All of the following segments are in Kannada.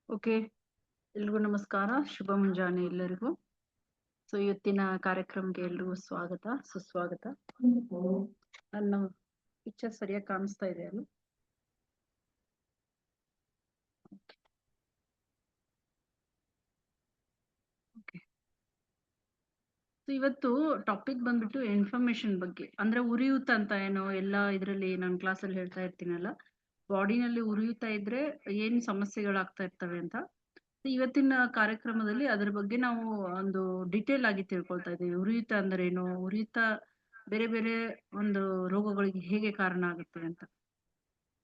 ಓಕೆ, ಎಲ್ರಿಗೂ ನಮಸ್ಕಾರ. ಶುಭ ಮುಂಜಾನೆ ಎಲ್ಲರಿಗೂ. ಸೊ ಇವತ್ತಿನ ಕಾರ್ಯಕ್ರಮಕ್ಕೆ ಎಲ್ರಿಗೂ ಸ್ವಾಗತ, ಸುಸ್ವಾಗತ. ನನ್ನ ಪಿಕ್ಚರ್ ಸರಿಯಾಗಿ ಕಾಣಿಸ್ತಾ ಇದೆ ಅಲ್ಲ? ಓಕೆ. ಸೊ ಇವತ್ತು ಟಾಪಿಕ್ ಬಂದ್ಬಿಟ್ಟು ಇನ್ಫಾರ್ಮೇಶನ್ ಬಗ್ಗೆ, ಅಂದ್ರೆ ಉರಿಯೂತ ಅಂತ ಏನೋ ಎಲ್ಲ ಇದರಲ್ಲಿ ನಾನು ಕ್ಲಾಸಲ್ಲಿ ಹೇಳ್ತಾ ಇರ್ತೀನಲ್ಲ, ಬಾಡಿನಲ್ಲಿ ಉರಿಯೂತ ಇದ್ರೆ ಏನ್ ಸಮಸ್ಯೆಗಳಾಗ್ತಾ ಇರ್ತವೆ ಅಂತ. ಇವತ್ತಿನ ಕಾರ್ಯಕ್ರಮದಲ್ಲಿ ಅದ್ರ ಬಗ್ಗೆ ನಾವು ಒಂದು ಡಿಟೇಲ್ ಆಗಿ ತಿಳ್ಕೊಳ್ತಾ ಇದ್ದೀವಿ. ಉರಿಯೂತ ಅಂದ್ರೆ ಏನು, ಉರಿಯೂತ ಬೇರೆ ಬೇರೆ ಒಂದು ರೋಗಗಳಿಗೆ ಹೇಗೆ ಕಾರಣ ಆಗುತ್ತೆ ಅಂತ.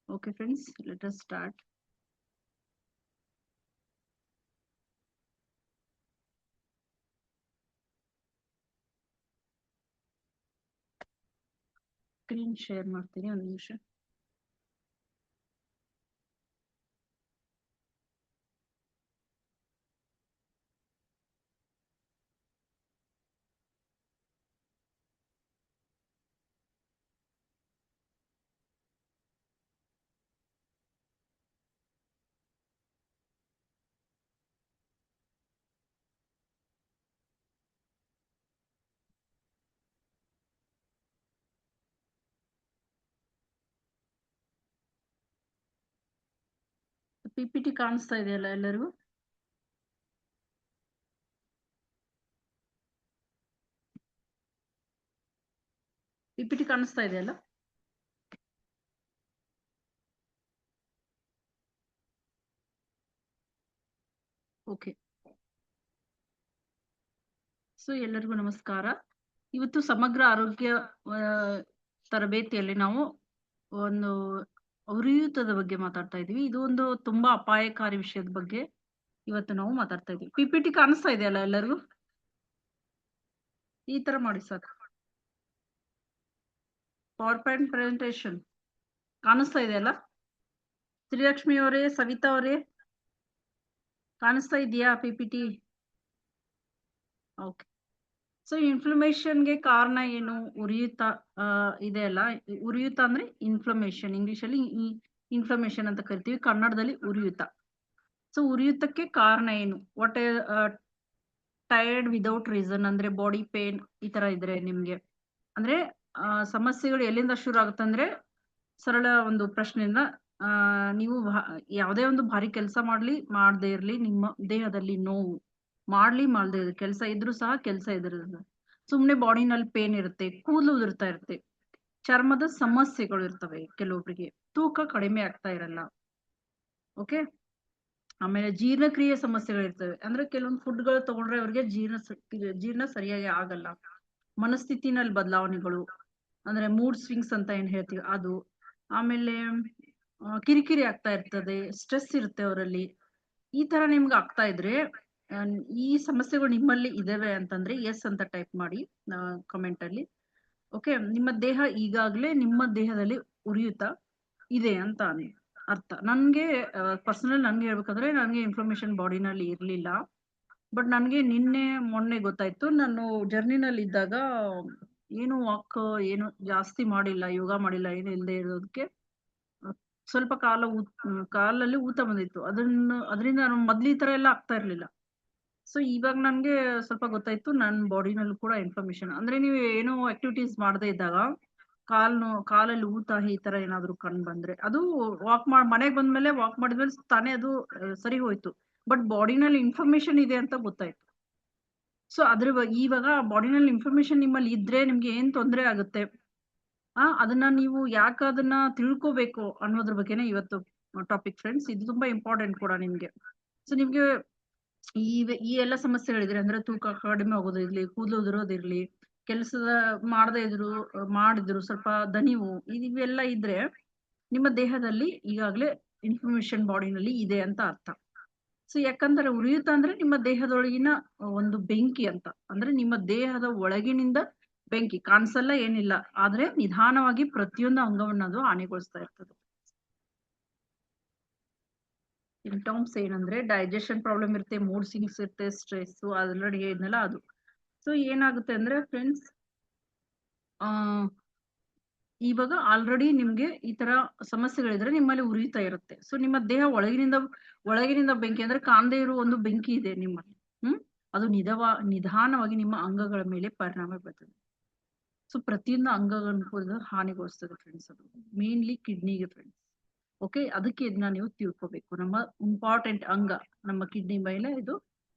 Okay friends, let us start. Screen share ಮಾಡ್ತೀನಿ, ಒಂದು ನಿಮಿಷ. PPT ಕಾಣಿಸ್ತಾ ಇದೆಯಲ್ಲ ಎಲ್ಲರಿಗೂ? PPT ಕಾಣಿಸ್ತಾ ಇದೆಯಲ್ಲ? ಓಕೆ. ಸೊ ಎಲ್ಲರಿಗೂ ನಮಸ್ಕಾರ. ಇವತ್ತು ಸಮಗ್ರ ಆರೋಗ್ಯ ತರಬೇತಿಯಲ್ಲಿ ನಾವು ಒಂದು ಉರಿಯೂತದ ಬಗ್ಗೆ ಮಾತಾಡ್ತಾ ಇದೀವಿ. ಇದು ಒಂದು ತುಂಬಾ ಅಪಾಯಕಾರಿ ವಿಷಯದ ಬಗ್ಗೆ ಇವತ್ತು ನಾವು ಮಾತಾಡ್ತಾ ಇದೀವಿ. PPT ಕಾಣಿಸ್ತಾ ಇದೆಯಲ್ಲ ಎಲ್ಲರಿಗೂ? ಈ ತರ ಮಾಡಿ ಸಾಕು. ಪವರ್ ಪಾಯಿಂಟ್ ಪ್ರೆಸೆಂಟೇಶನ್ ಕಾಣಿಸ್ತಾ ಇದೆಯಲ್ಲ? ಶ್ರೀಲಕ್ಷ್ಮಿ ಅವರೇ, ಸವಿತಾ ಅವರೇ, ಕಾಣಿಸ್ತಾ ಇದೆಯಾ PPT? ಓಕೆ. ಸೊ ಇನ್ಫ್ಲಮೇಷನ್ಗೆ ಕಾರಣ ಏನು? ಉರಿಯೂತ ಇದೆ ಅಲ್ಲ, ಉರಿಯೂತ ಅಂದ್ರೆ ಇನ್ಫ್ಲಮೇಷನ್, ಇಂಗ್ಲಿಷ್ ಅಲ್ಲಿ ಇನ್ಫ್ಲಮೇಷನ್ ಅಂತ ಕರಿತೀವಿ, ಕನ್ನಡದಲ್ಲಿ ಉರಿಯೂತ. ಸೊ ಉರಿಯೂತಕ್ಕೆ ಕಾರಣ ಏನು? ವಾಟ್ ಟೈರ್ಡ್ ವಿದೌಟ್ ರೀಸನ್, ಅಂದ್ರೆ ಬಾಡಿ ಪೇನ್ ಈ ತರ ಇದ್ರೆ ನಿಮ್ಗೆ, ಅಂದ್ರೆ ಸಮಸ್ಯೆಗಳು ಎಲ್ಲಿಂದ ಶುರು ಆಗುತ್ತೆ ಅಂದ್ರೆ, ಸರಳ ಒಂದು ಪ್ರಶ್ನೆಯಿಂದ, ನೀವು ಯಾವುದೇ ಒಂದು ಭಾರಿ ಕೆಲಸ ಮಾಡದೇ ಇರ್ಲಿ, ನಿಮ್ಮ ದೇಹದಲ್ಲಿ ನೋವು ಮಾಡದೇ ಇದ್ರೆ, ಕೆಲಸ ಇದ್ರೂ ಸಹ ಕೆಲಸ ಇದ್ರದ್ದು ಸುಮ್ನೆ ಬಾಡಿನಲ್ಲಿ ಪೇನ್ ಇರುತ್ತೆ, ಕೂದಲು ಉದುರ್ತಾ ಇರುತ್ತೆ, ಚರ್ಮದ ಸಮಸ್ಯೆಗಳು ಇರ್ತವೆ ಕೆಲವೊಬ್ಬರಿಗೆ, ತೂಕ ಕಡಿಮೆ ಆಗ್ತಾ ಇರಲ್ಲ. ಓಕೆ. ಆಮೇಲೆ ಜೀರ್ಣಕ್ರಿಯೆ ಸಮಸ್ಯೆಗಳಿರ್ತವೆ, ಅಂದ್ರೆ ಕೆಲವೊಂದು ಫುಡ್ಗಳು ತಗೊಂಡ್ರೆ ಅವ್ರಿಗೆ ಜೀರ್ಣ ಸರಿಯಾಗಿ ಆಗಲ್ಲ. ಮನಸ್ಥಿತಿನಲ್ಲಿ ಬದಲಾವಣೆಗಳು, ಅಂದ್ರೆ ಮೂಡ್ ಸ್ವಿಂಗ್ಸ್ ಅಂತ ಏನ್ ಹೇಳ್ತೀವಿ ಅದು. ಆಮೇಲೆ ಕಿರಿಕಿರಿ ಆಗ್ತಾ ಇರ್ತದೆ, ಸ್ಟ್ರೆಸ್ ಇರುತ್ತೆ ಅವರಲ್ಲಿ. ಈ ತರ ನಿಮ್ಗೆ ಆಗ್ತಾ ಇದ್ರೆ, ಈ ಸಮಸ್ಯೆಗಳು ನಿಮ್ಮಲ್ಲಿ ಇದಾವೆ ಅಂತಂದ್ರೆ ಎಸ್ ಅಂತ ಟೈಪ್ ಮಾಡಿ ಕಮೆಂಟ್ ಅಲ್ಲಿ. ಓಕೆ. ನಿಮ್ಮ ದೇಹ ಈಗಾಗ್ಲೇ ನಿಮ್ಮ ದೇಹದಲ್ಲಿ ಉರಿಯೂತ ಇದೆ ಅಂತ ಅರ್ಥ. ನನ್ಗೆ ಪರ್ಸನಲ್ ನನ್ಗೆ ಹೇಳ್ಬೇಕಂದ್ರೆ, ನನ್ಗೆ ಇನ್ಫಾರ್ಮೇಶನ್ ಬಾಡಿನಲ್ಲಿ ಇರ್ಲಿಲ್ಲ. ಬಟ್ ನನ್ಗೆ ನಿನ್ನೆ ಮೊನ್ನೆ ಗೊತ್ತಾಯ್ತು. ನಾನು ಜರ್ನಿನಲ್ಲಿ ಇದ್ದಾಗ ಏನು ವಾಕ್ ಏನು ಜಾಸ್ತಿ ಮಾಡಿಲ್ಲ, ಯೋಗ ಮಾಡಿಲ್ಲ, ಏನು ಇಲ್ಲದೆ ಇರೋದಕ್ಕೆ ಸ್ವಲ್ಪ ಕಾಲಲ್ಲಿ ಊತ ಬಂದಿತ್ತು. ಅದರಿಂದ ನಾನು ಮೊದ್ಲು ಈ ತರ ಎಲ್ಲ ಆಗ್ತಾ ಇರ್ಲಿಲ್ಲ. ಸೊ ಇವಾಗ ನನ್ಗೆ ಸ್ವಲ್ಪ ಗೊತ್ತಾಯ್ತು, ನನ್ನ ಬಾಡಿನಲ್ಲೂ ಕೂಡ ಇನ್ಫಾರ್ಮೇಶನ್, ಅಂದ್ರೆ ನೀವು ಏನೋ ಆಕ್ಟಿವಿಟೀಸ್ ಮಾಡದೇ ಇದ್ದಾಗ ಕಾಲಲ್ಲಿ ಊತ ಈ ತರ ಏನಾದ್ರು ಕಂಡು ಬಂದ್ರೆ, ಅದು ಮನೆಗೆ ಬಂದ್ಮೇಲೆ ವಾಕ್ ಮಾಡಿದ್ಮೇಲೆ ತಾನೇ ಅದು ಸರಿ ಹೋಯ್ತು. ಬಟ್ ಬಾಡಿನಲ್ಲಿ ಇನ್ಫಾರ್ಮೇಶನ್ ಇದೆ ಅಂತ ಗೊತ್ತಾಯ್ತು. ಸೊ ಇವಾಗ ಬಾಡಿನಲ್ಲಿ ಇನ್ಫಾರ್ಮೇಶನ್ ನಿಮ್ಮಲ್ಲಿ ಇದ್ರೆ ನಿಮ್ಗೆ ಏನ್ ತೊಂದರೆ ಆಗುತ್ತೆ, ಅದನ್ನ ನೀವು ಯಾಕೆ ಅದನ್ನ ತಿಳ್ಕೋಬೇಕು ಅನ್ನೋದ್ರ ಬಗ್ಗೆನೇ ಇವತ್ತು ಟಾಪಿಕ್ ಫ್ರೆಂಡ್ಸ್. ಇದು ತುಂಬಾ ಇಂಪಾರ್ಟೆಂಟ್ ಕೂಡ ನಿಮ್ಗೆ. ಸೊ ನಿಮ್ಗೆ ಈ ಎಲ್ಲ ಸಮಸ್ಯೆಗಳಿದ್ರೆ, ಅಂದ್ರೆ ತೂಕ ಕಡಿಮೆ ಆಗೋದಿರ್ಲಿ, ಕೂದಲು ಉದುರೋದಿರ್ಲಿ, ಕೆಲಸದ ಮಾಡಿದ್ರು ಸ್ವಲ್ಪ ದಣಿವು, ಇವೆಲ್ಲ ಇದ್ರೆ ನಿಮ್ಮ ದೇಹದಲ್ಲಿ ಈಗಾಗ್ಲೇ ಇನ್ಫಾರ್ಮೇಶನ್ ಬಾಡಿನಲ್ಲಿ ಇದೆ ಅಂತ ಅರ್ಥ. ಸೊ ಯಾಕಂದ್ರೆ ಉರಿಯೂತ ಅಂದ್ರೆ ನಿಮ್ಮ ದೇಹದೊಳಗಿನ ಒಂದು ಬೆಂಕಿ ಅಂತ, ಅಂದ್ರೆ ನಿಮ್ಮ ದೇಹದ ಒಳಗಿನಿಂದ ಬೆಂಕಿ ಕಾಣಿಸಲ್ಲ, ಏನಿಲ್ಲ, ಆದ್ರೆ ನಿಧಾನವಾಗಿ ಪ್ರತಿಯೊಂದು ಅಂಗವನ್ನು ಅದು ಹಾನಿಗೊಳಿಸ್ತಾ ಇರ್ತದೆ. ಸಿಂಪ್ಟಮ್ಸ್ ಏನಂದ್ರೆ, ಡೈಜೆಷನ್ ಪ್ರಾಬ್ಲಮ್ ಇರುತ್ತೆ, ಮೂಡ್ ಸ್ವಿಂಗ್ಸ್ ಇರುತ್ತೆ, ಸ್ಟ್ರೆಸ್, ಆಲ್ರೆಡಿ ಹೇಳಿದ್ನಲ್ಲ ಅದು. ಸೊ ಏನಾಗುತ್ತೆ ಅಂದ್ರೆ ಫ್ರೆಂಡ್ಸ್, ಇವಾಗ ಆಲ್ರೆಡಿ ನಿಮ್ಗೆ ಈ ತರ ಸಮಸ್ಯೆಗಳಿದ್ರೆ ನಿಮ್ಮಲ್ಲಿ ಉರಿತಾ ಇರುತ್ತೆ. ಸೊ ನಿಮ್ಮ ದೇಹ ಒಳಗಿನಿಂದ ಬೆಂಕಿ ಅಂದ್ರೆ ಕಾಣದೇ ಇರೋ ಒಂದು ಬೆಂಕಿ ಇದೆ ನಿಮ್ಮಲ್ಲಿ. ಅದು ನಿಧಾನವಾಗಿ ನಿಮ್ಮ ಅಂಗಗಳ ಮೇಲೆ ಪರಿಣಾಮ ಬೀರ್ತದೆ. ಸೊ ಪ್ರತಿಯೊಂದು ಅಂಗಗಳನ್ನು ಕೂಡ ಹಾನಿಗೊಳಿಸ್ತದೆ ಫ್ರೆಂಡ್ಸ್ ಅದು. ಮೇನ್ಲಿ ಕಿಡ್ನಿಗೆ ಫ್ರೆಂಡ್ಸ್. ಓಕೆ, ಅದಕ್ಕೆ ಇದನ್ನ ನೀವು ತಿಳ್ಕೋಬೇಕು. ನಮ್ಮ ಇಂಪಾರ್ಟೆಂಟ್ ಅಂಗ ನಮ್ಮ ಕಿಡ್ನಿ ಮೇಲೆ ಇದು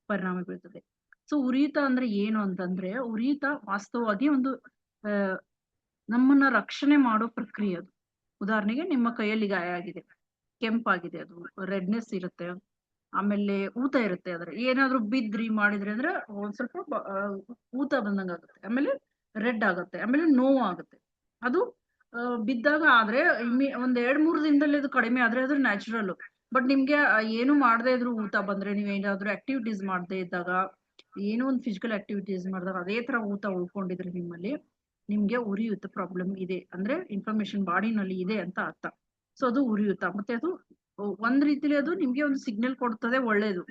ಪರಿಣಾಮ ಬೀಳ್ತದೆ. ಸೊ ಉರಿಯೂತ ಅಂದ್ರೆ ಏನು ಅಂತಂದ್ರೆ, ಉರಿಯೂತ ವಾಸ್ತವವಾಗಿ ಒಂದು ಆ, ನಮ್ಮನ್ನ ರಕ್ಷಣೆ ಮಾಡೋ ಪ್ರಕ್ರಿಯೆ ಅದು. ಉದಾಹರಣೆಗೆ ನಿಮ್ಮ ಕೈಯಲ್ಲಿ ಗಾಯ ಆಗಿದೆ, ಕೆಂಪಾಗಿದೆ, ಅದು ರೆಡ್ನೆಸ್ ಇರುತ್ತೆ, ಆಮೇಲೆ ಊತ ಇರುತ್ತೆ. ಅದ್ರ ಏನಾದ್ರೂ ಬಿದ್ರಿ ಮಾಡಿದ್ರಿ ಅಂದ್ರೆ ಒಂದ್ ಸ್ವಲ್ಪ ಊತ ಬಂದಂಗ ಆಗುತ್ತೆ, ಆಮೇಲೆ ರೆಡ್ ಆಗುತ್ತೆ, ಆಮೇಲೆ ನೋವು ಆಗುತ್ತೆ. ಅದು ಬಿದ್ದಾಗ ಆದ್ರೆ ಒಂದ್ 2-3 ದಿನದಲ್ಲಿ ಅದು ಕಡಿಮೆ ಆದ್ರೆ ಅದು ನ್ಯಾಚುರಲ್. ಬಟ್ ನಿಮ್ಗೆ ಏನು ಮಾಡದೇ ಇದ್ರು ಊತ ಬಂದ್ರೆ, ನೀವ್ ಏನಾದ್ರು ಆಕ್ಟಿವಿಟೀಸ್ ಮಾಡದೇ ಇದ್ದಾಗ, ಏನೋ ಒಂದು ಫಿಸಿಕಲ್ ಆಕ್ಟಿವಿಟೀಸ್ ಮಾಡಿದಾಗ ಅದೇ ತರ ಊತ ಉಳ್ಕೊಂಡಿದ್ರೆ ನಿಮ್ಮಲ್ಲಿ, ನಿಮ್ಗೆ ಉರಿಯೂತ ಪ್ರಾಬ್ಲಮ್ ಇದೆ ಅಂದ್ರೆ ಇನ್ಫಾರ್ಮೇಶನ್ ಬಾಡಿನಲ್ಲಿ ಇದೆ ಅಂತ ಅರ್ಥ. ಸೊ ಅದು ಉರಿಯೂತ. ಮತ್ತೆ ಅದು ಒಂದ್ ರೀತಿಲಿ ಅದು ನಿಮ್ಗೆ ಒಂದು ಸಿಗ್ನಲ್ ಕೊಡ್ತದೆ, ಒಳ್ಳೇದು.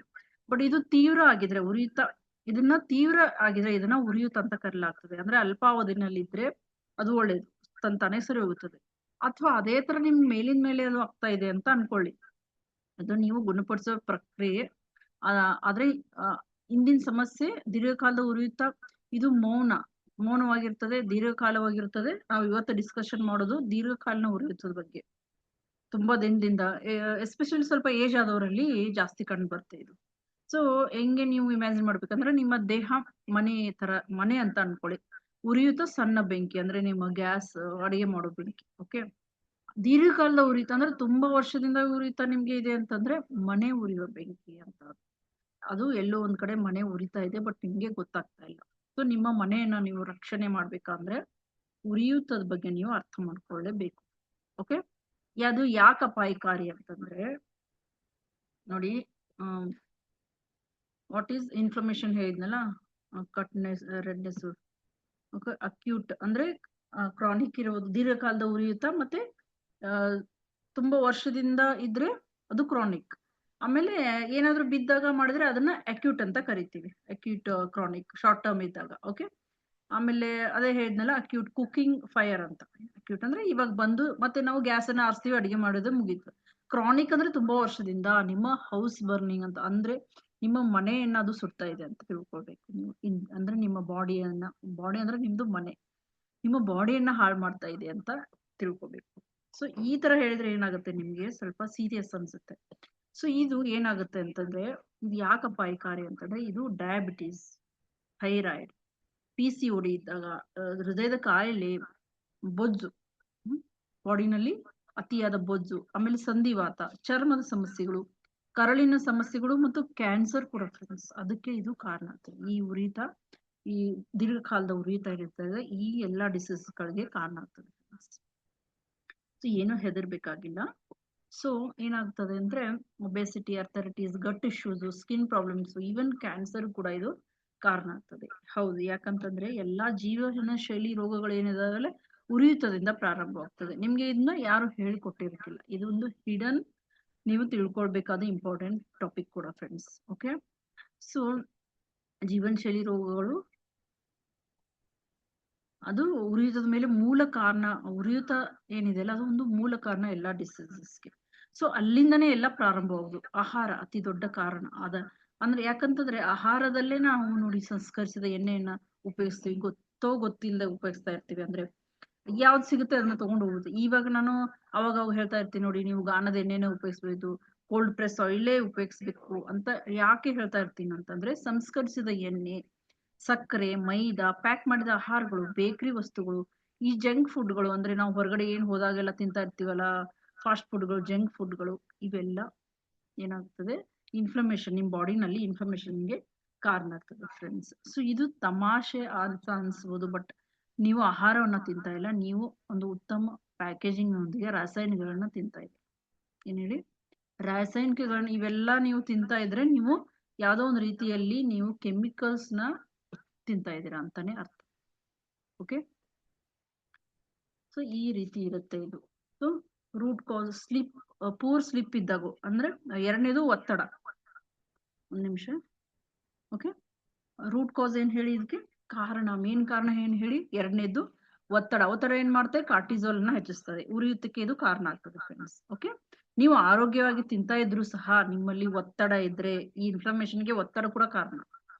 ಬಟ್ ಇದು ತೀವ್ರ ಆಗಿದ್ರೆ ಉರಿಯೂತ, ಇದನ್ನ ತೀವ್ರ ಆಗಿದ್ರೆ ಇದನ್ನ ಉರಿಯೂತ ಅಂತ ಕರೆಯಲಾಗ್ತದೆ. ಅಂದ್ರೆ ಅಲ್ಪಾವಧಿನಲ್ಲಿ ಇದ್ರೆ ಅದು ಒಳ್ಳೇದು, ತಾನೇ ಸರಿ ಹೋಗುತ್ತದೆ. ಅಥವಾ ಅದೇ ತರ ನಿಮ್ ಮೇಲಿನ ಮೇಲೆ ಅದು ಆಗ್ತಾ ಇದೆ ಅಂತ ಅನ್ಕೊಳ್ಳಿ, ಅದು ನೀವು ಗುಣಪಡಿಸೋ ಪ್ರಕ್ರಿಯೆ. ಆದ್ರೆ ಇಂದಿನ ಸಮಸ್ಯೆ ದೀರ್ಘಕಾಲದ ಉರಿಯೂತ. ಇದು ಮೌನವಾಗಿರ್ತದೆ, ದೀರ್ಘಕಾಲವಾಗಿರ್ತದೆ. ನಾವು ಇವತ್ತು ಡಿಸ್ಕಷನ್ ಮಾಡೋದು ದೀರ್ಘಕಾಲನ ಉರಿಯೂತದ ಬಗ್ಗೆ. ತುಂಬಾ ದಿನದಿಂದ ಎಸ್ಪೆಷಲಿ ಸ್ವಲ್ಪ ಏಜ್ ಆದವರಲ್ಲಿ ಜಾಸ್ತಿ ಕಂಡು ಬರುತ್ತೆ ಇದು. ಸೊ ಹೆಂಗೆ ನೀವು ಇಮ್ಯಾಜಿನ್ ಮಾಡ್ಬೇಕಂದ್ರೆ, ನಿಮ್ಮ ದೇಹ ಮನೆ ಅಂತ ಅನ್ಕೊಳ್ಳಿ. ಉರಿಯೂತ ಸಣ್ಣ ಬೆಂಕಿ ಅಂದ್ರೆ ನಿಮ್ಮ ಗ್ಯಾಸ್, ಅಡಿಗೆ ಮಾಡೋ ಬೆಂಕಿ. ಓಕೆ, ದೀರ್ಘಕಾಲದ ಉರಿಯೂತ ಅಂದ್ರೆ ತುಂಬಾ ವರ್ಷದಿಂದ ಉರಿಯೂತ ನಿಮ್ಗೆ ಇದೆ ಅಂತಂದ್ರೆ ಮನೆ ಉರಿಯೋ ಬೆಂಕಿ ಅಂತ. ಅದು ಎಲ್ಲೋ ಒಂದ್ ಕಡೆ ಮನೆ ಉರಿತಾ ಇದೆ, ಬಟ್ ನಿಮ್ಗೆ ಗೊತ್ತಾಗ್ತಾ ಇಲ್ಲ. ಸೊ ನಿಮ್ಮ ಮನೆಯನ್ನ ನೀವು ರಕ್ಷಣೆ ಮಾಡ್ಬೇಕಂದ್ರೆ ಉರಿಯೂತದ ಬಗ್ಗೆ ನೀವು ಅರ್ಥ ಮಾಡ್ಕೊಳ್ಳೇಬೇಕು. ಓಕೆ, ಅದು ಯಾಕೆ ಅಪಾಯಕಾರಿ ಅಂತಂದ್ರೆ ನೋಡಿ, ವಾಟ್ ಈಸ್ ಇನ್ಫ್ಲಮೇಷನ್ ಹೇಳಿದ್ನಲ್ಲ, ಕಟ್ನೆಸ್, ರೆಡ್ನೆಸ್. ಓಕೆ, ಅಕ್ಯೂಟ್ ಅಂದ್ರೆ ಕ್ರಾನಿಕ್ ಇರೋದು, ದೀರ್ಘಕಾಲದ ಉರಿಯೂತ. ಮತ್ತೆ ತುಂಬಾ ವರ್ಷದಿಂದ ಇದ್ರೆ ಅದು ಕ್ರಾನಿಕ್. ಆಮೇಲೆ ಏನಾದ್ರೂ ಬಿದ್ದಾಗ ಮಾಡಿದ್ರೆ ಅದನ್ನ ಅಕ್ಯೂಟ್ ಅಂತ ಕರಿತೀವಿ. ಅಕ್ಯೂಟ್ ಕ್ರಾನಿಕ್ ಶಾರ್ಟ್ ಟರ್ಮ್ ಇದ್ದಾಗ. ಓಕೆ, ಆಮೇಲೆ ಅದೇ ಹೇಳಿದ್ನಲ್ಲ ಅಕ್ಯೂಟ್ ಕುಕಿಂಗ್ ಫೈರ್ ಅಂತ. ಅಕ್ಯೂಟ್ ಅಂದ್ರೆ ಇವಾಗ ಬಂದು ಮತ್ತೆ ನಾವು ಗ್ಯಾಸ್ ಅನ್ನ ಆರಿಸ್ತೀವಿ, ಅಡಿಗೆ ಮಾಡೋದು ಮುಗೀತು. ಕ್ರಾನಿಕ್ ಅಂದ್ರೆ ತುಂಬಾ ವರ್ಷದಿಂದ ನಿಮ್ಮ ಹೌಸ್ ಬರ್ನಿಂಗ್ ಅಂತ, ಅಂದ್ರೆ ನಿಮ್ಮ ಮನೆಯನ್ನ ಅದು ಸುಡ್ತಾ ಇದೆ ಅಂತ ತಿಳ್ಕೊಳ್ಬೇಕು ನೀವು. ಅಂದ್ರೆ ನಿಮ್ಮ ಬಾಡಿ ಅಂದ್ರೆ ನಿಮ್ದು ಮನೆ, ನಿಮ್ಮ ಬಾಡಿಯನ್ನ ಹಾಳು ಮಾಡ್ತಾ ಇದೆ ಅಂತ ತಿಳ್ಕೊಬೇಕು. ಸೊ ಈ ತರ ಹೇಳಿದ್ರೆ ಏನಾಗುತ್ತೆ, ನಿಮ್ಗೆ ಸ್ವಲ್ಪ ಸೀರಿಯಸ್ ಅನ್ಸುತ್ತೆ. ಸೊ ಇದು ಏನಾಗುತ್ತೆ ಅಂತಂದ್ರೆ, ಇದು ಯಾಕೆ ಅಪಾಯಕಾರಿ ಅಂತಂದ್ರೆ, ಇದು ಡಯಾಬಿಟೀಸ್, ಥೈರಾಯ್ಡ್, PCOD ಇದ್ದಾಗ, ಹೃದಯದ ಕಾಯಿಲೆ, ಬೊಜ್ಜು, ಬಾಡಿನಲ್ಲಿ ಅತಿಯಾದ ಬೊಜ್ಜು, ಆಮೇಲೆ ಸಂಧಿವಾತ, ಚರ್ಮದ ಸಮಸ್ಯೆಗಳು, ಕರಳಿನ ಸಮಸ್ಯೆಗಳು ಮತ್ತು ಕ್ಯಾನ್ಸರ್ ಕೂಡ ಫ್ರೆಂಡ್ಸ್. ಅದಕ್ಕೆ ಇದು ಕಾರಣ ಆಗ್ತದೆ. ಈ ಉರಿತ, ಈ ದೀರ್ಘಕಾಲದ ಉರಿತ ಇರ್ತದೆ, ಈ ಎಲ್ಲಾ ಡಿಸೀಸ್ ಗಳಿಗೆ ಕಾರಣ ಆಗ್ತದೆ. ಸೊ ಏನು ಹೆದರ್ಬೇಕಾಗಿಲ್ಲ. ಸೊ ಏನಾಗ್ತದೆ ಅಂದ್ರೆ, obesity, arthritis, gut issues, skin problems, even cancer ಕೂಡ ಇದು ಕಾರಣ ಆಗ್ತದೆ. ಹೌದು, ಯಾಕಂತಂದ್ರೆ ಎಲ್ಲಾ ಜೀವನ ಶೈಲಿ ರೋಗಗಳು ಏನಿದಾವಲ್ಲ ಉರಿಯೂತದಿಂದ ಪ್ರಾರಂಭವಾಗ್ತದೆ. ನಿಮ್ಗೆ ಇದನ್ನ ಯಾರು ಹೇಳಿಕೊಟ್ಟಿರ್ತಿಲ್ಲ, ಇದೊಂದು ಹಿಡನ್, ನೀವು ತಿಳ್ಕೊಳ್ಬೇಕಾದ ಇಂಪಾರ್ಟೆಂಟ್ ಟಾಪಿಕ್ ಕೂಡ ಫ್ರೆಂಡ್ಸ್. ಓಕೆ, ಸೊ ಜೀವನ ಶೈಲಿ ರೋಗಗಳು ಅದು ಉರಿಯೂತದ ಮೇಲೆ ಮೂಲ ಕಾರಣ. ಉರಿಯೂತ ಏನಿದೆ ಅಲ್ಲ, ಅದು ಒಂದು ಮೂಲ ಕಾರಣ ಎಲ್ಲಾ ಡಿಸೀಸಸ್ಗೆ. ಸೊ ಅಲ್ಲಿಂದನೇ ಎಲ್ಲ ಪ್ರಾರಂಭವಾಗುದು. ಆಹಾರ ಅತಿ ದೊಡ್ಡ ಕಾರಣ ಅಂದ್ರೆ ಯಾಕಂತಂದ್ರೆ ಆಹಾರದಲ್ಲೇ ನಾವು ನೋಡಿ ಸಂಸ್ಕರಿಸಿದ ಎಣ್ಣೆಯನ್ನ ಉಪಯೋಗಿಸ್ತೀವಿ, ಗೊತ್ತಿಲ್ಲದೆ ಉಪಯೋಗಿಸ್ತಾ ಇರ್ತೀವಿ. ಅಂದ್ರೆ ಯಾವ್ದು ಸಿಗುತ್ತೆ ಅದನ್ನ ತಗೊಂಡು ಹೋಗುದು. ಇವಾಗ ನಾನು ಅವಾಗ ಹೇಳ್ತಾ ಇರ್ತೀನಿ ನೋಡಿ, ನೀವು ಗಾಣದ ಎಣ್ಣೆನೇ ಉಪಯೋಗಿಸ್ಬೇಕು, ಕೋಲ್ಡ್ ಪ್ರೆಸ್ ಆಯಿಲೇ ಉಪಯೋಗಿಸ್ಬೇಕು ಅಂತ ಯಾಕೆ ಹೇಳ್ತಾ ಇರ್ತೀನಿ ಅಂತಂದ್ರೆ, ಸಂಸ್ಕರಿಸಿದ ಎಣ್ಣೆ, ಸಕ್ಕರೆ, ಮೈದಾ, ಪ್ಯಾಕ್ ಮಾಡಿದ ಆಹಾರಗಳು, ಬೇಕರಿ ವಸ್ತುಗಳು, ಈ ಜಂಕ್ ಫುಡ್ಗಳು ಅಂದ್ರೆ ನಾವು ಹೊರಗಡೆ ಏನ್ ಹೋದಾಗೆಲ್ಲ ತಿಂತಾ ಇರ್ತೀವಲ್ಲ, ಫಾಸ್ಟ್ ಫುಡ್ಗಳು, ಜಂಕ್ ಫುಡ್ಗಳು, ಇವೆಲ್ಲ ಏನಾಗ್ತದೆ, ಇನ್ಫ್ಲಮೇಷನ್, ನಿಮ್ ಬಾಡಿನಲ್ಲಿ ಇನ್ಫ್ಲಮೇಷನ್ಗೆ ಕಾರಣ ಆಗ್ತದೆ ಫ್ರೆಂಡ್ಸ್. ಸೊ ಇದು ತಮಾಷೆ ಅಂತ ಅನ್ಸ್ಬೋದು, ಬಟ್ ನೀವು ಆಹಾರವನ್ನ ತಿಂತಾ ಇಲ್ಲ, ನೀವು ಒಂದು ಉತ್ತಮ ಪ್ಯಾಕೇಜಿಂಗ್ ನೊಂದಿಗೆ ರಾಸಾಯನಿಕಗಳನ್ನ ತಿಂತಾ ಇದ್ದೀರಿ. ಏನ್ ಹೇಳಿ, ರಾಸಾಯನಿಕಗಳನ್ನ ಇವೆಲ್ಲ ನೀವು ತಿಂತಾ ಇದ್ರೆ ನೀವು ಯಾವ್ದೋ ಒಂದು ರೀತಿಯಲ್ಲಿ ನೀವು ಕೆಮಿಕಲ್ಸ್ ನ ತಿಂತಾ ಇದ್ದೀರಾ ಅಂತಾನೆ ಅರ್ಥ. ಓಕೆ, ಸೊ ಈ ರೀತಿ ಇರುತ್ತೆ ಇದು. So root cause poor sleep ಇದ್ದಾಗು ಅಂದ್ರೆ, ಎರಡನೇದು ಒತ್ತಡ. ಒಂದ್ ನಿಮಿಷ. ಓಕೆ, ರೂಟ್ ಕಾಸ್ ಏನ್ ಹೇಳಿ, ಇದಕ್ಕೆ ಕಾರಣ, ಮೇನ್ ಕಾರಣ ಏನ್ ಹೇಳಿ, ಎರಡನೇದು ಒತ್ತಡ ಏನ್ ಮಾಡುತ್ತೆ, ಕಾರ್ಟಿಸೋಲ್ ನ ಹೆಚ್ಚಿಸ್ತದೆ, ಉರಿಯೂತಕ್ಕೆ ಇದು ಕಾರಣ ಆಗ್ತದೆ ಫ್ರೆಂಡ್ಸ್. ಓಕೆ, ನೀವು ಆರೋಗ್ಯವಾಗಿ ತಿಂತಾ ಇದ್ರು ಸಹ ನಿಮ್ಮಲ್ಲಿ ಒತ್ತಡ ಇದ್ರೆ ಈ ಇನ್ಫ್ಲಮೇಷನ್ಗೆ ಒತ್ತಡ ಕೂಡ ಕಾರಣ.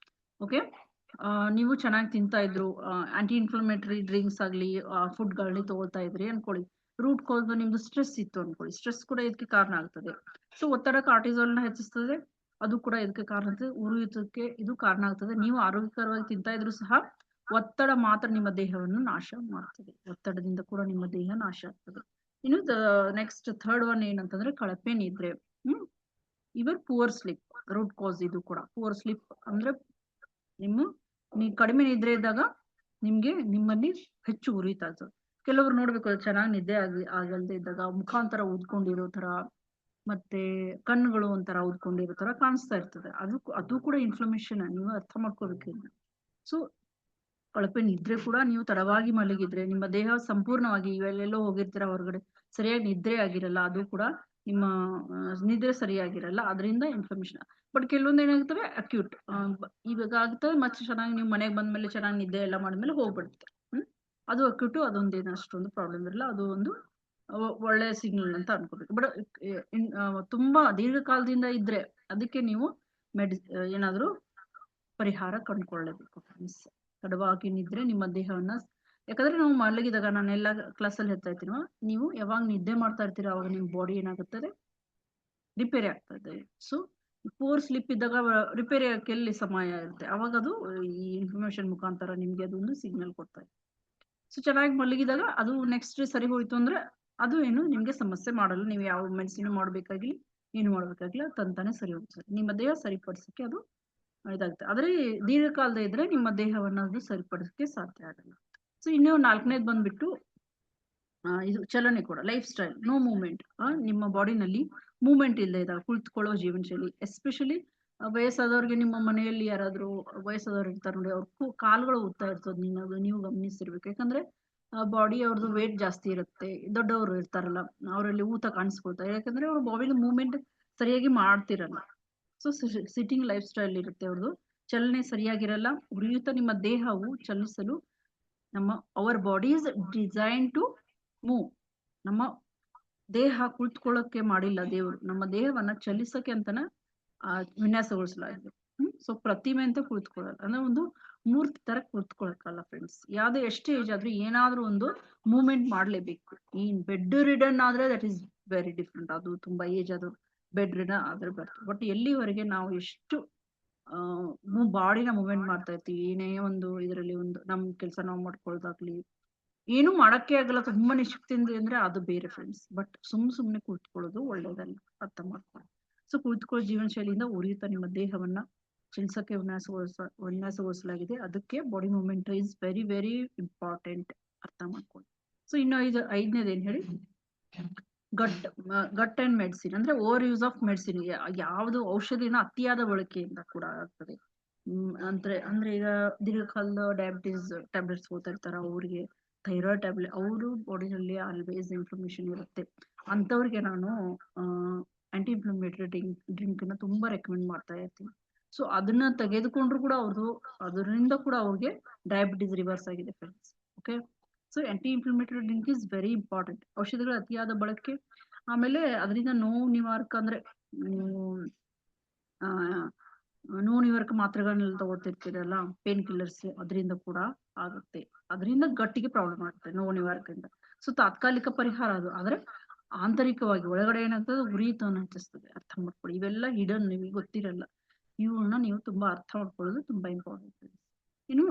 ಓಕೆ, ನೀವು ಚೆನ್ನಾಗಿ ತಿಂತಾ ಇದ್ರು, ಆಂಟಿ ಇನ್ಫ್ಲಮೇಟರಿ ಡ್ರಿಂಕ್ಸ್ ಆಗಲಿ ಫುಡ್ಗಳನ್ನ ತಗೊಳ್ತಾ ಇದ್ರಿ ಅನ್ಕೊಳ್ಳಿ, ರೂಟ್ ಕಾಸ್ ನಿಮ್ದು ಸ್ಟ್ರೆಸ್ ಇತ್ತು ಅನ್ಕೊಳ್ಳಿ, ಸ್ಟ್ರೆಸ್ ಕೂಡ ಇದಕ್ಕೆ ಕಾರಣ ಆಗ್ತದೆ. ಸೊ ಒತ್ತಡ ಕಾರ್ಟಿಸೋಲ್ ನ ಹೆಚ್ಚಿಸ್ತದೆ, ಅದು ಕೂಡ ಇದಕ್ಕೆ ಕಾರಣ ಆಗ್ತದೆ, ಉರಿಯೂತಕ್ಕೆ ಇದು ಕಾರಣ ಆಗ್ತದೆ. ನೀವು ಆರೋಗ್ಯಕರವಾಗಿ ತಿಂತಾ ಇದ್ರು ಸಹ ಒತ್ತಡ ಮಾತ್ರ ನಿಮ್ಮ ದೇಹವನ್ನು ನಾಶ ಮಾಡ್ತದೆ, ಒತ್ತಡದಿಂದ ಕೂಡ ನಿಮ್ಮ ದೇಹ ನಾಶ ಆಗ್ತದೆ. ಇನ್ನು ನೆಕ್ಸ್ಟ್ ಥರ್ಡ್ ಒನ್ ಏನಂತಂದ್ರೆ ಕಳಪೆ ನಿದ್ರೆ. ಇವರ್ ಪುವರ್ ಸ್ಲೀಪ್ ರೂಟ್ ಕಾಸ್ ಇದು ಕೂಡ. ಪುವರ್ ಸ್ಲೀಪ್ ಅಂದ್ರೆ ನೀವು ಕಡಿಮೆ ನಿದ್ರೆ ಇದ್ದಾಗ ನಿಮ್ಮಲ್ಲಿ ಹೆಚ್ಚು ಉರಿತಾ ಇರ್ತದೆ. ಕೆಲವರು ನೋಡ್ಬೇಕು, ಚೆನ್ನಾಗಿ ನಿದ್ದೆ ಆಗಲ್ದೆ ಇದ್ದಾಗ ಮುಖಾಂತರ ಊದ್ಕೊಂಡಿರೋ ತರ, ಮತ್ತೆ ಕಣ್ಣುಗಳು ಒಂಥರ ಊದ್ಕೊಂಡಿರೋ ತರ ಕಾಣಿಸ್ತಾ ಇರ್ತದೆ. ಅದು ಕೂಡ ಇನ್ಫ್ಲಮೇಷನ್, ನೀವು ಅರ್ಥ ಮಾಡ್ಕೋಬೇಕು. ಸೊ ಕಳಪೆ ನಿದ್ರೆ ಕೂಡ, ನೀವು ತಡವಾಗಿ ಮಲಗಿದ್ರೆ ನಿಮ್ಮ ದೇಹ ಸಂಪೂರ್ಣವಾಗಿ, ಇವೆಲ್ಲೆಲ್ಲೋ ಹೋಗಿರ್ತೀರ ಹೊರಗಡೆ, ಸರಿಯಾಗಿ ನಿದ್ರೆ ಆಗಿರಲ್ಲ, ಅದು ಕೂಡ ನಿಮ್ಮ ನಿದ್ರೆ ಸರಿಯಾಗಿರಲ್ಲ, ಅದರಿಂದ ಇನ್ಫ್ಲಮೇಷನ್. ಬಟ್ ಕೆಲವೊಂದು ಏನಾಗ್ತವೆ ಅಕ್ಯೂಟ್, ಇವಾಗ ಆಗ್ತವೆ ಮತ್ತೆ ಚೆನ್ನಾಗಿ ನೀವು ಮನೆಗೆ ಬಂದ್ಮೇಲೆ ಚೆನ್ನಾಗಿ ನಿದ್ದೆ ಎಲ್ಲ ಮಾಡಿದ್ಮೇಲೆ ಹೋಗ್ಬಿಡುತ್ತೆ. ಅದು ಅಕ್ಯೂಟು, ಅದೊಂದೇನು ಅಷ್ಟೊಂದು ಪ್ರಾಬ್ಲಮ್ ಇರಲ್ಲ, ಅದು ಒಂದು ಒಳ್ಳೆ ಸಿಗ್ನಲ್ ಅಂತ ಅನ್ಕೋಬೇಕು. ಬಟ್ ತುಂಬಾ ದೀರ್ಘಕಾಲದಿಂದ ಇದ್ರೆ ಅದಕ್ಕೆ ನೀವು ಏನಾದರೂ ಪರಿಹಾರ ಕಂಡುಕೊಳ್ಳಬೇಕು ಫ್ರೆಂಡ್ಸ್. ತಡವಾಗಿ ನಿದ್ರೆ ನಿಮ್ಮ ದೇಹವನ್ನ, ಯಾಕಂದ್ರೆ ನಾವು ಮಲಗಿದಾಗ, ನಾನೆಲ್ಲ ಕ್ಲಾಸಲ್ಲಿ ಹೇಳ್ತಾ ಇರ್ತೀನೋ, ನೀವು ಯಾವಾಗ ನಿದ್ದೆ ಮಾಡ್ತಾ ಇರ್ತೀರ ಅವಾಗ ನಿಮ್ಮ ಬಾಡಿ ಏನಾಗುತ್ತದೆ, ರಿಪೇರಿ ಆಗ್ತದೆ. ಸೊ ಪೂರ್ ಸ್ಲಿಪ್ ಇದ್ದಾಗ ರಿಪೇರಿ ಆಗಕ್ಕೆ ಎಲ್ಲಿ ಸಮಯ ಇರುತ್ತೆ, ಅವಾಗ ಅದು ಈ ಇನ್ಫಾರ್ಮೇಶನ್ ಮುಖಾಂತರ ನಿಮ್ಗೆ ಅದೊಂದು ಸಿಗ್ನಲ್ ಕೊಡ್ತಾರೆ. ಸೊ ಚೆನ್ನಾಗಿ ಮಲಗಿದಾಗ ಅದು ನೆಕ್ಸ್ಟ್ ಸರಿ ಹೋಯ್ತು ಅಂದ್ರೆ ಅದು ಏನು ನಿಮ್ಗೆ ಸಮಸ್ಯೆ ಮಾಡಲ್ಲ. ನೀವು ಯಾವ ಮೆಡಿಸಿನ್ ಮಾಡ್ಬೇಕಾಗ್ಲಿ ಏನು ಮಾಡ್ಬೇಕಾಗ್ಲಿ ತಂತಾನೆ ಸರಿ ಹೋಗ್ತದೆ, ನಿಮ್ಮ ದೇಹ ಸರಿಪಡಿಸಕ್ಕೆ ಅದು ಇದಾಗುತ್ತೆ. ಆದ್ರೆ ದೀರ್ಘಕಾಲದ ಇದ್ರೆ ನಿಮ್ಮ ದೇಹವನ್ನು ಅದು ಸರಿಪಡಿಸಕ್ಕೆ ಸಾಧ್ಯ ಆಗಲ್ಲ. ಸೊ ಇನ್ನು 4ನೇದು ಬಂದ್ಬಿಟ್ಟು ಇದು ಚಲನೆ ಕೂಡ, ಲೈಫ್ ಸ್ಟೈಲ್, ನೋ ಮೂವ್ಮೆಂಟ್. ನಿಮ್ಮ ಬಾಡಿನಲ್ಲಿ ಮೂವ್ಮೆಂಟ್ ಇಲ್ಲದೆ ಇದ್ದಾಗ, ಕುಳಿತುಕೊಳ್ಳೋ ಜೀವನ ಶೈಲಿ, ಎಸ್ಪೆಷಲಿ ವಯಸ್ಸಾದವ್ರಿಗೆ, ನಿಮ್ಮ ಮನೆಯಲ್ಲಿ ಯಾರಾದ್ರೂ ವಯಸ್ಸಾದವ್ರು ಇರ್ತಾರೆ ನೋಡಿ, ಅವ್ರ ಕಾಲುಗಳು ಉತ್ತಾ ಇರ್ತದೆ, ನೀವು ಗಮನಿಸಿರ್ಬೇಕು. ಯಾಕಂದ್ರೆ ಬಾಡಿ ಅವ್ರದ್ದು ವೇಟ್ ಜಾಸ್ತಿ ಇರುತ್ತೆ, ದೊಡ್ಡವರು ಇರ್ತಾರಲ್ಲ ಅವರಲ್ಲಿ ಊತ ಕಾಣಿಸ್ಕೊಳ್ತಾರೆ, ಯಾಕಂದ್ರೆ ಅವ್ರ ಬಾಡಿ ಮೂವ್ಮೆಂಟ್ ಸರಿಯಾಗಿ ಮಾಡ್ತಿರಲ್ಲ. ಸೊ ಸಿಟ್ಟಿಂಗ್ ಲೈಫ್ ಸ್ಟೈಲ್ ಇರುತ್ತೆ ಅವ್ರದ್ದು, ಚಲನೆ ಸರಿಯಾಗಿರಲ್ಲ. ಉರಿಯೂತ, ನಿಮ್ಮ ದೇಹವು ಚಲಿಸಲು, our body is design to move. ನಮ್ಮ ದೇಹ ಕುಳಿತುಕೊಳ್ಳೋಕೆ ಮಾಡಿಲ್ಲ ದೇವರು, ನಮ್ಮ ದೇಹವನ್ನ ಚಲಿಸಕ್ಕೆ ಅಂತನ ವಿನ್ಯಾಸಗೊಳಿಸಲಾಗಿದೆ. ಸೊ ಪ್ರತಿಮೆ ಅಂತ ಕುಳಿತುಕೊಳ್ಳಲ್ಲ, ಅಂದ್ರೆ ಒಂದು ಮೂರ್ತಿ ತರ ಕುಳಿತುಕೊಳ್ಳಕ್ಕಲ್ಲ ಫ್ರೆಂಡ್ಸ್. ಯಾವ್ದೇ ಎಷ್ಟೇ ಏಜ್ ಆದ್ರೂ ಏನಾದ್ರೂ ಒಂದು ಮೂವ್ಮೆಂಟ್ ಮಾಡ್ಲೇಬೇಕು. ಈ ಬೆಡ್ ರಿಡನ್ ಆದ್ರೆ ದಟ್ ಈಸ್ ವೆರಿ ಡಿಫ್ರೆಂಟ್, ಅದು ತುಂಬಾ ಏಜ್ ಆದ್ರೂ ಬೆಡ್ ರಿಡನ್ ಆದ್ರೆ ಬರ್ತದೆ. ಬಟ್ ಎಲ್ಲಿವರೆಗೆ ನಾವು ಎಷ್ಟು ಬಾಡಿನ ಮೂವ್ಮೆಂಟ್ ಮಾಡ್ತಾ ಇರ್ತೀವಿ, ಏನೇ ಒಂದು ಇದರಲ್ಲಿ ಒಂದು ನಮ್ ಕೆಲಸ ನಾವು ಮಾಡ್ಕೊಳ್ಳೋದಾಗ್ಲಿ, ಏನು ಮಾಡಕ್ಕೆ ಆಗಲ್ಲ, ತುಂಬಾ ನಿಶಕ್ತಿಯಿಂದ ಅಂದ್ರೆ ಅದು ಬೇರೆ ಫ್ರೆಂಡ್ಸ್. ಬಟ್ ಸುಮ್ನೆ ಕುಳಿತುಕೊಳ್ಳೋದು ಒಳ್ಳೇದಲ್ಲ, ಅರ್ಥ ಮಾಡ್ಕೊಳ್ಳಿ. ಸೊ ಕುಳಿತುಕೊಳ್ಳೋ ಜೀವನ ಶೈಲಿಯಿಂದ ಉರಿಯುತ್ತಾ ನಿಮ್ಮ ದೇಹವನ್ನ ಚಲಿಸಕ್ಕೆ ವಿನ್ಯಾಸಗೊಳಿಸಲಾಗಿದೆ. ಅದಕ್ಕೆ body movement is very very important, ಅರ್ಥ ಮಾಡ್ಕೊಳ್ಳಿ. ಸೊ ಇನ್ನು 5ನೇದು ಏನ್ ಹೇಳಿ, ಗಟ್ ಅಂಡ್ ಮೆಡಿಸಿನ್, ಅಂದ್ರೆ ಓವರ್ ಯೂಸ್ ಆಫ್ ಮೆಡಿಸಿನ್. ಯಾವುದು ಔಷಧಿನ ಅತಿಯಾದ ಬಳಕೆಯಿಂದ ಕೂಡ ಆಗ್ತದೆ. ಅಂದ್ರೆ ಈಗ ದೀರ್ಘಕಾಲದ ಡಯಾಬಿಟಿಸ್ ಟ್ಯಾಬ್ಲೆಟ್ಸ್ ಹೋಗ್ತಾ ಇರ್ತಾರ, ಅವ್ರಿಗೆ ಥೈರಾಯ್ಡ್ ಟ್ಯಾಬ್ಲೆಟ್, ಅವರು ಬಾಡಿನಲ್ಲಿ ಆಲ್ವೇಸ್ ಇನ್ಫ್ಲಮೇಷನ್ ಇರುತ್ತೆ, ಅಂತವ್ರಿಗೆ ನಾನು ಆಂಟಿ ಇನ್ಫ್ಲಮೇಟರಿ ಡ್ರಿಂಕ್ ನ ತುಂಬಾ ರೆಕಮೆಂಡ್ ಮಾಡ್ತಾ ಇರ್ತೀನಿ. ಸೊ ಅದನ್ನ ತೆಗೆದುಕೊಂಡ್ರು ಕೂಡ ಅದರಿಂದ ಕೂಡ ಅವ್ರಿಗೆ ಡಯಾಬಿಟಿಸ್ ರಿವರ್ಸ್ ಆಗಿದೆ friends. Okay, so aunty inflammatory drink is very important. ಔಷಧಿಗಳ ಅತಿಯಾದ ಬಳಕೆ, ಆಮೇಲೆ ಅದರಿಂದ ನೋವು ನಿವಾರಕ, ಅಂದ್ರೆ ನೋವು ನಿವಾರಕ ಮಾತ್ರೆಗಳನ್ನೆಲ್ಲ ತಗೋತಿರ್ತೀರಲ್ಲ, ಪೇನ್ ಕಿಲ್ಲರ್ಸ್, ಅದರಿಂದ ಕೂಡ ಆಗುತ್ತೆ, ಅದರಿಂದ ಗಟ್ಟಿಗೆ ಪ್ರಾಬ್ಲಮ್ ಆಗುತ್ತೆ ನೋವು ನಿವಾರಕದಿಂದ. ಸೊ ತಾತ್ಕಾಲಿಕ ಪರಿಹಾರ ಅದು, ಆದ್ರೆ ಆಂತರಿಕವಾಗಿ ಒಳಗಡೆ ಏನಾಗ್ತದೆ, ಉರಿತವನ್ನು ಹೆಚ್ಚಿಸ್ತದೆ, ಅರ್ಥ ಮಾಡ್ಕೊಳ್ಳಿ. ಇವೆಲ್ಲ ಹಿಡನ್, ನಿಮಗೆ ಗೊತ್ತಿರಲ್ಲ, ಇವುಗಳನ್ನ ನೀವು ತುಂಬಾ ಅರ್ಥ ಮಾಡ್ಕೊಳ್ಳೋದು ತುಂಬಾ ಇಂಪಾರ್ಟೆಂಟ್. ಇನ್ನು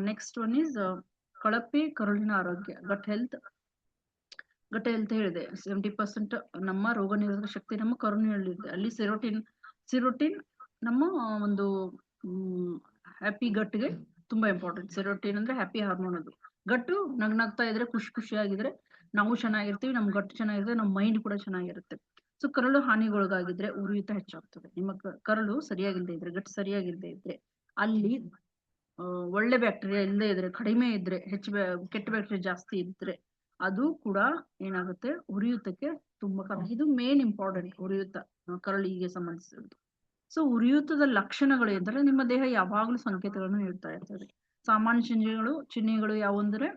ನೆಕ್ಸ್ಟ್ ಒನ್ ಈಸ್ ಕಳಪೆ ಕರುಳಿನ ಆರೋಗ್ಯ, ಗಟ್ ಹೆಲ್ತ್ ಹೇಳಿದೆ. 70% ನಮ್ಮ ರೋಗ ನಿರೋಧಕ ಶಕ್ತಿ ನಮ್ಮ ಕರುಳಿನಲ್ಲಿದೆ. ಅಲ್ಲಿ ಸಿರೋಟಿನ್ ನಮ್ಮ ಒಂದು ಹ್ಯಾಪಿ ಗಟ್ಗೆ ತುಂಬಾ ಇಂಪಾರ್ಟೆಂಟ್. ಸಿರೋಟಿನ್ ಅಂದ್ರೆ ಹ್ಯಾಪಿ ಹಾರ್ಮೋನ್. ಅದು ಗಟ್ಟು ನಗ್ನಗ್ತಾ ಇದ್ರೆ, ಖುಷಿಯಾಗಿದ್ರೆ ನಾವು ಚೆನ್ನಾಗಿರ್ತೀವಿ, ನಮ್ ಗಟ್ಟು ಚೆನ್ನಾಗಿರುತ್ತೆ, ನಮ್ಮ ಮೈಂಡ್ ಕೂಡ ಚೆನ್ನಾಗಿರುತ್ತೆ. ಸೊ ಕರಳು ಹಾನಿಗೊಳಗಾಗಿದ್ರೆ ಉರಿಯೂತ ಹೆಚ್ಚಾಗ್ತದೆ. ನಿಮ್ಮ ಕರಳು ಸರಿಯಾಗಿಲ್ಲದೆ ಇದ್ರೆ, ಗಟ್ಟು ಸರಿಯಾಗಿಲ್ಲದೆ ಇದ್ರೆ, ಅಲ್ಲಿ ಒಳ್ಳೆ ಬ್ಯಾಕ್ಟೀರಿಯಾ ಇಲ್ಲದೆ ಇದ್ರೆ, ಕಡಿಮೆ ಇದ್ರೆ, ಕೆಟ್ಟ ಬ್ಯಾಕ್ಟೀರಿಯಾ ಜಾಸ್ತಿ ಇದ್ರೆ, ಅದು ಕೂಡ ಏನಾಗುತ್ತೆ, ಉರಿಯೂತಕ್ಕೆ ತುಂಬಾ ಕಾರಣ. ಇದು ಮೇನ್ ಇಂಪಾರ್ಟೆಂಟ್, ಉರಿಯೂತ ಕರಳಿಗೆ ಸಂಬಂಧಿಸಿರೋದು. ಸೊ ಉರಿಯೂತದ ಲಕ್ಷಣಗಳು ಎಂದರೆ, ನಿಮ್ಮ ದೇಹ ಯಾವಾಗಲೂ ಸಂಕೇತಗಳನ್ನು ನೀಡ್ತಾ ಇರ್ತದೆ. ಸಾಮಾನ್ಯ ಚಿಹ್ನೆಗಳು ಯಾವುವಂದ್ರೆ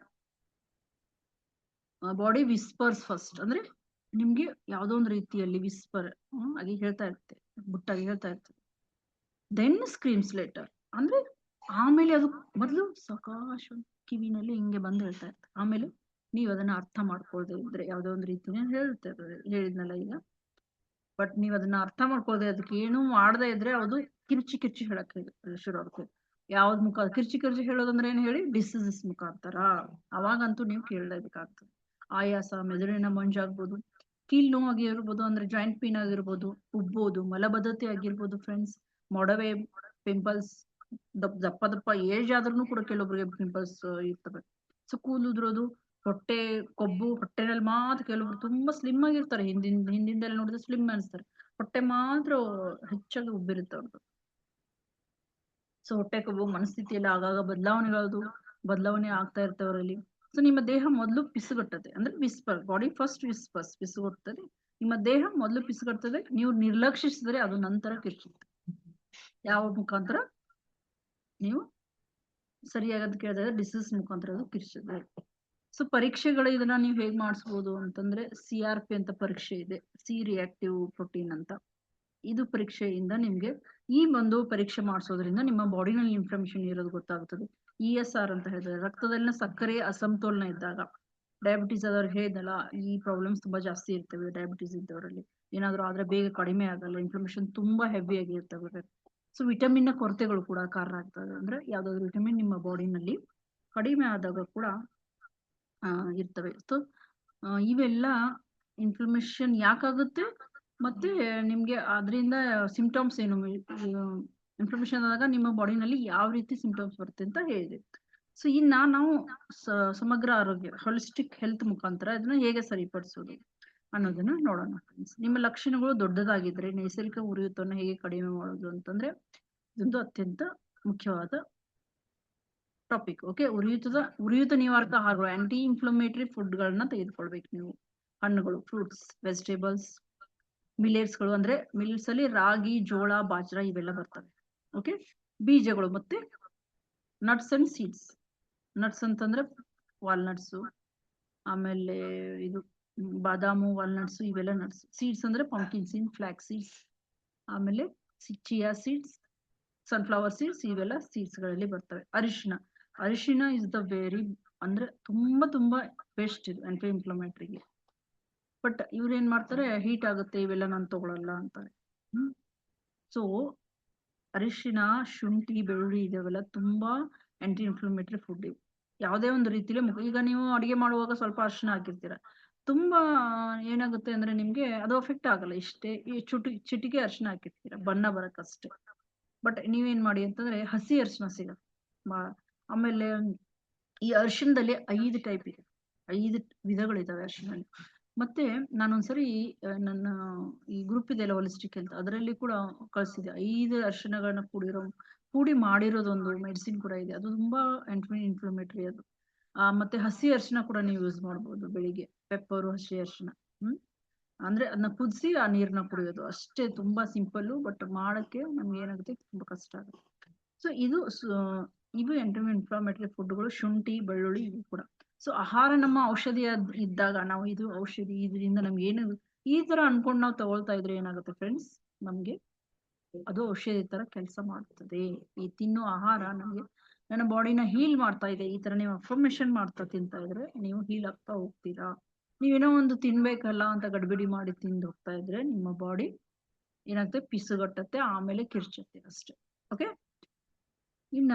ಬಾಡಿ ವಿಸ್ಪರ್ಸ್ ಫಸ್ಟ್, ಅಂದ್ರೆ ನಿಮ್ಗೆ ಯಾವ್ದೋ ಒಂದು ರೀತಿಯಲ್ಲಿ ವಿಸ್ಪರ್ ಆಗಿ ಹೇಳ್ತಾ ಇರುತ್ತೆ, ಬುಟ್ಟಾಗಿ ಹೇಳ್ತಾ ಇರ್ತದೆ. ದೆನ್ ಸ್ಕ್ರೀಮ್ಸ್ ಲೇಟರ್, ಅಂದ್ರೆ ಆಮೇಲೆ ಅದು ಮೊದಲು ಸಾವಕಾಶ ಕಿವಿನಲ್ಲಿ ಹಿಂಗೆ ಬಂದು ಹೇಳ್ತಾ ಇರ್ತದೆ. ಆಮೇಲೆ ನೀವು ಅದನ್ನ ಅರ್ಥ ಮಾಡ್ಕೊಳ್ದೆ ಇದ್ರೆ ಯಾವ್ದೋ ಒಂದು ರೀತಿನ ಹೇಳ್ತೇವೆ, ಹೇಳಿದ್ನಲ್ಲ ಈಗ. ಬಟ್ ನೀವ್ ಅದನ್ನ ಅರ್ಥ ಮಾಡ್ಕೊಳ್ದೆ ಅದಕ್ಕೆ ಏನು ಮಾಡದೇ ಇದ್ರೆ ಅದು ಕಿರ್ಚಿ ಕಿರ್ಚಿ ಹೇಳಕ್ ಶುರು ಆಗುತ್ತೆ. ಯಾವ್ದ್ ಮುಖ ಕಿರ್ಚಿ ಕಿರ್ಚಿ ಹೇಳೋದಂದ್ರೆ ಏನ್ ಹೇಳಿ, ಡಿಸೀಸಸ್ ಮುಖಾಂತರ. ಅವಾಗಂತೂ ನೀವು ಕೇಳಲೇಬೇಕಾಗ್ತದೆ. ಆಯಾಸ, ಮೆದುಳಿನ ಮಂಜಾಗ್ಬೋದು, ಕೀಲ್ ನೋವಾಗಿರ್ಬೋದು, ಅಂದ್ರೆ ಜಾಯಿಂಟ್ ಪೇನ್ ಆಗಿರ್ಬೋದು, ಉಬ್ಬೋದು, ಮಲಬದ್ಧತೆ ಆಗಿರ್ಬೋದು ಫ್ರೆಂಡ್ಸ್, ಮೊಡವೆ, ಪಿಂಪಲ್ಸ್, ದಪ್ಪ ದಪ್ಪ ಏಜ್ ಆದ್ರೂ ಕೂಡ ಕೆಲವೊಬ್ಬರಿಗೆ ಪಿಂಪಲ್ಸ್ ಇರ್ತವೆ. ಸೊ ಕೂದಲುದ್ರೋದು, ಹೊಟ್ಟೆ ಕೊಬ್ಬು, ಹೊಟ್ಟೆನಲ್ಲಿ ಮಾತ್ರ ಕೆಲವೊಬ್ರು ತುಂಬಾ ಸ್ಲಿಮ್ ಆಗಿರ್ತಾರೆ, ಹಿಂದಿಂದೆಲ್ಲ ನೋಡಿದ್ರೆ ಸ್ಲಿಮ್ ಅನ್ಸ್ತಾರೆ, ಹೊಟ್ಟೆ ಮಾತ್ರ ಹೆಚ್ಚಾಗಿ ಉಬ್ಬಿರುತ್ತೆ ಅವ್ರದ್ದು. ಸೊ ಹೊಟ್ಟೆ ಕೊಬ್ಬು ಮನಸ್ಥಿತಿಯಲ್ಲಿ ಆಗಾಗ ಬದಲಾವಣೆ ಆಗ್ತಾ ಇರ್ತವೆ ಅವರಲ್ಲಿ. ಸೊ ನಿಮ್ಮ ದೇಹ ಮೊದಲು ಪಿಸುಗಟ್ಟದೆ, ಅಂದ್ರೆ ವಿಸ್ಪರ್, ಬಾಡಿ ಫಸ್ಟ್ ವಿಸ್ಪರ್ಸ್, ಪಿಸುಗಟ್ಟದೆ. ನಿಮ್ಮ ದೇಹ ಮೊದಲು ಪಿಸುಗಟ್ಟದೆ, ನೀವು ನಿರ್ಲಕ್ಷಿಸಿದ್ರೆ ಅದು ನಂತರ ಕಿರ್ಚುತ್ತೆ. ಯಾವ ಮುಖಾಂತರ? ನೀವು ಸರಿಯಾಗಿ ಕೇಳಿದ್ರೆ ಡಿಸೀಸ್ ಮುಖಾಂತರ ಅದು ಕಿರ್ಚುತ್ತೆ. ಸೊ ಪರೀಕ್ಷೆಗಳು ಇದನ್ನ ನೀವು ಹೇಗ್ ಮಾಡಿಸ್ಬೋದು ಅಂತಂದ್ರೆ, CRP ಅಂತ ಪರೀಕ್ಷೆ ಇದೆ, ಸಿ ರಿಯಾಕ್ಟಿವ್ ಪ್ರೋಟೀನ್ ಅಂತ. ಇದು ಪರೀಕ್ಷೆಯಿಂದ ನಿಮ್ಗೆ ಈ ಒಂದು ಪರೀಕ್ಷೆ ಮಾಡಿಸೋದ್ರಿಂದ ನಿಮ್ಮ ಬಾಡಿನಲ್ಲಿ ಇನ್ಫ್ಲಮೇಷನ್ ಇರೋದು ಗೊತ್ತಾಗುತ್ತದೆ. ESR ಅಂತ ಹೇಳಿದ್ರೆ ರಕ್ತದಲ್ಲಿನ ಸಕ್ಕರೆ ಅಸಮತೋಲನ ಇದ್ದಾಗ, ಡಯಾಬಿಟೀಸ್ ಆದವ್ರಿಗೆ ಹೇಳಿದಲ್ಲ, ಈ ಪ್ರಾಬ್ಲಮ್ಸ್ ತುಂಬಾ ಜಾಸ್ತಿ ಇರ್ತವೆ ಡಯಾಬಿಟೀಸ್ ಇದ್ದವರಲ್ಲಿ. ಏನಾದ್ರು ಆದ್ರೆ ಬೇಗ ಕಡಿಮೆ ಆಗಲ್ಲ, ಇನ್ಫ್ಲಮೇಷನ್ ತುಂಬಾ ಹೆವಿ ಆಗಿ ಇರ್ತವೆ. ಸೊ ವಿಟಮಿನ್ ನ ಕೊರತೆಗಳು ಕೂಡ ಕಾರಣ ಆಗ್ತದೆ, ಅಂದ್ರೆ ಯಾವ್ದಾದ್ರು ವಿಟಮಿನ್ ನಿಮ್ಮ ಬಾಡಿನಲ್ಲಿ ಕಡಿಮೆ ಆದಾಗ ಕೂಡ ಇರ್ತವೆ. ಸೊ ಇವೆಲ್ಲ ಇನ್ಫ್ಲಮೇಷನ್ ಯಾಕಾಗುತ್ತೆ, ಮತ್ತೆ ನಿಮ್ಗೆ ಅದರಿಂದ ಸಿಂಪ್ಟಮ್ಸ್ ಏನು, ಇನ್ಫ್ಲಮೇಷನ್ ಆದಾಗ ನಿಮ್ಮ ಬಾಡಿನಲ್ಲಿ ಯಾವ ರೀತಿ ಸಿಂಪ್ಟಮ್ಸ್ ಬರುತ್ತೆ ಅಂತ ಹೇಳಿದೆ. ಸೊ ಇನ್ನ ನಾವು ಸಮಗ್ರ ಆರೋಗ್ಯ, ಹೋಲಿಸ್ಟಿಕ್ ಹೆಲ್ತ್ ಮುಖಾಂತರ ಇದನ್ನ ಹೇಗೆ ಸರಿಪಡಿಸೋದು ಅನ್ನೋದನ್ನ ನೋಡೋಣ ಫ್ರೆಂಡ್ಸ್. ನಿಮ್ಮ ಲಕ್ಷಣಗಳು ದೊಡ್ಡದಾಗಿದ್ರೆ ನೈಸರ್ಗಿಕ ಉರಿಯೂತವನ್ನು ಹೇಗೆ ಕಡಿಮೆ ಮಾಡೋದು ಅಂತಂದ್ರೆ, ಇದೊಂದು ಅತ್ಯಂತ ಮುಖ್ಯವಾದ ಟಾಪಿಕ್. ಓಕೆ, ಉರಿಯೂತ ನಿವಾರಕ ಆಹಾರಗಳು, ಆಂಟಿ ಇನ್ಫ್ಲಮೇಟರಿ ಫುಡ್ಗಳನ್ನ ತೆಗೆದುಕೊಳ್ಬೇಕು ನೀವು. ಹಣ್ಣುಗಳು, ಫ್ರೂಟ್ಸ್, ವೆಜಿಟೇಬಲ್ಸ್, ಮಿಲೆಟ್ಸ್ಗಳು, ಅಂದ್ರೆ ಮಿಲ್ಸ್ ಅಲ್ಲಿ ರಾಗಿ, ಜೋಳ, ಬಾಜ್ರಾ ಇವೆಲ್ಲ ಬರ್ತವೆ. ಓಕೆ, ಬೀಜಗಳು ಮತ್ತೆ ನಟ್ಸ್ ಅಂಡ್ ಸೀಡ್ಸ್. ನಟ್ಸ್ ಅಂತಂದ್ರೆ ವಾಲ್ನಟ್ಸ್, ಆಮೇಲೆ ಇದು ಬಾದಾಮು, ವಾಲ್ನಟ್ಸ್ ಇವೆಲ್ಲ ನಟ್ಸ್. ಸೀಡ್ಸ್ ಅಂದ್ರೆ ಪಂಪ್ಕಿನ್ ಸೀಡ್, ಫ್ಲಾಕ್ಸ್ ಸೀಡ್ಸ್, ಆಮೇಲೆ ಚಿಯಾ ಸೀಡ್ಸ್, ಸನ್ಫ್ಲವರ್ ಸೀಡ್ಸ್, ಇವೆಲ್ಲ ಸೀಡ್ಸ್ ಗಳಲ್ಲಿ ಬರ್ತವೆ. ಅರಿಶಿನ ಇಸ್ ದ ವೆರಿ, ಅಂದ್ರೆ ತುಂಬಾ ಬೆಸ್ಟ್ ಇದು ಆಂಟಿ ಇನ್ಫ್ಲಮೇಟರಿಗೆ. ಬಟ್ ಇವ್ರು ಏನ್ ಮಾಡ್ತಾರೆ, ಹೀಟ್ ಆಗುತ್ತೆ ಇವೆಲ್ಲ ನಾನು ತಗೊಳಲ್ಲ ಅಂತಾರೆ. ಸೊ ಅರಿಶಿನ, ಶುಂಠಿ, ಬೆಳ್ಳುಳ್ಳಿ ಇದಾವೆಲ್ಲ ತುಂಬಾ ಆಂಟಿ ಇನ್ಫ್ಲಮೇಟರಿ ಫುಡ್ ಇವು. ಯಾವುದೇ ಒಂದು ರೀತಿಲಿ ಈಗ ನೀವು ಅಡಿಗೆ ಮಾಡುವಾಗ ಸ್ವಲ್ಪ ಅರಿಶಿನ ಹಾಕಿರ್ತೀರ, ತುಂಬಾ ಏನಾಗುತ್ತೆ ಅಂದ್ರೆ ನಿಮ್ಗೆ ಅದು ಅಫೆಕ್ಟ್ ಆಗಲ್ಲ, ಇಷ್ಟೇ ಈ ಚಿಟಿಕೆ ಅರಿಶಿನ ಹಾಕಿರ್ತೀರ ಬಣ್ಣ ಬರಕ್ಕಷ್ಟೇ. ಬಟ್ ನೀವೇನ್ ಮಾಡಿ ಅಂತಂದ್ರೆ ಹಸಿ ಅರಿಶಿನ ಸಿಗುತ್ತೆ. ಆಮೇಲೆ ಈ ಅರಿಶಿನದಲ್ಲಿ 5 ಟೈಪ್ ಇದೆ, 5 ವಿಧಗಳಿದಾವೆ ಅರಿಶಿನಲ್ಲಿ. ಮತ್ತೆ ನಾನೊಂದ್ಸರಿ ನನ್ನ ಈ ಗ್ರೂಪ್ ಇದೆಲ್ಲ ಹೋಲಿಸ್ಟಿಕ್ ಹೆಲ್ತ್, ಅದರಲ್ಲಿ ಕೂಡ ಕಳಿಸಿದೆ 5 ಅರಿಶಿನಗಳನ್ನ ಕೂಡಿ ಮಾಡಿರೋದೊಂದು ಮೆಡಿಸಿನ್ ಕೂಡ ಇದೆ, ಅದು ತುಂಬಾ ಆಂಟಿ ಇನ್ಫ್ಲಮೇಟರಿ ಅದು. ಮತ್ತೆ ಹಸಿ ಅರಿಶಿನ ಕೂಡ ನೀವು ಯೂಸ್ ಮಾಡ್ಬೋದು ಬೆಳಿಗ್ಗೆ, ಪೆಪ್ಪರು, ಹಸಿ ಅರಿಶಿನ. ಅಂದ್ರೆ ಅದನ್ನ ಕುದಿಸಿ ಆ ನೀರ್ನ ಕುಡಿಯೋದು ಅಷ್ಟೇ, ತುಂಬಾ ಸಿಂಪಲ್. ಬಟ್ ಮಾಡಕ್ಕೆ ನಮ್ಗೆ ಏನಾಗುತ್ತೆ, ತುಂಬಾ ಕಷ್ಟ ಆಗುತ್ತೆ. ಸೊ ಇವು ಆಂಟಿ ಇನ್ಫ್ಲಮೇಟರಿ ಫುಡ್ಗಳು, ಶುಂಠಿ, ಬೆಳ್ಳುಳ್ಳಿ, ಇವು ಕೂಡ. ಸೊ ಆಹಾರ ನಮ್ಮ ಔಷಧಿ ಇದ್ದಾಗ ನಾವು ಇದು ಔಷಧಿ, ಇದರಿಂದ ನಮ್ಗೆ ಏನು ಈ ತರ ಅನ್ಕೊಂಡು ನಾವು ತಗೊಳ್ತಾ ಇದ್ರೆ ಏನಾಗುತ್ತೆ ಫ್ರೆಂಡ್ಸ್, ನಮ್ಗೆ ಅದು ಔಷಧಿ ತರ ಕೆಲಸ ಮಾಡ್ತದೆ. ಈ ತಿನ್ನೋ ಆಹಾರ ನಮ್ಗೆ ನನ್ನ ಬಾಡಿನ ಹೀಲ್ ಮಾಡ್ತಾ ಇದೆ, ಈ ತರ ನೀವು ಅಫರ್ಮೇಷನ್ ಮಾಡ್ತಾ ತಿಂತಾ ಇದ್ರೆ ನೀವು ಹೀಲ್ ಆಗ್ತಾ ಹೋಗ್ತೀರಾ. ನೀವೇನೋ ಒಂದು ತಿನ್ಬೇಕಲ್ಲ ಅಂತ ಗಡ್ಬಿಡಿ ಮಾಡಿ ತಿಂದು ಹೋಗ್ತಾ ಇದ್ರೆ ನಿಮ್ಮ ಬಾಡಿ ಏನಾಗುತ್ತೆ, ಪಿಸುಗಟ್ಟತ್ತೆ, ಆಮೇಲೆ ಕಿರ್ಚುತ್ತೆ ಅಷ್ಟೇ. ಓಕೆ, ಇನ್ನ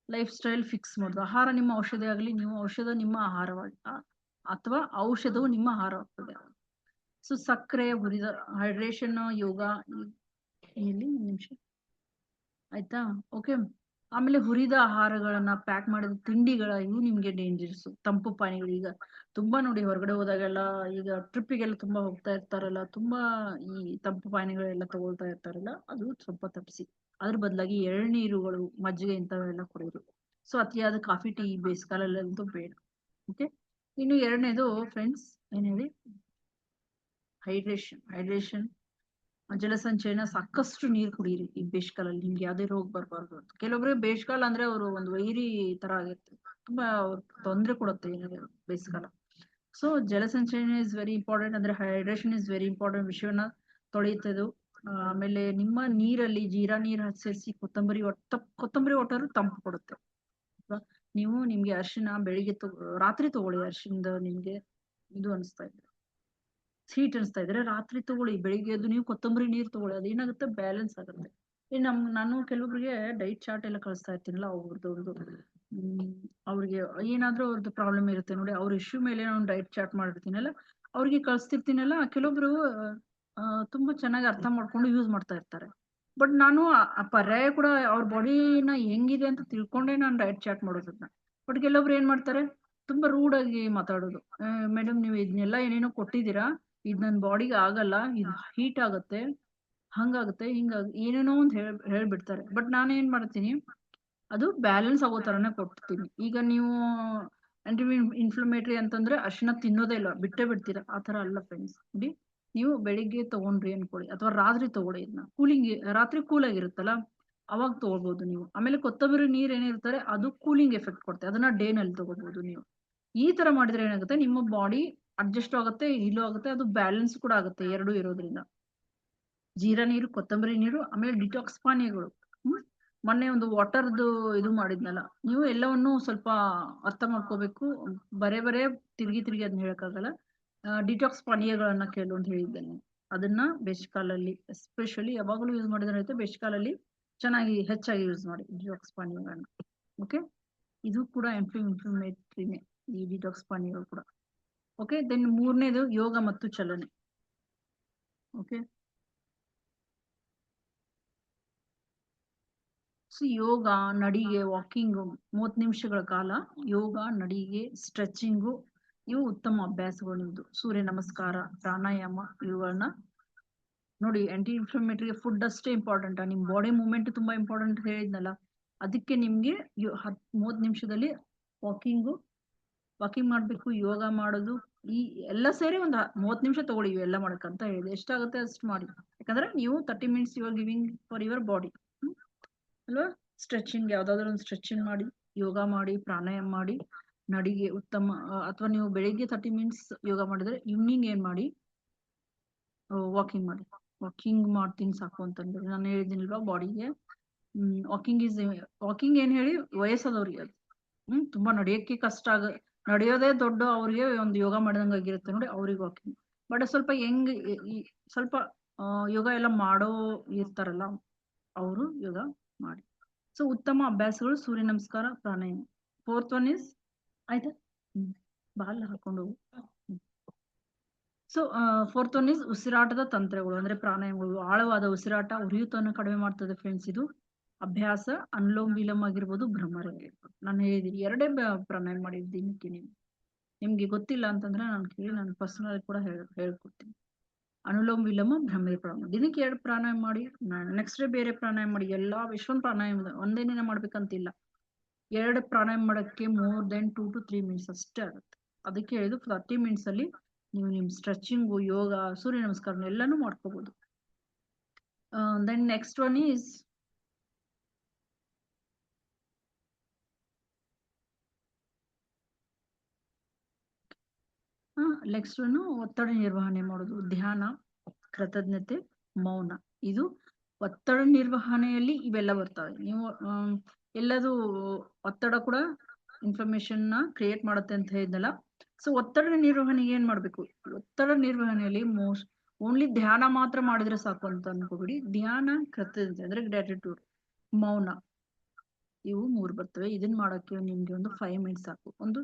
ಲೈಫ್ ಸ್ಟೈಲ್ ಫಿಕ್ಸ್ ಮಾಡೋದು. ಆಹಾರ ನಿಮ್ಮ ಔಷಧಿ ಆಗಲಿ, ನೀವು ಔಷಧ ನಿಮ್ಮ ಆಹಾರವಾಗಿ, ಅಥವಾ ಔಷಧವು ನಿಮ್ಮ ಆಹಾರವಾಗ್ತದೆ. ಸೊ ಸಕ್ಕರೆ, ಹುರಿದ, ಹೈಡ್ರೇಷನ್, ಯೋಗ, ಇಲ್ಲಿ ನಿಮಿಷ ಆಯ್ತಾ. ಓಕೆ, ಆಮೇಲೆ ಹುರಿದ ಆಹಾರಗಳನ್ನ, ಪ್ಯಾಕ್ ಮಾಡಿದ ತಿಂಡಿಗಳ, ಇವು ನಿಮ್ಗೆ ಡೇಂಜರ್ಸ್. ತಂಪು ಪಾನೀಯಗಳು, ಈಗ ತುಂಬಾ ನೋಡಿ ಹೊರಗಡೆ ಹೋದಾಗೆಲ್ಲ, ಈಗ ಟ್ರಿಪ್ಪಿಗೆಲ್ಲ ತುಂಬಾ ಹೋಗ್ತಾ ಇರ್ತಾರಲ್ಲ, ತುಂಬಾ ಈ ತಂಪು ಪಾನೀಯಗಳೆಲ್ಲ ತಗೊಳ್ತಾ ಇರ್ತಾರಲ್ಲ, ಅದು ಸ್ವಲ್ಪ ತಪ್ಪಿಸಿ. ಅದ್ರ ಬದಲಾಗಿ ಎಳ್ನೀರುಗಳು, ಮಜ್ಜಿಗೆ ಇಂಥವೆಲ್ಲ ಕುಡಿಯೋದು. ಸೊ ಅತಿಯಾದ ಕಾಫಿ, ಟೀ ಬೇಸಿಗೆಕಾಲಲ್ಲಂತೂ ಬೇಡ. ಓಕೆ, ಇನ್ನು ಎರಡನೇದು ಫ್ರೆಂಡ್ಸ್ ಏನ್ ಹೇಳಿ, ಹೈಡ್ರೇಷನ್. ಜಲಸಂಚಯನ ಸಾಕಷ್ಟು ನೀರು ಕುಡೀರಿ ಈ ಬೇಸಿಗೆಕಾಲಲ್ಲಿ, ನಿಮ್ಗೆ ಯಾವ್ದೇ ರೋಗ ಬರಬಾರ್ದು ಅಂತ. ಕೆಲವೊಬ್ರಿಗೆ ಬೇಸಿಗೆಕಾಲ ಅಂದ್ರೆ ಅವರು ಒಂದು ವೈರಿ ತರ ಆಗಿರುತ್ತೆ, ತುಂಬಾ ತೊಂದರೆ ಕೊಡುತ್ತೆ ಏನಾದ್ರೆ ಬೇಸಿಗೆಕಾಲ. ಸೊ ಜಲಸಂಚಯನ ಇಸ್ ವೆರಿ ಇಂಪಾರ್ಟೆಂಟ್, ಅಂದ್ರೆ ಹೈಡ್ರೇಷನ್ ಇಸ್ ವೆರಿ ಇಂಪಾರ್ಟೆಂಟ್. ವಿಷಯವನ್ನ ತೊಳೆಯುತ್ತದು. ಆಮೇಲೆ ನಿಮ್ಮ ನೀರಲ್ಲಿ ಜೀರಾ ನೀರು ಸೇರಿಸಿ ಕೊತ್ತಂಬರಿ ಒಟ್ಟರು ತಂಪು ಕೊಡುತ್ತೆ. ನೀವು ನಿಮ್ಗೆ ಅರಿಶಿನ ಬೆಳಿಗ್ಗೆ ರಾತ್ರಿ ತಗೊಳ್ಳಿ. ಅರಿಶಿನದ ನಿಮ್ಗೆ ಇದು ಅನಿಸ್ತಾ ಇದ್ರೆ, ಸ್ವೀಟ್ ಅನಿಸ್ತಾ ಇದ್ರೆ ರಾತ್ರಿ ತಗೊಳ್ಳಿ. ಬೆಳಿಗ್ಗೆ ಎದ್ದು ನೀವು ಕೊತ್ತಂಬರಿ ನೀರು ತಗೊಳ್ಳಿ, ಅದೇನಾಗುತ್ತೆ ಬ್ಯಾಲೆನ್ಸ್ ಆಗುತ್ತೆ. ನಾನು ಕೆಲವೊಬ್ರಿಗೆ ಡೈಟ್ ಚಾರ್ಟ್ ಎಲ್ಲ ಕಳಿಸ್ತಾ ಇರ್ತೀನಲ್ಲ, ಅವ್ರದ್ದು ಅವ್ರಿಗೆ ಏನಾದ್ರೂ ಅವ್ರದ್ದು ಪ್ರಾಬ್ಲಮ್ ಇರುತ್ತೆ ನೋಡಿ, ಅವ್ರ ಇಶ್ಯೂ ಮೇಲೆ ನಾನು ಡೈಟ್ ಚಾರ್ಟ್ ಮಾಡಿರ್ತೀನಲ್ಲ, ಅವ್ರಿಗೆ ಕಳಿಸ್ತಿರ್ತೀನಲ್ಲ. ಕೆಲವೊಬ್ರು ತುಂಬಾ ಚೆನ್ನಾಗಿ ಅರ್ಥ ಮಾಡ್ಕೊಂಡು ಯೂಸ್ ಮಾಡ್ತಾ ಇರ್ತಾರೆ. ಬಟ್ ನಾನು ಆ ಪರ್ಯಾಯ ಕೂಡ ಅವ್ರ ಬಾಡಿನ ಹೆಂಗಿದೆ ಅಂತ ತಿಳ್ಕೊಂಡೇ ನಾನು ಡಯಟ್ ಚಾರ್ಟ್ ಮಾಡೋದನ್ನ. ಬಟ್ ಕೆಲವೊಬ್ರು ಏನ್ ಮಾಡ್ತಾರೆ, ತುಂಬಾ ರೂಡ್ ಆಗಿ ಮಾತಾಡೋದು. ಮೇಡಮ್ ನೀವು ಇದನ್ನೆಲ್ಲ ಏನೇನೋ ಕೊಟ್ಟಿದ್ದೀರಾ, ಇದು ನನ್ನ ಬಾಡಿಗೆ ಆಗಲ್ಲ, ಇದು ಹೀಟ್ ಆಗುತ್ತೆ, ಹಂಗಾಗುತ್ತೆ, ಏನೇನೋ ಅಂತ ಹೇಳ್ಬಿಡ್ತಾರೆ. ಬಟ್ ನಾನು ಏನ್ ಮಾಡ್ತೀನಿ, ಅದು ಬ್ಯಾಲೆನ್ಸ್ ಆಗೋ ತರನೇ ಕೊಡ್ತೀನಿ. ಈಗ ನೀವು ಇನ್ಫ್ಲಮೇಟರಿ ಅಂತಂದ್ರೆ ಅರಿಶಿನ ತಿನ್ನೋದೇ ಇಲ್ಲ, ಬಿಟ್ಟೇ ಬಿಡ್ತೀರಾ, ಆ ತರ ಅಲ್ಲ ಫ್ರೆಂಡ್ಸ್. ನೋಡಿ, ನೀವು ಬೆಳಿಗ್ಗೆ ತಗೊಂಡ್ರಿ ಅನ್ಕೊಳ್ಳಿ, ಅಥವಾ ರಾತ್ರಿ ತಗೊಳ್ಳಿ. ಇದನ್ನ ರಾತ್ರಿ ಕೂಲ್ ಆಗಿರುತ್ತಲ್ಲ, ಅವಾಗ ತಗೋಬಹುದು ನೀವು. ಆಮೇಲೆ ಕೊತ್ತಂಬರಿ ನೀರ್ ಏನಿರ್ತಾರೆ ಅದು ಕೂಲಿಂಗ್ ಎಫೆಕ್ಟ್ ಕೊಡುತ್ತೆ, ಅದನ್ನ ಡೇ ನಲ್ಲಿ ತಗೋಬಹುದು ನೀವು. ಈ ತರ ಮಾಡಿದ್ರೆ ಏನಾಗುತ್ತೆ, ನಿಮ್ಮ ಬಾಡಿ ಅಡ್ಜಸ್ಟ್ ಆಗುತ್ತೆ, ಹೀಲು ಆಗುತ್ತೆ, ಅದು ಬ್ಯಾಲೆನ್ಸ್ ಕೂಡ ಆಗುತ್ತೆ ಎರಡು ಇರೋದ್ರಿಂದ. ಜೀರಾ ನೀರು, ಕೊತ್ತಂಬರಿ ನೀರು, ಆಮೇಲೆ ಡಿಟಾಕ್ಸ್ ಪಾನೀಯಗಳು. ಮೊನ್ನೆ ಒಂದು ವಾಟರ್ದು ಇದು ಮಾಡಿದ್ನಲ್ಲ, ನೀವು ಎಲ್ಲವನ್ನು ಸ್ವಲ್ಪ ಅರ್ಥ ಮಾಡ್ಕೋಬೇಕು. ಬರೇ ತಿರುಗಿ ಅದನ್ನ ಹೇಳಕ್ಕಾಗಲ್ಲ. ಡಿಟಾಕ್ಸ್ ಪಾನೀಯಗಳನ್ನ ಕೆಲವೊಂದು ಹೇಳಿದ್ದೇನೆ, ಅದನ್ನ ಬೇಸಿಗೆಕಾಲಲ್ಲಿ ಎಸ್ಪೆಷಲಿ ಯಾವಾಗಲೂ ಯೂಸ್ ಮಾಡಿದ್ರೆ ಬೇಸಿಗೆಕಾಲಲ್ಲಿ ಚೆನ್ನಾಗಿ ಹೆಚ್ಚಾಗಿ ಯೂಸ್ ಮಾಡಿ ಡಿಟಾಕ್ಸ್ ಪಾನೀಯಗಳನ್ನ. ಓಕೆ, ಇದು ಕೂಡ ಇನ್ಫ್ಲಮೇಟರಿನೇ, ಈ ಡಿಟಾಕ್ಸ್ ಪಾನೀಯಗಳು ಕೂಡ. ಓಕೆ, ದೆನ್ ಮೂರನೇದು ಯೋಗ ಮತ್ತು ಚಲನೆ. ಓಕೆ, ಯೋಗ, ನಡಿಗೆ, ವಾಕಿಂಗು 30 ನಿಮಿಷಗಳ ಕಾಲ ಯೋಗ, ನಡಿಗೆ, ಸ್ಟ್ರೆಚಿಂಗು, ಇವು ಉತ್ತಮ ಅಭ್ಯಾಸಗಳು ನಿಮ್ದು. ಸೂರ್ಯ ನಮಸ್ಕಾರ, ಪ್ರಾಣಾಯಾಮ, ಇವುಗಳನ್ನ ನೋಡಿ. ಆಂಟಿ ಇನ್ಫ್ಲಮೇಟರಿ ಫುಡ್ ಅಷ್ಟೇ ಇಂಪಾರ್ಟೆಂಟ್, ನಿಮ್ ಬಾಡಿ ಮೂವ್ಮೆಂಟ್ ತುಂಬಾ ಇಂಪಾರ್ಟೆಂಟ್ ಹೇಳಿದ್ನಲ್ಲ. ಅದಕ್ಕೆ ನಿಮ್ಗೆ 30 ನಿಮಿಷದಲ್ಲಿ ವಾಕಿಂಗ್ ಮಾಡ್ಬೇಕು, ಯೋಗ ಮಾಡೋದು, ಈ ಎಲ್ಲ ಸೇರಿ ಒಂದು 30 ನಿಮಿಷ ತಗೊಳ್ಳಿ ಇವೆಲ್ಲ ಮಾಡಕ್ಕಂತ ಹೇಳಿದೆ. ಎಷ್ಟಾಗುತ್ತೆ ಅಷ್ಟು ಮಾಡಿ, ಯಾಕಂದ್ರೆ ನೀವು 30 minutes you are giving for your body ಅಲ್ವಾ. ಸ್ಟ್ರೆಚಿಂಗ್, ಯಾವ್ದಾದ್ರು ಒಂದು ಸ್ಟ್ರೆಚಿಂಗ್ ಮಾಡಿ, ಯೋಗ ಮಾಡಿ, ಪ್ರಾಣಾಯಾಮ ಮಾಡಿ, ನಡಿಗೆ ಉತ್ತಮ. ಅಥವಾ ನೀವು ಬೆಳಿಗ್ಗೆ 30 ಮಿನಿಟ್ಸ್ ಯೋಗ ಮಾಡಿದ್ರೆ ಈವ್ನಿಂಗ್ ಏನ್ ಮಾಡಿ, ವಾಕಿಂಗ್ ಮಾಡಿ. ವಾಕಿಂಗ್ ಮಾಡ್ತೀನಿ ಸಾಕು ಅಂತಂದ್ರೆ ನಾನು ಹೇಳಿದ್ದೀನಿಲ್ವಾ ಬಾಡಿಗೆ. ವಾಕಿಂಗ್ ಏನ್ ಹೇಳಿ, ವಯಸ್ಸಾದವ್ರಿಗೆ ಅದು ತುಂಬಾ ನಡೆಯಕ್ಕೆ ಕಷ್ಟ ನಡೆಯೋದೇ ದೊಡ್ಡ ಅವ್ರಿಗೆ ಒಂದು ಯೋಗ ಮಾಡಿದಂಗೆ ಆಗಿರುತ್ತೆ ನೋಡಿ, ಅವ್ರಿಗೆ ವಾಕಿಂಗ್. ಬಟ್ ಸ್ವಲ್ಪ ಸ್ವಲ್ಪ ಯೋಗ ಎಲ್ಲ ಮಾಡೋ ಇರ್ತಾರಲ್ಲ, ಅವರು ಯೋಗ ಮಾಡಿ. ಸೊ ಉತ್ತಮ ಅಭ್ಯಾಸಗಳು ಸೂರ್ಯ ನಮಸ್ಕಾರ, ಪ್ರಾಣಾಯಾಮ. 4th ಒನ್ ಇಸ್, ಆಯ್ತಾ, ಬಾಲ್ ಹಾಕೊಂಡು. ಸೊ 4th ಒನ್ ಇಸ್ ಉಸಿರಾಟದ ತಂತ್ರಗಳು, ಅಂದ್ರೆ ಪ್ರಾಣಾಯಾಮಗಳು. ಆಳವಾದ ಉಸಿರಾಟ ಉರಿಯೂತವನ್ನು ಕಡಿಮೆ ಮಾಡ್ತದೆ ಫ್ರೆಂಡ್ಸ್. ಇದು ಅಭ್ಯಾಸ ಅನುಲೋಮ ವಿಲೋಮ ಆಗಿರ್ಬೋದು, ಭ್ರಮರ ಆಗಿರ್ಬೋದು. ನಾನು ಹೇಳಿದೀನಿ 2 ಪ್ರಾಣಾಯಾಮ ಮಾಡಿದ್ದೀನಿ. ನಿಮ್ಗೆ ಗೊತ್ತಿಲ್ಲ ಅಂತಂದ್ರೆ ನಾನು ಕೇಳಿ, ನಾನು ಪರ್ಸನಲ್ ಕೂಡ ಹೇಳ್ಕೊಡ್ತೀನಿ. ಅನುಲೋಮ ವಿಲೋಮ, ಭ್ರಮರಿ ಪ್ರಾಣಾಯಾಮ. ದಿನಕ್ಕೆ 2 ಪ್ರಾಣಾಯಾಮ ಮಾಡಿ, ನೆಕ್ಸ್ಟ್ ಡೇ ಬೇರೆ ಪ್ರಾಣಾಯಾಮ ಮಾಡಿ. ಎಲ್ಲಾ ವಿಶ್ವನ್ ಪ್ರಾಣಾಯಾಮ ಒಂದೇ ದಿನ ಮಾಡ್ಬೇಕಂತಿಲ್ಲ. 2 ಪ್ರಾಣಾಯಾಮ ಮಾಡಕ್ಕೆ more than 2 to 3 ಮಿನಿಟ್ಸ್ ಅಷ್ಟೇ ಆಗುತ್ತೆ. ಅದಕ್ಕೆ ಹೇಳಿದು 30 ಮಿನಿಟ್ಸ್ ಅಲ್ಲಿ ನೀವು ನಿಮ್ ಸ್ಟ್ರೆಚಿಂಗು, ಯೋಗ, ಸೂರ್ಯ ನಮಸ್ಕಾರ ಎಲ್ಲಾನು ಮಾಡ್ಕೋಬಹುದು. ದೆನ್ ನೆಕ್ಸ್ಟ್ ಒನ್ ಈಸ್ ಒತ್ತಡ ನಿರ್ವಹಣೆ ಮಾಡೋದು. ಧ್ಯಾನ, ಕೃತಜ್ಞತೆ, ಮೌನ. ಇದು ಒತ್ತಡ ನಿರ್ವಹಣೆಯಲ್ಲಿ ಇವೆಲ್ಲ ಬರ್ತವೆ. ನೀವು ಎಲ್ಲದು ಒತ್ತಡ ಕೂಡ ಇನ್ಫಾರ್ಮೇಶನ್ ನ ಕ್ರಿಯೇಟ್ ಮಾಡುತ್ತೆ ಅಂತ ಹೇಳಿದ್ನಲ್ಲ. ಸೊ ಒತ್ತಡ ನಿರ್ವಹಣೆಗೆ ಏನ್ ಮಾಡ್ಬೇಕು, ಒತ್ತಡ ನಿರ್ವಹಣೆಯಲ್ಲಿ ಓನ್ಲಿ ಧ್ಯಾನ ಮಾತ್ರ ಮಾಡಿದ್ರೆ ಸಾಕು ಅಂತ ಅನ್ಕೋಬಿಡಿ. ಧ್ಯಾನ, ಕೃತಜ್ಞತೆ ಅಂದ್ರೆ ಗ್ರಾಟಿಟ್ಯೂಡ್, ಮೌನ, ಇವು 3 ಬರ್ತವೆ. ಇದನ್ನ ಮಾಡಕ್ಕೆ ನಿಮ್ಗೆ ಒಂದು 5 ಮಿನಿಟ್ಸ್ ಸಾಕು. ಒಂದು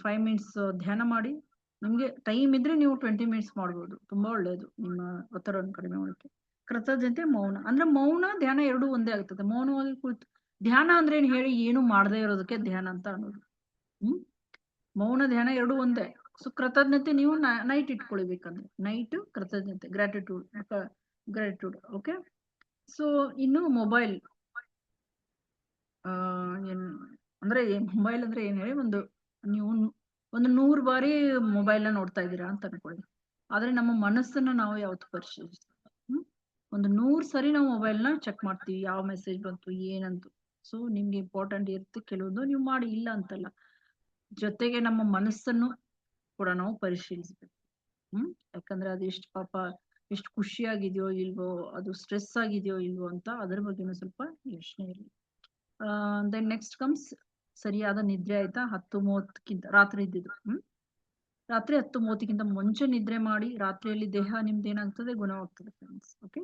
5 ಮಿನಿಟ್ಸ್ ಧ್ಯಾನ ಮಾಡಿ. ನಿಮ್ಗೆ ಟೈಮ್ ಇದ್ರೆ ನೀವು 20 ಮಿನಿಟ್ಸ್ ಮಾಡ್ಬೋದು, ತುಂಬಾ ಒಳ್ಳೇದು ನಿಮ್ಮ ಒತ್ತಡವನ್ನು ಕಡಿಮೆ ಮಾಡೋಕೆ. ಕೃತಜ್ಞತೆ, ಮೌನ. ಅಂದ್ರೆ ಮೌನ ಧ್ಯಾನ ಎರಡು ಒಂದೇ ಆಗ್ತದೆ. ಮೌನವಾಗಿ ಕುಳಿತು ಧ್ಯಾನ ಅಂದ್ರೆ ಏನ್ ಹೇಳಿ, ಏನು ಮಾಡದೇ ಇರೋದಕ್ಕೆ ಧ್ಯಾನ ಅಂತ ಅನ್ನೋದು. ಮೌನ ಧ್ಯಾನ ಎರಡು ಒಂದೇ. ಸೊ ಕೃತಜ್ಞತೆ ನೀವು ನೈಟ್ ಇಟ್ಕೊಳ್ಬೇಕಂದ್ರೆ ನೈಟ್ ಕೃತಜ್ಞತೆ, ಗ್ರಾಟಿಟ್ಯೂಡ್. ಓಕೆ, ಸೊ ಇನ್ನು ಮೊಬೈಲ್ ಅಂದ್ರೆ ಮೊಬೈಲ್ ಅಂದ್ರೆ ಏನ್ ಹೇಳಿ, ನೀವು ಒಂದು 100 ಬಾರಿ ಮೊಬೈಲ್ ನ ನೋಡ್ತಾ ಇದ್ದೀರಾ ಅಂತ ಅನ್ಕೊಳ್ಳಿ. ಆದ್ರೆ ನಮ್ಮ ಮನಸ್ಸನ್ನ ನಾವು ಯಾವತ್ತು ಪರಿಶೀಲಿಸ್ತೀವಿ? ಒಂದು 100 ಸರಿ ನಾವು ಮೊಬೈಲ್ನ ಚೆಕ್ ಮಾಡ್ತೀವಿ, ಯಾವ ಮೆಸೇಜ್ ಬಂತು ಏನಂತು. ಸೊ ನಿಮ್ಗೆ ಇಂಪಾರ್ಟೆಂಟ್ ಇರುತ್ತೆ, ಕೆಲವೊಂದು ನೀವು ಮಾಡಿ, ಇಲ್ಲ ಅಂತಲ್ಲ. ಜೊತೆಗೆ ನಮ್ಮ ಮನಸ್ಸನ್ನು ಕೂಡ ನಾವು ಪರಿಶೀಲಿಸ್ಬೇಕು. ಯಾಕಂದ್ರೆ ಅದು ಎಷ್ಟು ಪಾಪ ಎಷ್ಟು ಖುಷಿಯಾಗಿದೆಯೋ ಇಲ್ವೋ, ಅದು ಸ್ಟ್ರೆಸ್ ಆಗಿದೆಯೋ ಇಲ್ವೋ ಅಂತ ಅದ್ರ ಬಗ್ಗೆನೂ ಸ್ವಲ್ಪ ಯೋಚನೆ ಇರಲಿ. ದೆನ್ ನೆಕ್ಸ್ಟ್ ಕಮ್ಸ್ ಸರಿಯಾದ ನಿದ್ರೆ. ಆಯ್ತಾ? 10:30ಕ್ಕಿಂತ ರಾತ್ರಿ ಇದ್ದಿದ್ದು ರಾತ್ರಿ 10:30ಕ್ಕಿಂತ ಮುಂಚೆ ನಿದ್ರೆ ಮಾಡಿ. ರಾತ್ರಿಯಲ್ಲಿ ದೇಹ ನಿಮ್ದು ಏನಾಗ್ತದೆ, ಗುಣವಾಗ್ತದೆ ಫ್ರೆಂಡ್ಸ್. ಓಕೆ.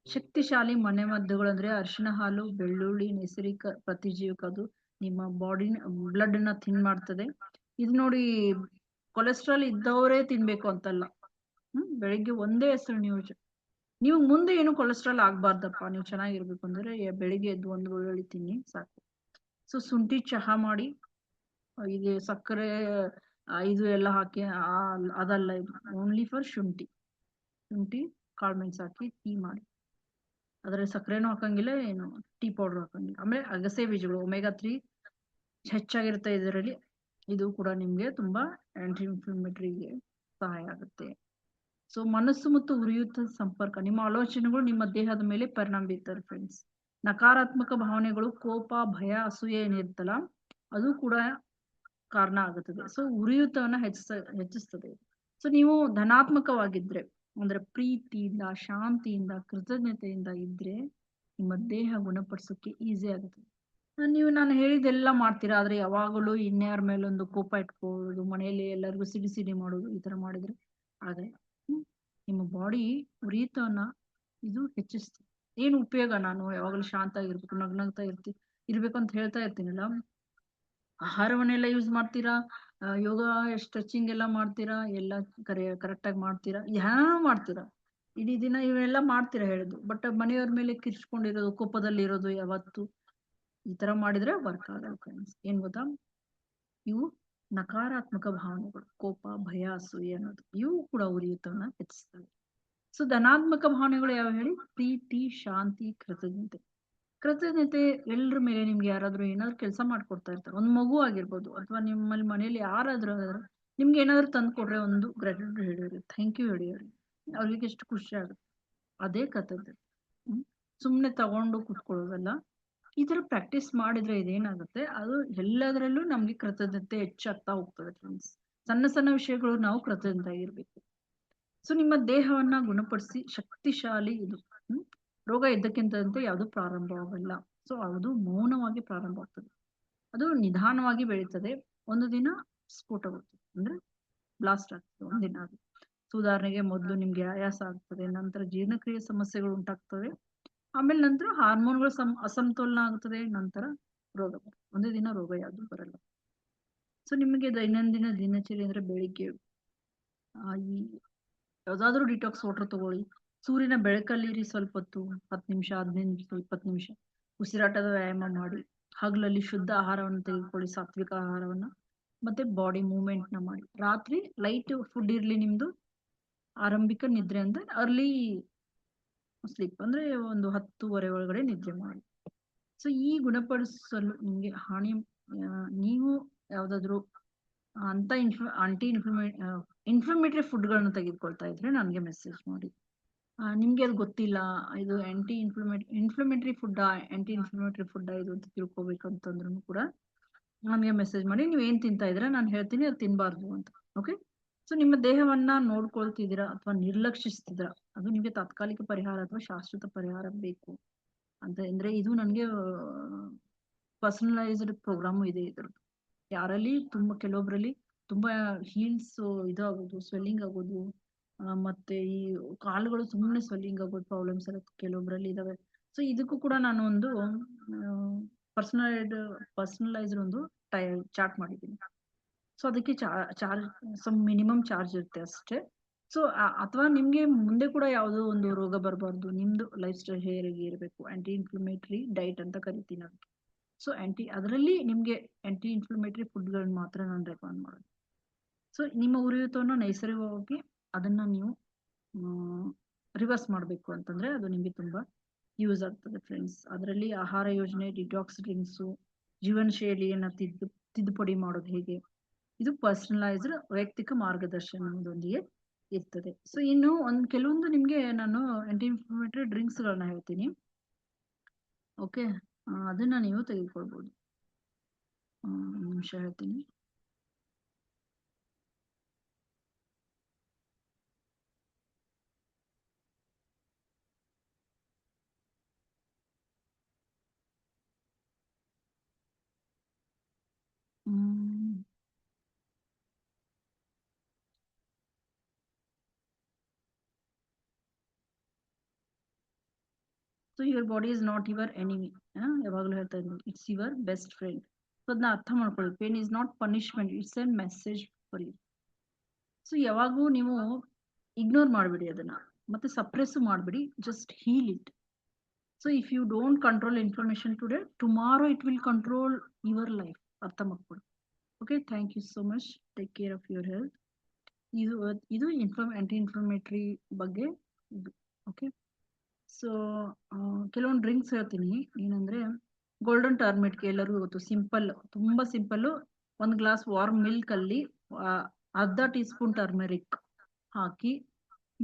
ಶಕ್ತಿಶಾಲಿ ಮನೆಮದ್ದುಗಳು ಅಂದ್ರೆ ಅರಿಶಿನ ಹಾಲು, ಬೆಳ್ಳುಳ್ಳಿ, ನೈಸರ್ಗಿಕ ಪ್ರತಿಜೀವಕ. ಅದು ನಿಮ್ಮ ಬಾಡಿ ಬ್ಲಡ್ ನ ಥಿನ್ ಮಾಡ್ತದೆ. ಇದು ನೋಡಿ, ಕೊಲೆಸ್ಟ್ರಾಲ್ ಇದ್ದವರೇ ತಿನ್ಬೇಕು ಅಂತಲ್ಲ. ಬೆಳಿಗ್ಗೆ ಒಂದೇ ಹೆಸರು ನೀವು ಮುಂದೆ ಏನು ಕೊಲೆಸ್ಟ್ರಾಲ್ ಆಗ್ಬಾರ್ದಪ್ಪ, ನೀವು ಚೆನ್ನಾಗಿರ್ಬೇಕು ಅಂದ್ರೆ ಬೆಳಿಗ್ಗೆ ಎದ್ದು ಒಂದು ಬೆಳ್ಳುಳ್ಳಿ ತಿನ್ನಿ ಸಾಕು. ಸೊ ಶುಂಠಿ ಚಹಾ ಮಾಡಿ, ಇದು ಸಕ್ಕರೆ ಇದು ಎಲ್ಲ ಹಾಕಿ ಅದಲ್ಲ, ಇದು ಓನ್ಲಿ ಫಾರ್ ಶುಂಠಿ. ಕಾಳ್ಮೆಣ್ಸ್ ಹಾಕಿ ಟೀ ಮಾಡಿ. ಅದ್ರಲ್ಲಿ ಸಕ್ಕರೆನೂ ಹಾಕಂಗಿಲ್ಲ, ಏನು ಟೀ ಪೌಡರ್ ಹಾಕಂಗಿಲ್ಲ. ಆಮೇಲೆ ಅಗಸೆ ಬೀಜಗಳು, ಒಮೆಗಾ 3 ಹೆಚ್ಚಾಗಿರುತ್ತೆ ಇದರಲ್ಲಿ. ಇದು ಕೂಡ ನಿಮ್ಗೆ ತುಂಬಾ ಆಂಟಿ ಇನ್ಫ್ಲಮೇಟರಿಗೆ ಸಹಾಯ ಆಗುತ್ತೆ. ಸೊ ಮನಸ್ಸು ಮತ್ತು ಉರಿಯೂತ ಸಂಪರ್ಕ, ನಿಮ್ಮ ಆಲೋಚನೆಗಳು ನಿಮ್ಮ ದೇಹದ ಮೇಲೆ ಪರಿಣಾಮ ಬೀರ್ತಾರೆ ಫ್ರೆಂಡ್ಸ್. ನಕಾರಾತ್ಮಕ ಭಾವನೆಗಳು, ಕೋಪ, ಭಯ, ಅಸೂಯೆ ಏನಿರುತ್ತಲ್ಲ, ಅದು ಕೂಡ ಕಾರಣ ಆಗುತ್ತದೆ. ಸೊ ಉರಿಯೂತವನ್ನ ಹೆಚ್ಚಿಸ್ತದೆ. ಸೊ ನೀವು ಧನಾತ್ಮಕವಾಗಿದ್ರೆ, ಅಂದ್ರೆ ಪ್ರೀತಿಯಿಂದ, ಶಾಂತಿಯಿಂದ, ಕೃತಜ್ಞತೆಯಿಂದ ಇದ್ರೆ ನಿಮ್ಮ ದೇಹ ಗುಣಪಡಿಸೋಕೆ ಈಸಿ ಆಗುತ್ತದೆ. ನಾನು ಹೇಳಿದೆಲ್ಲ ಮಾಡ್ತೀರಾ, ಆದ್ರೆ ಯಾವಾಗಲೂ ಇನ್ಯಾರ ಮೇಲೊಂದು ಕೋಪ ಇಟ್ಕೊಳ್ಳೋದು, ಮನೆಯಲ್ಲಿ ಎಲ್ಲರಿಗೂ ಸಿಡಿ ಮಾಡೋದು, ಈ ತರ ಮಾಡಿದ್ರೆ ಆದ್ರೆ ನಿಮ್ಮ ಬಾಡಿ ಉರಿಯೂತವನ್ನ ಇದು ಹೆಚ್ಚಿಸ್ತದೆ. ಏನು ಉಪಯೋಗ? ನಾನು ಯಾವಾಗಲೂ ಶಾಂತ ಆಗಿರ್ಬೇಕು, ನಗ್ನಗ್ತಾ ಇರ್ಬೇಕು ಅಂತ ಹೇಳ್ತಾ ಇರ್ತೀನಲ್ಲ. ಆಹಾರವನ್ನೆಲ್ಲ ಯೂಸ್ ಮಾಡ್ತೀರಾ, ಯೋಗ ಸ್ಟ್ರೆಚಿಂಗ್ ಎಲ್ಲ ಮಾಡ್ತೀರಾ, ಎಲ್ಲ ಕರೆಕ್ಟ್ ಆಗಿ ಮಾಡ್ತೀರಾ, ಧ್ಯಾನ ಮಾಡ್ತೀರಾ, ಇಡೀ ದಿನ ಇವೆಲ್ಲ ಮಾಡ್ತೀರಾ ಹೇಳುದು. ಬಟ್ ಮನೆಯವ್ರ ಮೇಲೆ ಕಿರ್ಚ್ಕೊಂಡಿರೋದು, ಕೋಪದಲ್ಲಿ ಇರೋದು ಯಾವತ್ತು, ಈ ತರ ಮಾಡಿದ್ರೆ ವರ್ಕ್ ಆಗಲ್ಲ ಫ್ರೆಂಡ್ಸ್. ಏನ್ ಗೊತ್ತಾ, ಇವು ನಕಾರಾತ್ಮಕ ಭಾವನೆಗಳು, ಕೋಪ, ಭಯ, ಅಸೂಯೆ ಅನ್ನೋದು, ಇವು ಕೂಡ ಉರಿಯೂತವನ್ನ ಹೆಚ್ಚಿಸ್ತವೆ. ಸೊ ಧನಾತ್ಮಕ ಭಾವನೆಗಳು ಯಾವ ಹೇಳಿ? ಪ್ರೀತಿ, ಶಾಂತಿ, ಕೃತಜ್ಞತೆ. ಎಲ್ರ ಮೇಲೆ ನಿಮ್ಗೆ ಯಾರಾದ್ರೂ ಏನಾದ್ರು ಕೆಲಸ ಮಾಡ್ಕೊಡ್ತಾ ಇರ್ತಾರೆ, ಒಂದು ಮಗು ಆಗಿರ್ಬೋದು, ಅಥವಾ ನಿಮ್ಮಲ್ಲಿ ಮನೇಲಿ ಯಾರಾದ್ರೂ ನಿಮ್ಗೆ ಏನಾದ್ರು ತಂದು ಕೊಡ್ರೆ ಒಂದು ಗ್ರಾಟಿಟ್ಯೂಡ್ ಹೇಳಿವ್ರಿ, ಥ್ಯಾಂಕ್ ಯು ಹೇಳಿವ್ರಿ, ಅವ್ರಿಗೆ ಎಷ್ಟು ಖುಷಿ ಆಗುತ್ತೆ. ಅದೇ ಕೃತಜ್ಞತೆ. ಸುಮ್ನೆ ತಗೊಂಡು ಕುತ್ಕೊಳ್ಳೋದಲ್ಲ. ಈ ತರ ಪ್ರಾಕ್ಟೀಸ್ ಮಾಡಿದ್ರೆ ಇದೇನಾಗುತ್ತೆ, ಅದು ಎಲ್ಲದರಲ್ಲೂ ನಮ್ಗೆ ಕೃತಜ್ಞತೆ ಹೆಚ್ಚಾಗ್ತಾ ಹೋಗ್ತದೆ ಫ್ರೆಂಡ್ಸ್. ಸಣ್ಣ ಸಣ್ಣ ವಿಷಯಗಳು ನಾವು ಕೃತಜ್ಞತೆ ಆಗಿರ್ಬೇಕು. ಸೊ ನಿಮ್ಮ ದೇಹವನ್ನ ಗುಣಪಡಿಸಿ ಶಕ್ತಿಶಾಲಿ ಇದು. ರೋಗ ಇದ್ದಕ್ಕಿಂತಂತೆ ಯಾವುದು ಪ್ರಾರಂಭವಾಗಲ್ಲ. ಸೊ ಅದು ಮೌನವಾಗಿ ಪ್ರಾರಂಭ ಆಗ್ತದೆ, ಅದು ನಿಧಾನವಾಗಿ ಬೆಳೀತದೆ. ಒಂದು ದಿನ ಸ್ಫೋಟಗೊಳ್ತದೆ, ಅಂದ್ರೆ ಬ್ಲಾಸ್ಟ್ ಆಗ್ತದೆ ಒಂದಿನ. ಅದು ಸುಧಾರಣೆಗೆ ಮೊದಲು ನಿಮ್ಗೆ ಆಯಾಸ ಆಗ್ತದೆ, ನಂತರ ಜೀರ್ಣಕ್ರಿಯೆ ಸಮಸ್ಯೆಗಳು ಉಂಟಾಗ್ತವೆ, ಆಮೇಲೆ ನಂತರ ಹಾರ್ಮೋನ್ಗಳು ಅಸಮತೋಲನ ಆಗ್ತದೆ, ನಂತರ ರೋಗ ಬರ್ತದೆ. ಒಂದೇ ದಿನ ರೋಗ ಯಾವುದು ಬರಲ್ಲ. ಸೊ ನಿಮಗೆ ದೈನಂದಿನ ದಿನಚರಿ ಅಂದ್ರೆ ಬೆಳಿಗ್ಗೆ ಈ ಯಾವ್ದಾದ್ರು ಡಿಟಾಕ್ಸ್ ವಾಟರ್ ತಗೊಳ್ಳಿ, ಸೂರ್ಯನ ಬೆಳಕಲ್ಲಿರಿ ಸ್ವಲ್ಪ ಹೊತ್ತು, 10 ನಿಮಿಷ, 15 ನಿಮಿಷ, 20 ನಿಮಿಷ, ಉಸಿರಾಟದ ವ್ಯಾಯಾಮ ಮಾಡಿ. ಹಗಲಲ್ಲಿ ಶುದ್ಧ ಆಹಾರವನ್ನು ತೆಗೆದುಕೊಳ್ಳಿ, ಸಾತ್ವಿಕ ಆಹಾರವನ್ನ, ಮತ್ತೆ ಬಾಡಿ ಮೂವ್ಮೆಂಟ್ ನ ಮಾಡಿ. ರಾತ್ರಿ ಲೈಟ್ ಫುಡ್ ಇರ್ಲಿ ನಿಮ್ದು. ಆರಂಭಿಕ ನಿದ್ರೆ ಅಂದ್ರೆ ಅರ್ಲಿ ಸ್ಲೀಪ್, ಅಂದ್ರೆ ಒಂದು 10:30 ಒಳಗಡೆ ನಿದ್ರೆ ಮಾಡಿ. ಸೊ ಈ ಗುಣಪಡಿಸಲು ನಿಮ್ಗೆ ನೀವು ಯಾವ್ದಾದ್ರು ಅಂತ ಇನ್ಫ್ಲಮೇಟರಿ ಫುಡ್ಗಳನ್ನ ತೆಗೆದುಕೊಳ್ತಾ ಇದ್ರೆ ನನಗೆ ಮೆಸೇಜ್ ಮಾಡಿ. ನಿಮ್ಗೆ ಅದು ಗೊತ್ತಿಲ್ಲ, ಇದು ಇನ್ಫ್ಲಮೇಟರಿ ಫುಡ್ ಇದು ಅಂತ ತಿಳ್ಕೊಬೇಕು ಅಂತಂದ್ರೂ ಕೂಡ ನನಗೆ ಮೆಸೇಜ್ ಮಾಡಿ. ನೀವು ಏನ್ ತಿಂತಾ ಇದ್ರೆ ನಾನು ಹೇಳ್ತೀನಿ ಅದು ತಿನ್ಬಾರ್ದು ಅಂತ. ಓಕೆ. ಸೊ ನಿಮ್ಮ ದೇಹವನ್ನ ನೋಡ್ಕೊಳ್ತಿದ್ದೀರಾ ಅಥವಾ ನಿರ್ಲಕ್ಷಿಸ್ತಿದ್ದೀರಾ, ಅದು ನಿಮ್ಗೆ ತಾತ್ಕಾಲಿಕ ಪರಿಹಾರ ಅಥವಾ ಶಾಶ್ವತ ಪರಿಹಾರ ಬೇಕು ಅಂತ ಅಂದ್ರೆ, ಇದು ನನಗೆ ಪರ್ಸನಲೈಸ್ಡ್ ಪ್ರೋಗ್ರಾಮು ಇದೆ ಇದ್ರದ್ದು. ಯಾರಲ್ಲಿ ಕೆಲವೊಬ್ರಲ್ಲಿ ತುಂಬಾ ಹೀಲ್ಸ್ ಇದಾಗೋದು, ಸ್ವೆಲ್ಲಿಂಗ್ ಆಗೋದು, ಮತ್ತೆ ಈ ಕಾಲುಗಳು ಸುಮ್ಮನೆ ಸ್ವೆಲ್ಲಿಂಗ್ ಆಗೋದು ಪ್ರಾಬ್ಲಮ್ಸ್ ಎಲ್ಲ ಕೆಲವೊಬ್ರಲ್ಲಿ ಇದಾವೆ. ಸೊ ಇದಕ್ಕೂ ಕೂಡ ನಾನು ಒಂದು ಪರ್ಸನಲೈಸ್ಡ್ ಒಂದು ಚಾರ್ಟ್ ಮಾಡಿದ್ದೀನಿ. ಸೊ ಅದಕ್ಕೆ ಮಿನಿಮಮ್ ಚಾರ್ಜ್ ಇರುತ್ತೆ ಅಷ್ಟೇ. ಸೊ ಅಥವಾ ನಿಮ್ಗೆ ಮುಂದೆ ಕೂಡ ಯಾವುದೋ ಒಂದು ರೋಗ ಬರಬಾರ್ದು, ನಿಮ್ದು ಲೈಫ್ ಸ್ಟೈಲ್ ಹೇಗೆ ಇರಬೇಕು, ಆಂಟಿ ಇನ್ಫ್ಲಮೇಟರಿ ಡೈಟ್ ಅಂತ ಕರಿತೀನಿ ಅದಕ್ಕೆ. ಸೊ ಅದರಲ್ಲಿ ನಿಮ್ಗೆ ಆಂಟಿ ಇನ್ಫ್ಲಮೇಟರಿ ಫುಡ್ಗಳನ್ನ ಮಾತ್ರ ನಾನು ರೆಕಮೆಂಡ್ ಮಾಡೋದು. ಸೊ ನಿಮ್ಮ ಉರಿಯೂತವನ್ನು ನೈಸರ್ಗಿಕವಾಗಿ ಅದನ್ನ ನೀವು ರಿವರ್ಸ್ ಮಾಡಬೇಕು ಅಂತಂದ್ರೆ ಅದು ನಿಮ್ಗೆ ತುಂಬಾ ಯೂಸ್ ಆಗ್ತದೆ ಫ್ರೆಂಡ್ಸ್. ಅದರಲ್ಲಿ ಆಹಾರ ಯೋಜನೆ, ಡಿಟಾಕ್ಸ್ ಡ್ರಿಂಕ್ಸು, ಜೀವನ ಶೈಲಿಯನ್ನ ತಿದ್ದುಪಡಿ ಮಾಡೋದು ಹೇಗೆ, ಇದು ಪರ್ಸನಲೈಸ್ಡ್ ವೈಯಕ್ತಿಕ ಮಾರ್ಗದರ್ಶನದೊಂದಿಗೆ ಇರ್ತದೆ. ಸೊ ಇನ್ನು ಕೆಲವೊಂದು ನಿಮ್ಗೆ ನಾನು ಆಂಟಿ ಇನ್ಫ್ಲಮೇಟರಿ ಡ್ರಿಂಕ್ಸ್ ಗಳನ್ನ ಹೇಳ್ತೀನಿ. ಓಕೆ, ಅದನ್ನ ನೀವು ತೆಗೆದುಕೊಳ್ಬಹುದು. ಒಂದ್ ನಿಮಿಷ ಹೇಳ್ತೀನಿ. So your body is not your enemy. ಯಾವಾಗಲೂ ಹೇಳ್ತಾ ಇದ್ದೀನಿ, it's your best friend. So ಅದನ್ನ ಅರ್ಥ ಮಾಡ್ಕೊಳ್ಳಿ. Pain is not punishment, it's a message for you. So ಯಾವಾಗೂ ನೀವು ಇಗ್ನೋರ್ ಮಾಡಬೇಡಿ ಅದನ್ನ, ಮತ್ತೆ ಸಪ್ರೆಸ್ ಮಾಡಬೇಡಿ, just heal it. So if you don't control information today, tomorrow it will control your life. ಅರ್ಥ ಮಾಡ್ಕೊಳ್ಳಿ. Okay, thank you so much. Take care of your health. ಇದು ಆಂಟಿ ಇನ್ಫ್ಲಮೇಟರಿ ಬಗ್ಗೆ. ಓಕೆ, ಸೊ ಕೆಲವೊಂದು ಡ್ರಿಂಕ್ಸ್ ಹೇಳ್ತೀನಿ. ಏನಂದ್ರೆ ಗೋಲ್ಡನ್ ಟರ್ಮಿಟ್ ಎಲ್ಲರಿಗೂ ಗೊತ್ತು, ಸಿಂಪಲ್, ತುಂಬಾ ಸಿಂಪಲ್. 1 ಗ್ಲಾಸ್ ವಾರ್ಮ್ ಮಿಲ್ಕ್ ಅಲ್ಲಿ ಅರ್ಧ ಟೀ ಸ್ಪೂನ್ ಟರ್ಮೆರಿಕ್ ಹಾಕಿ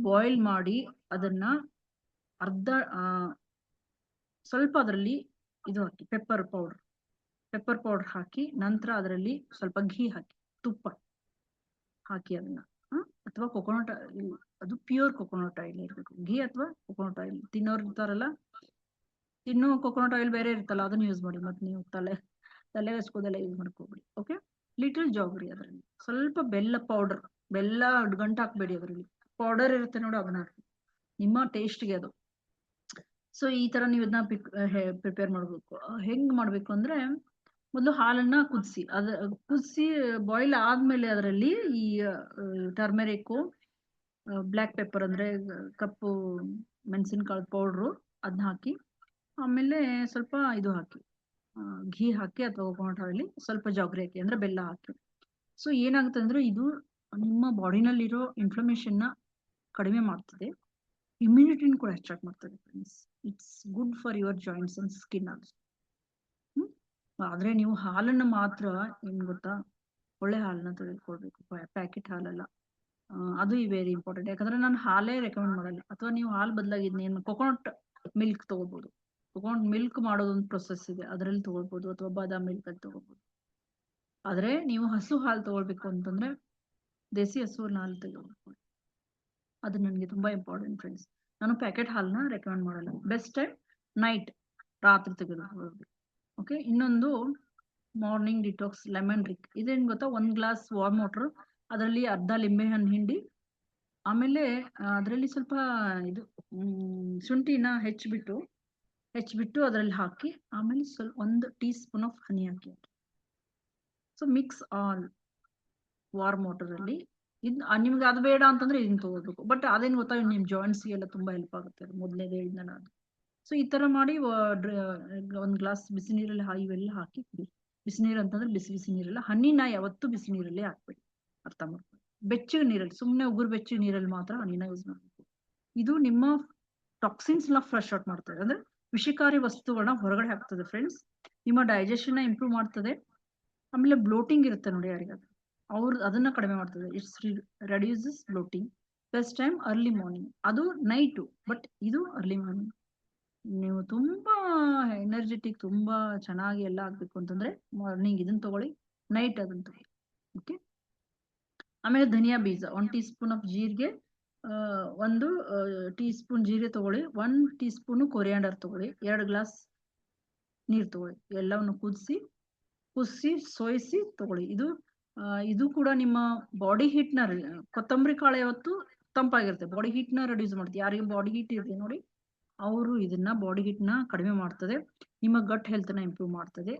ಬಾಯ್ಲ್ ಮಾಡಿ ಅದನ್ನ ಸ್ವಲ್ಪ ಅದರಲ್ಲಿ ಇದು ಹಾಕಿ ಪೆಪ್ಪರ್ ಪೌಡರ್ ಹಾಕಿ, ನಂತರ ಅದರಲ್ಲಿ ಸ್ವಲ್ಪ ಘೀ ಹಾಕಿ, ತುಪ್ಪ ಹಾಕಿ ಅದನ್ನ ಅಥವಾ ಕೊಕೊನಟ್, ಅದು ಪ್ಯೂರ್ ಕೊಕೊನಟ್ ಆಯಿಲ್ ಇರಬೇಕು. ಘೀ ಅಥವಾ ಕೊಕೊನಟ್ ಆಯಿಲ್ ತಿನ್ನೋರು ಇರ್ತಾರಲ್ಲ, ಕೊಕೊನಟ್ ಆಯಿಲ್ ಬೇರೆ ಇರುತ್ತಲ್ಲ, ಅದನ್ನ ಯೂಸ್ ಮಾಡಿ. ಮತ್ತೆ ನೀವು ತಲೆ ಹಚ್ಕೋದೆಲ್ಲ ಯೂಸ್ ಮಾಡ್ಕೋಬೇಡಿ. ಓಕೆ, ಲಿಟಲ್ ಜಾಗ್ರಿ, ಅದರಲ್ಲಿ ಸ್ವಲ್ಪ ಬೆಲ್ಲ ಗಂಟು ಹಾಕ್ಬೇಡಿ. ಅದರಲ್ಲಿ ಪೌಡರ್ ಇರುತ್ತೆ ನೋಡಿ, ಅದನ್ನ ಹಾಕಿ ನಿಮ್ಮ ಟೇಸ್ಟ್ಗೆ ಅದು. ಸೊ ಈ ತರ ನೀವು ಇದನ್ನ ಪ್ರಿಪೇರ್ ಮಾಡ್ಬೇಕು. ಹೆಂಗ್ ಮಾಡ್ಬೇಕು ಅಂದ್ರೆ, ಮೊದಲು ಹಾಲನ್ನ ಕುದಿಸಿ ಬಾಯ್ಲ್ ಆದ್ಮೇಲೆ ಅದರಲ್ಲಿ ಈ ಟರ್ಮೆರಿಕ್, ಬ್ಲ್ಯಾಕ್ ಪೆಪ್ಪರ್ ಅಂದ್ರೆ ಕಪ್ಪು ಮೆಣಸಿನಕಾಳು ಪೌಡ್ರು, ಅದನ್ನ ಹಾಕಿ, ಆಮೇಲೆ ಸ್ವಲ್ಪ ಇದು ಹಾಕಿ, ಘೀ ಹಾಕಿ ಅಥವಾ ಕೊಕೊನಟ್ ಆಯಿಲ್, ಸ್ವಲ್ಪ ಜಾಗ್ರಿ ಹಾಕಿ ಅಂದ್ರೆ ಬೆಲ್ಲ ಹಾಕಿ. ಸೊ ಏನಾಗುತ್ತೆ ಅಂದ್ರೆ, ಇದು ನಿಮ್ಮ ಬಾಡಿನಲ್ಲಿರೋ ಇನ್ಫ್ಲಮೇಷನ್ ನ ಕಡಿಮೆ ಮಾಡ್ತದೆ, ಇಮ್ಯುನಿಟಿನ ಕೂಡ ಹೆಚ್ಚಾಗಿ ಮಾಡ್ತದೆ friends. It's good for your joints and skin also. ಆದ್ರೆ ನೀವು ಹಾಲನ್ನು ಮಾತ್ರ ಏನ್ ಗೊತ್ತಾ, ಒಳ್ಳೆ ಹಾಲನ್ನ ತೆಗೆದುಕೊಳ್ಬೇಕು, ಪ್ಯಾಕೆಟ್ ಹಾಲಲ್ಲ. ಅದು ವೆರಿ ಇಂಪಾರ್ಟೆಂಟ್. ಯಾಕಂದ್ರೆ ನಾನು ಹಾಲೇ ರೆಕಮೆಂಡ್ ಮಾಡಲ್ಲ. ಅಥವಾ ನೀವು ಹಾಲು ಬದಲಾಗಿ ಕೊಕೊನಟ್ ಮಿಲ್ಕ್ ತಗೋಬಹುದು. ಕೊಕೊನಟ್ ಮಿಲ್ಕ್ ಮಾಡೋದು ಒಂದು ಪ್ರೊಸೆಸ್ ಇದೆ, ಅದರಲ್ಲಿ ತಗೊಳ್ಬಹುದು, ಅಥವಾ ಬಾದಾಮ್ ಮಿಲ್ಕ್ ಅಲ್ಲಿ ತಗೋಬಹುದು. ಆದ್ರೆ ನೀವು ಹಸು ಹಾಲು ತಗೊಳ್ಬೇಕು ಅಂತಂದ್ರೆ ದೇಸಿ ಹಸು ಹಾಲು ತೆಗೆದುಕೊಳ್ಳಿ. ಅದು ನನಗೆ ತುಂಬಾ ಇಂಪಾರ್ಟೆಂಟ್ ಫ್ರೆಂಡ್ಸ್. ನಾನು ಪ್ಯಾಕೆಟ್ ಹಾಲನ್ನ ರೆಕಮೆಂಡ್ ಮಾಡಲ್ಲ. ಬೆಸ್ಟ್ ಟೈಮ್ ನೈಟ್, ರಾತ್ರಿ ತೆಗೆದುಕೊಳ್ಳಬೇಕು. ಓಕೆ, ಇನ್ನೊಂದು ಮಾರ್ನಿಂಗ್ ಡಿಟಾಕ್ಸ್ ಲೆಮನ್ ಡ್ರಿಂಕ್. ಇದೇನ್ ಗೊತ್ತಾ, 1 ಗ್ಲಾಸ್ ವಾರ್ಮ್ ವಾಟರ್, ಅದರಲ್ಲಿ ಅರ್ಧ ಲಿಂಬೆ ಹಣ್ಣು ಹಿಂಡಿ, ಆಮೇಲೆ ಅದರಲ್ಲಿ ಸ್ವಲ್ಪ ಇದು ಶುಂಠಿನ ಹೆಚ್ಚಿಬಿಟ್ಟು ಅದರಲ್ಲಿ ಹಾಕಿ, ಆಮೇಲೆ ಸ್ವಲ್ಪ 1 tea spoon of honey hockey. So mix all warm water ಅಲ್ಲಿ. ನಿಮ್ಗೆ ಅದು ಬೇಡ ಅಂತಂದ್ರೆ ಇದನ್ನ ತಗೋಬೇಕು. ಬಟ್ ಅದೇನ್ ಗೊತ್ತಾ, ನಿಮ್ ಜಾಯಿಂಟ್ಸ್ ಎಲ್ಲ ತುಂಬಾ ಹೆಲ್ಪ್ ಆಗುತ್ತೆ, ಮೊದಲನೇದೇ ಹೇಳಿದ ನಾನು. ಸೊ ಈ ತರ ಮಾಡಿ 1 ಗ್ಲಾಸ್ ಬಿಸಿ ನೀರಲ್ಲಿ ಇವೆಲ್ಲ ಹಾಕಿ ಕುಡಿ. ಬಿಸಿ ನೀರು ಅಂತಂದ್ರೆ ಬಿಸಿ ನೀರಲ್ಲ, ಹಣ್ಣಿನ ಯಾವತ್ತೂ ಬಿಸಿ ನೀರಲ್ಲೇ ಹಾಕ್ಬೇಡಿ. ಅರ್ಥ ಮಾಡ್ಕೊಳ್ಳಿ. ಬೆಚ್ಚಗೆ ನೀರಲ್ಲಿ, ಸುಮ್ಮನೆ ಉಗುರು ಬೆಚ್ಚಗೆ ನೀರಲ್ಲಿ ಮಾತ್ರ ಹಣ್ಣಿನ ಯೂಸ್ ಮಾಡಬೇಕು. ಇದು ನಿಮ್ಮ ಟಾಕ್ಸಿನ್ಸ್ ಎಲ್ಲ ಫ್ಲಶ್ ಔಟ್ ಮಾಡ್ತದೆ, ಅಂದ್ರೆ ವಿಷಕಾರಿ ವಸ್ತುಗಳನ್ನ ಹೊರಗಡೆ ಹಾಕ್ತದೆ ಫ್ರೆಂಡ್ಸ್. ನಿಮ್ಮ ಡೈಜೆಷನ್ ಇಂಪ್ರೂವ್ ಮಾಡ್ತದೆ. ಆಮೇಲೆ ಬ್ಲೋಟಿಂಗ್ ಇರುತ್ತೆ ನೋಡಿ ಯಾರಿಗಾದ್ರು, ಅದನ್ನ ಕಡಿಮೆ ಮಾಡ್ತದೆ. It's reduces bloating. Best time early morning, ಅದು ನೈಟು, ಬಟ್ ಇದು ಅರ್ಲಿ ಮಾರ್ನಿಂಗ್. ನೀವು ತುಂಬಾ ಎನರ್ಜೆಟಿಕ್, ತುಂಬಾ ಚೆನ್ನಾಗಿ ಎಲ್ಲ ಆಗ್ಬೇಕು ಅಂತಂದ್ರೆ ಮಾರ್ನಿಂಗ್ ಇದನ್ನ ತಗೊಳ್ಳಿ, ನೈಟ್ ಅದನ್ನ ತಗೊಳ್ಳಿ. ಓಕೆ, ಆಮೇಲೆ ಧನಿಯಾ ಬೀಜ 1 ಟೀ ಸ್ಪೂನ್ ಆಫ್ ಜೀರಿಗೆ, 1 ಟೀ ಸ್ಪೂನ್ ಜೀರಿಗೆ ತಗೊಳ್ಳಿ, 1 ಟೀ ಸ್ಪೂನ್ ಕೊರಿಯಾಂಡರ್ ತಗೊಳ್ಳಿ, 2 ಗ್ಲಾಸ್ ನೀರು ತಗೊಳ್ಳಿ. ಎಲ್ಲವನ್ನು ಕುದಿಸಿ ಸೋಯಿಸಿ ತಗೊಳ್ಳಿ. ಇದು ಕೂಡ ನಿಮ್ಮ ಬಾಡಿ ಹೀಟ್ ನ, ಕೊತ್ತಂಬರಿ ಕಾಳು ಯಾವತ್ತು ತಂಪಾಗಿರುತ್ತೆ, ಬಾಡಿ ಹೀಟ್ ನ ರೆಡ್ಯೂಸ್ ಮಾಡುತ್ತೆ. ಯಾರಿಗೆ ಬಾಡಿ ಹೀಟ್ ಇರುತ್ತೆ ನೋಡಿ, ಅವರು ಇದನ್ನ ಬಾಡಿ ಹೀಟ್ ನ ಕಡಿಮೆ ಮಾಡ್ತದೆ, ನಿಮ್ಮ ಗಟ್ ಹೆಲ್ತ್ ನ ಇಂಪ್ರೂವ್ ಮಾಡ್ತದೆ,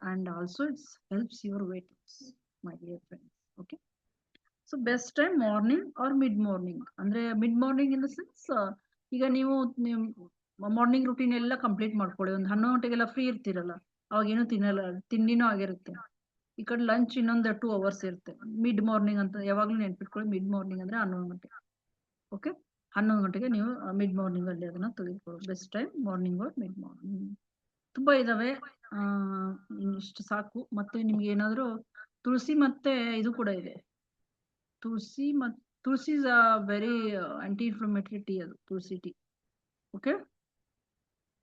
and also it's helps your weight loss, my dear friends. Okay, so best time morning or mid morning. ಅಂದ್ರೆ mid morning in the sense, ಈಗ ನೀವು ಮಾರ್ನಿಂಗ್ ರೂಟೀನ್ ಎಲ್ಲ ಕಂಪ್ಲೀಟ್ ಮಾಡ್ಕೊಳ್ಳಿ. ಒಂದು 11 ಗಂಟೆಗೆಲ್ಲ ಫ್ರೀ ಇರ್ತೀರಲ್ಲ, ಅವಾಗ ಏನು ತಿನ್ನಲ್ಲ, ತಿಂಡಿನೂ ಆಗಿರುತ್ತೆ. ಈ ಕಡೆ ಲಂಚ್ ಇನ್ನೊಂದು 2 ಅವರ್ಸ್ ಇರುತ್ತೆ. ಮಿಡ್ ಮಾರ್ನಿಂಗ್ ಅಂತ ಯಾವಾಗ್ಲೂ ನೆನ್ಪಿಟ್ಕೊಳ್ಳಿ. ಮಿಡ್ ಮಾರ್ನಿಂಗ್ ಅಂದ್ರೆ 11 ಗಂಟೆ. ಓಕೆ, 11 ಗಂಟೆಗೆ ನೀವು ಮಿಡ್ ಮಾರ್ನಿಂಗ್ ಅಲ್ಲಿ ಅದನ್ನ ತೆಗೆದುಕೊಳ್ಳಿ. Best time morning or mid morning. ತುಂಬಾ ಇದಾವೆ, ಇಷ್ಟು ಸಾಕು. ಮತ್ತೆ ನಿಮ್ಗೆ ಏನಾದ್ರು ತುಳಸಿ ಮತ್ತೆ ಇದು ಕೂಡ ಇದೆ, ತುಳಸಿ ಮತ್ತು tulsi is very anti inflammatory tea, ಅದು ತುಳಸಿ ಟೀ. ಓಕೆ,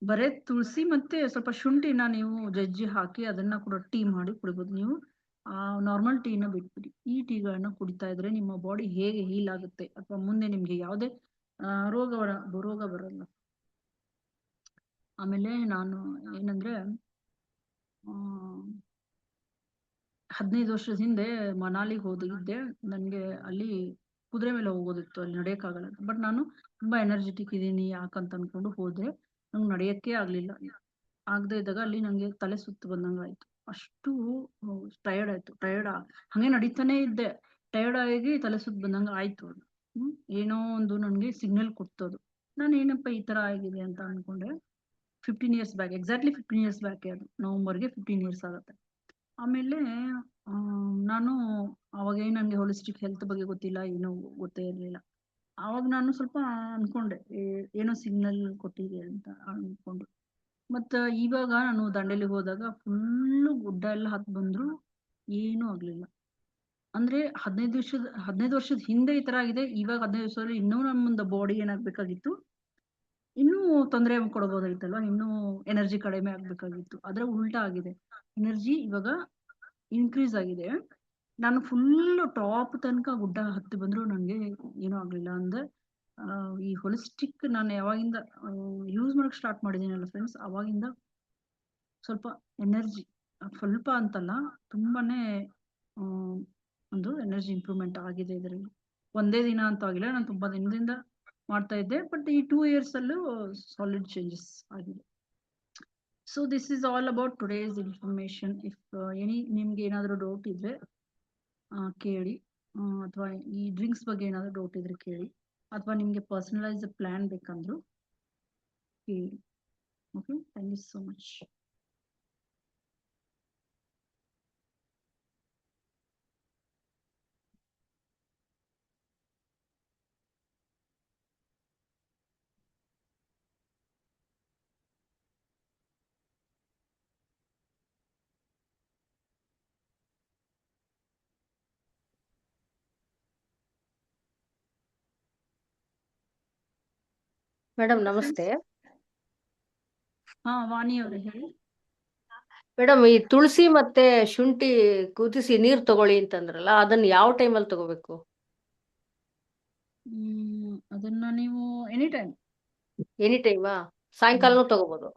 ಬರೇ ತುಳಸಿ ಮತ್ತೆ ಸ್ವಲ್ಪ ಶುಂಠಿನ ನೀವು ಜಜ್ಜಿ ಹಾಕಿ ಅದನ್ನ ಕೂಡ ಟೀ ಮಾಡಿ ಕುಡಿಬೋದು. ನೀವು ನಾರ್ಮಲ್ ಟೀನ ಬಿಟ್ಬಿಡಿ. ಈ ಟೀಗಳನ್ನ ಕುಡಿತಾ ಇದ್ರೆ ನಿಮ್ಮ ಬಾಡಿ ಹೇಗೆ ಹೀಲ್ ಆಗುತ್ತೆ, ಅಥವಾ ಮುಂದೆ ನಿಮ್ಗೆ ಯಾವುದೇ ರೋಗ ಬರಲ್ಲ. ಆಮೇಲೆ ನಾನು ಏನಂದ್ರೆ 15 ವರ್ಷದ ಹಿಂದೆ ಮನಾಲಿಗೆ ಹೋಗಿದ್ದೆ. ನನಗೆ ಅಲ್ಲಿ ಕುದುರೆ ಮೇಲೆ ಹೋಗೋದಿತ್ತು, ಅಲ್ಲಿ ನಡೆಯಕ್ಕಾಗಲ್ಲ. ಬಟ್ ನಾನು ತುಂಬಾ ಎನರ್ಜೆಟಿಕ್ ಇದ್ದೀನಿ ಯಾಕಂತ ಅನ್ಕೊಂಡು ಹೋದ್ರೆ, ನಂಗೆ ನಡೆಯಕ್ಕೆ ಆಗ್ಲಿಲ್ಲ. ಆಗದೆ ಇದ್ದಾಗ ಅಲ್ಲಿ ನಂಗೆ ತಲೆ ಸುತ್ತು ಬಂದಂಗ ಆಯ್ತು. ಅಷ್ಟು ಟಯರ್ಡ್ ಹಂಗೆ ನಡೀತಾನೆ ಇದ್ದೆ. ಟಯರ್ಡ್ ಆಗಿ ತಲೆ ಸುತ್ತು ಬಂದಂಗ ಆಯ್ತು ಅದು. ಏನೋ ಒಂದು ನನ್ಗೆ ಸಿಗ್ನಲ್ ಕೊಡ್ತದು. ನಾನು ಏನಪ್ಪ ಈ ತರ ಆಗಿದೆ ಅಂತ ಅನ್ಕೊಂಡೆ. 15 years back, exactly 15 years back, ಅದು ನವೆಂಬರ್ಗೆ 15 ಇಯರ್ಸ್ ಆಗುತ್ತೆ. ಆಮೇಲೆ ನಾನು ಅವಾಗ ನನಗೆ ಹೋಲಿಸ್ಟಿಕ್ ಹೆಲ್ತ್ ಬಗ್ಗೆ ಗೊತ್ತಿಲ್ಲ, ಏನೋ ಗೊತ್ತೇ ಇರಲಿಲ್ಲ. ಆವಾಗ ನಾನು ಸ್ವಲ್ಪ ಅನ್ಕೊಂಡೆ ಏನೋ ಸಿಗ್ನಲ್ ಕೊಟ್ಟಿದೆ ಅಂತ ಅನ್ಕೊಂಡು. ಮತ್ತ ಇವಾಗ ನಾನು ದಂಡೇಲಿಗೆ ಹೋದಾಗ ಫುಲ್ಲು ಗುಡ್ಡ ಎಲ್ಲ ಹತ್ ಬಂದ್ರು ಏನೂ ಆಗ್ಲಿಲ್ಲ. ಅಂದ್ರೆ 15 ವರ್ಷದ ಹಿಂದೆ ಈ ತರ ಆಗಿದೆ. ಇವಾಗ 15 ವರ್ಷದಲ್ಲಿ ಇನ್ನೂ ನಮ್ಮ ಬಾಡಿ ಏನಾಗ್ಬೇಕಾಗಿತ್ತು, ಇನ್ನೂ ತೊಂದರೆ ಕೊಡಬಹುದಾಗಿತ್ತಲ್ವಾ, ಇನ್ನೂ ಎನರ್ಜಿ ಕಡಿಮೆ ಆಗ್ಬೇಕಾಗಿತ್ತು. ಆದ್ರೆ ಉಲ್ಟಾ ಆಗಿದೆ, ಎನರ್ಜಿ ಇವಾಗ ಇನ್ಕ್ರೀಸ್ ಆಗಿದೆ. ನಾನು ಫುಲ್ ಟಾಪ್ ತನಕ ಗುಡ್ಡ ಹತ್ತಿ ಬಂದ್ರು ನನಗೆ ಏನೂ ಆಗ್ಲಿಲ್ಲ. ಅಂದ್ರೆ ಈ ಹೋಲಿಸ್ಟಿಕ್ ನಾನು ಯಾವಾಗಿಂದ ಯೂಸ್ ಮಾಡಕ್ ಸ್ಟಾರ್ಟ್ ಮಾಡಿದ್ದೀನಲ್ಲ ಫ್ರೆಂಡ್ಸ್, ಅವಾಗಿಂದ ಸ್ವಲ್ಪ ಎನರ್ಜಿ, ಸ್ವಲ್ಪ ಅಂತಲ್ಲ, ತುಂಬಾನೇ ಒಂದು ಎನರ್ಜಿ ಇಂಪ್ರೂವ್ಮೆಂಟ್ ಆಗಿದೆ ಇದರಲ್ಲಿ. ಒಂದೇ ದಿನ ಅಂತ ಆಗಿಲ್ಲ, ನಾನು ತುಂಬಾ ದಿನದಿಂದ ಮಾಡ್ತಾ ಇದ್ದೆ. ಬಟ್ ಈ 2 ಇಯರ್ಸ್ ಅಲ್ಲೂ ಸಾಲಿಡ್ ಚೇಂಜಸ್ ಆಗಿದೆ. So this is all about today's information. If ನಿಮ್ಗೆ ಏನಾದರೂ ಡೌಟ್ ಇದ್ರೆ ಕೇಳಿ, ಅಥವಾ ಈ ಡ್ರಿಂಕ್ಸ್ ಬಗ್ಗೆ ಏನಾದರೂ ಡೌಟ್ ಇದ್ರೆ ಕೇಳಿ, ಅಥವಾ ನಿಮಗೆ ಪರ್ಸನಲೈಸ್ ಪ್ಲಾನ್ ಬೇಕಂದ್ರು ಕೇಳಿ. Okay, thank you so much. Madam ನಮಸ್ತೆ. ವಾಣಿ ಅವರೇ ಹೇಳಿ. ಮೇಡಮ್, ಈ ತುಳಸಿ ಮತ್ತೆ ಶುಂಠಿ ಕುದಿಸಿ ನೀರ್ ತಗೊಳ್ಳಿ ಅಂತಂದ್ರಲ್ಲ, ಅದನ್ನ ಯಾವ ಟೈಮಲ್ಲಿ ತಗೋಬೇಕು? ಅದನ್ನ ನೀವು ಎನಿ ಟೈಮಾ? ಸಾಯಂಕಾಲನೂ ತಗೋಬಹುದು?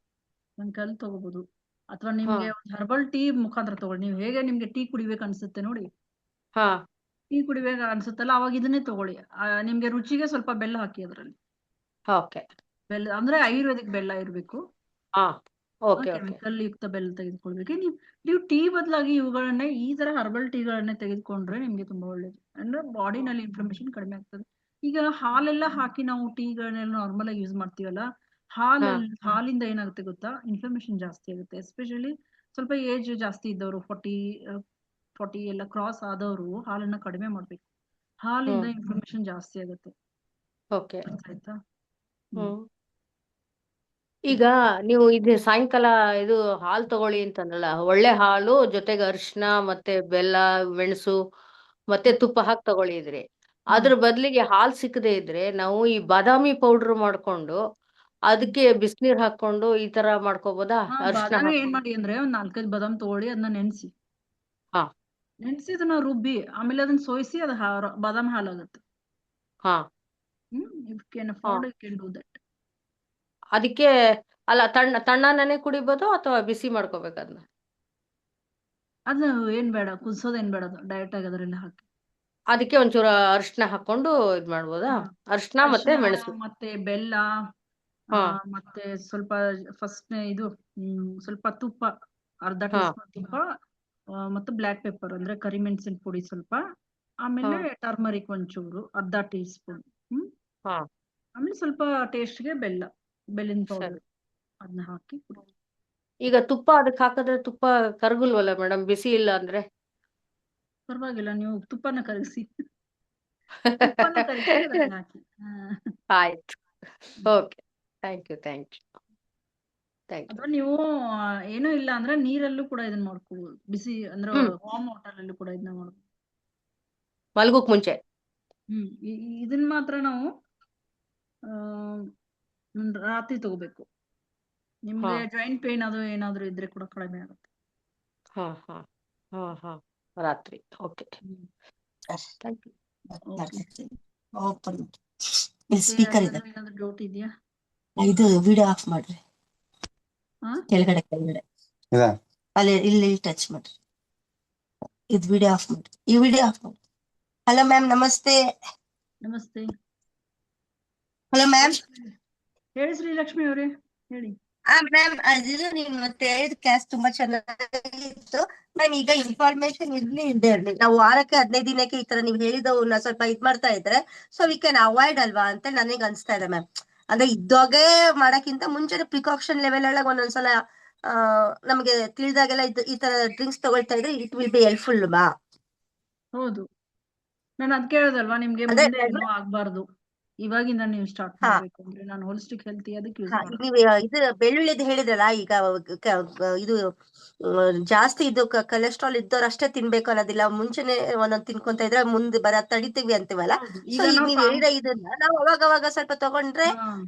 ಸಾಯಂಕಾಲ ತಗೋಬಹುದು, ಅಥವಾ ನಿಮ್ಗೆ ಹರ್ಬಲ್ ಟೀ ಮುಖಾಂತರ ತಗೊಳ್ಳಿ. ನೀವು ಹೇಗೆ ನಿಮ್ಗೆ ಟೀ ಕುಡಿಬೇಕು ಅನ್ಸುತ್ತೆ ನೋಡಿ, ಟೀ ಕುಡಿಬೇಕು ಅನ್ಸುತ್ತಲ್ಲ, ಅವಾಗ ಇದನ್ನೇ ತಗೊಳ್ಳಿ. ನಿಮ್ಗೆ ರುಚಿಗೆ ಸ್ವಲ್ಪ ಬೆಲ್ಲ ಹಾಕಿ ಅದ್ರಲ್ಲಿ. ಬೆಲ್ಲ ಅಂದ್ರೆ ಆಯುರ್ವೇದಿಕ್ ಬೆಲ್ಲ ಇರ್ಬೇಕು, ಕೆಮಿಕಲ್ ಯುಕ್ತ ಬೆಲ್ಲ ತೆಗೆದುಕೊಳ್ಬೇಕು. ನೀವು ಟೀ ಬದಲಾಗಿ ಇವುಗಳನ್ನೇ, ಈ ತರ ಹರ್ಬಲ್ ಟೀಗಳನ್ನೇ ತೆಗೆದುಕೊಂಡ್ರೆ ನಿಮ್ಗೆ ತುಂಬಾ ಒಳ್ಳೇದು. ಅಂದ್ರೆ ಬಾಡಿನಲ್ಲಿ ಇನ್ಫ್ಲಮೇಷನ್ ಕಡಿಮೆ ಆಗ್ತದೆ. ಈಗ ಹಾಲೆಲ್ಲ ಹಾಕಿ ನಾವು ಟೀಗಳನ್ನೆಲ್ಲ ನಾರ್ಮಲ್ ಆಗಿ ಯೂಸ್ ಮಾಡ್ತೀವಲ್ಲ, ಹಾಲಿಂದ ಏನಾಗುತ್ತೆ ಗೊತ್ತಾ, ಇನ್ಫ್ಲಮೇಷನ್ ಜಾಸ್ತಿ ಆಗುತ್ತೆ. ಎಸ್ಪೆಷಲಿ ಸ್ವಲ್ಪ ಏಜ್ ಜಾಸ್ತಿ ಇದ್ದವರು, 40 ಎಲ್ಲ ಕ್ರಾಸ್ ಆದವರು ಹಾಲನ್ನ ಕಡಿಮೆ ಮಾಡ್ಬೇಕು. ಹಾಲಿಂದ ಇನ್ಫ್ಲಮೇಷನ್ ಜಾಸ್ತಿ ಆಗುತ್ತೆ. ಆಯ್ತಾ? ಈಗ ನೀವು ಇದು ಸಾಯಂಕಾಲ ಇದು ಹಾಲು ತಗೊಳ್ಳಿ ಅಂತಂದ್ರಲ್ಲ, ಒಳ್ಳೆ ಹಾಲು ಜೊತೆಗೆ ಅರಿಶಿನ ಮತ್ತೆ ಬೆಲ್ಲ, ಮೆಣಸು ಮತ್ತೆ ತುಪ್ಪ ಹಾಕಿ ತಗೊಳ್ಳಿದ್ರಿ. ಅದ್ರ ಬದಲಿಗೆ ಹಾಲು ಸಿಕ್ಕದೆ ಇದ್ರೆ ನಾವು ಈ ಬಾದಾಮಿ ಪೌಡರ್ ಮಾಡ್ಕೊಂಡು ಅದಕ್ಕೆ ಬಿಸಿನೀರ್ ಹಾಕೊಂಡು ಈ ತರ ಮಾಡ್ಕೋಬೋದಾ? ಬಾದಾಮಿ ಏನ್ ಮಾಡಿ ಅಂದ್ರೆ, ಒಂದ್ 4-5 ಬಾದಾಮ್ ತಗೊಳ್ಳಿ, ಅದನ್ನ ನೆನೆಸಿ ಅದನ್ನ ರುಬ್ಬಿ, ಆಮೇಲೆ ಅದನ್ನ ಸೋಯಿಸಿ, ಅದು ಬಾದಾಮಿ ಹಾಲಾಗುತ್ತೆ. ಅದಕ್ಕೆ ಅಲ್ಲ, ತಣ್ಣನೆ ಕುಡಿಬೋದು ಅಥವಾ ಬಿಸಿ ಮಾಡ್ಕೋಬೇಕು ಅದನ್ನ? ಅದು ಏನ್ ಬೇಡ, ಕುದಿಸೋದೇನ್ ಬೇಡ, ಡೈರೆಕ್ಟ್ ಆಗಿ ಅದರಲ್ಲಿ ಹಾಕಿ ಅದಕ್ಕೆ ಒಂಚೂರು ಅರಿಶಿನ ಹಾಕೊಂಡು ಇದ್ ಮಾಡ್ಬೋದಾ? ಅರಿಶಿನ ಮತ್ತೆ ಮೆಣಸು ಮತ್ತೆ ಬೆಲ್ಲ, ಮತ್ತೆ ಸ್ವಲ್ಪ ಫಸ್ಟ್ ಇದು ಸ್ವಲ್ಪ ತುಪ್ಪ, ಅರ್ಧ ಟೀ ಸ್ಪೂನ್ ತುಪ್ಪ, ಮತ್ತೆ ಬ್ಲಾಕ್ ಪೆಪ್ಪರ್ ಅಂದ್ರೆ ಕರಿಮೆಣಸಿನ ಪುಡಿ ಸ್ವಲ್ಪ, ಆಮೇಲೆ ಟರ್ಮರಿಕ್ ಒಂಚೂರು ಅರ್ಧ ಟೀ ಸ್ಪೂನ್, ಆಮೇಲೆ ಸ್ವಲ್ಪ ಟೇಸ್ಟ್ಗೆ ಬೆಲ್ಲಿನ ಪೌಡರ್, ಅದನ್ನ ಹಾಕಿ. ಈಗ ತುಪ್ಪ ಅದಕ್ಕೆ ಹಾಕಿದ್ರೆ ತುಪ್ಪ ಕರಗುಲ್ವಲ್ಲ ಮೇಡಮ್, ಬಿಸಿ ಇಲ್ಲ ಅಂದ್ರೆ? ಪರವಾಗಿಲ್ಲ, ನೀವು ತುಪ್ಪನ ಕರಗಿಸಿ. ಆಯ್ತು, ಓಕೆ, ಥ್ಯಾಂಕ್ ಯು. ಅಥವಾ ನೀವು ಏನೂ ಇಲ್ಲ ಅಂದ್ರೆ ನೀರಲ್ಲೂ ಕೂಡ ಇದನ್ನ ಮಾಡ್ಕೋಬಹುದು, ಬಿಸಿ ಅಂದ್ರೆ ವಾರ್ಮ್ ವಾಟರ್ ಅಲ್ಲೂ ಕೂಡ ಇದನ್ನ ಮಾಡ್ಬೋದು, ಮಲ್ಗೋಕ್ ಮುಂಚೆ. ಇದನ್ನ ಮಾತ್ರ ನಾವು ರಾತ್ರಿ ತಗೋಬೇಕು. ನಿಮ್ಗೆ ಜಾಯಿಂಟ್ ಪೇನ್ ಅದು ಏನಾದ್ರು ಇದ್ರೆ ಕೂಡ ಕಡಿಮೆ ಆಗುತ್ತೆ. ಹಾ ಹಾ ಹಾ ಹಾ ರಾತ್ರಿ. Okay, thank you. Open speaker ಇದೆ. ಏನಾದ್ರು ಡೌಟ್ ಇದೆಯಾ? ಇದು ವಿಡಿಯೋ ಆಫ್ ಮಾಡ್ರಿ. ಹಾ ಕೆಳಗಡೆ ಅಲ್ಲಿ ಇಲ್ಲಿ ಟಚ್ ಮಾಡ್ರಿ. ಇದು ವಿಡಿಯೋ ಆಫ್ ಮಾಡ್ರಿ. ಈ ವಿಡಿಯೋ ಆಫ್ ಮಾಡ್ರಿ. ಹಲೋ ಮ್ಯಾಮ್, ನಮಸ್ತೆ. ನಮಸ್ತೆ. Hello ma'am. ಹೇಳಿ ಶ್ರೀಲಕ್ಷ್ಮಿ ಅವರೇ, ಹೇಳಿ. ಮ್ಯಾಮ್, ಅದು ನೀವು ಮತ್ತೆ ಹೇಳಿದ ಕ್ಲಾಸ್ ತುಂಬಾ ಚೆನ್ನಾಗಿತ್ತು ಮ್ಯಾಮ್. ಈಗ ಇನ್ಫಾರ್ಮೇಶನ್ ಇರ್ಲಿ ನಾವು ವಾರಕ್ಕೆ 15 ದಿನಕ್ಕೆ ಈ ತರ ನೀವು ಹೇಳಿದವನ್ನ ಸ್ವಲ್ಪ ಇದ್ ಮಾಡ್ತಾ ಇದ್ರೆ ಸೊ ವಿ ಕ್ಯಾನ್ ಅವಾಯ್ಡ್ ಅಲ್ವಾ ಅಂತ ನನಗೆ ಅನ್ಸ್ತಾ ಇದೆ ಮ್ಯಾಮ್. ಅಂದ್ರೆ ಇದ್ದಾಗೆ ಮಾಡಕ್ಕಿಂತ ಮುಂಚೆ ಪ್ರಿಕಾಕ್ಷನ್ ಲೆವೆಲ್ ಒಳಗೆ ಒಂದೊಂದ್ಸಲ ನಮಗೆ ತಿಳಿದಾಗೆಲ್ಲ ಈ ತರ ಡ್ರಿಂಕ್ಸ್ ತಗೊಳ್ತಾ ಇದ್ರೆ ಇಟ್ ವಿಲ್ ಬಿ ಹೆಲ್ಪ್ಫುಲ್ ಮಾ. ಹೌದು, ನಾನು ಅದ್ ಕೇಳೋದಲ್ವಾ ನಿಮ್ಗೆ ಮುಂದೆ ಏನೋ ಆಗ್ಬಾರ್ದು, ಇವಾಗಿಂದ ನೀವು ಸ್ಟಾರ್ಟ್ ಮಾಡ್ಬೇಕು ಅಂದ್ರೆ ನಾನು ಹೋಲಿಸ್ಟಿಕ್ ಹೆಲ್ತ್ ಅದಕ್ಕೆ ಯೂಸ್ ಮಾಡ್ತೀನಿ. ನೀವು ಇದು ಬೆಳ್ಳುಳ್ಳಿದು ಹೇಳಿದ್ರಲ್ಲ, ಈಗ ಇದು ಜಾಸ್ತಿ ಇದು ಕೊಲೆಸ್ಟ್ರಾಲ್ ಇದ್ದವ್ರು ಅಷ್ಟೇ ತಿನ್ಬೇಕು ಅನ್ನೋದಿಲ್ಲ. ಮುಂಚೆನೆ ಒಂದೊಂದು ತಿನ್ಕೊಂತ ಇದ್ರೆ ಮುಂದೆ ಬರ ತಡಿತೀವಿ ಅಂತೀವಲ್ಲ. ಸೊ ಈಗ ನೀವು ಹೇಳಿದ ಇದನ್ನ ನಾವು ಅವಾಗ ಸ್ವಲ್ಪ ತಗೊಂಡ್ರೆ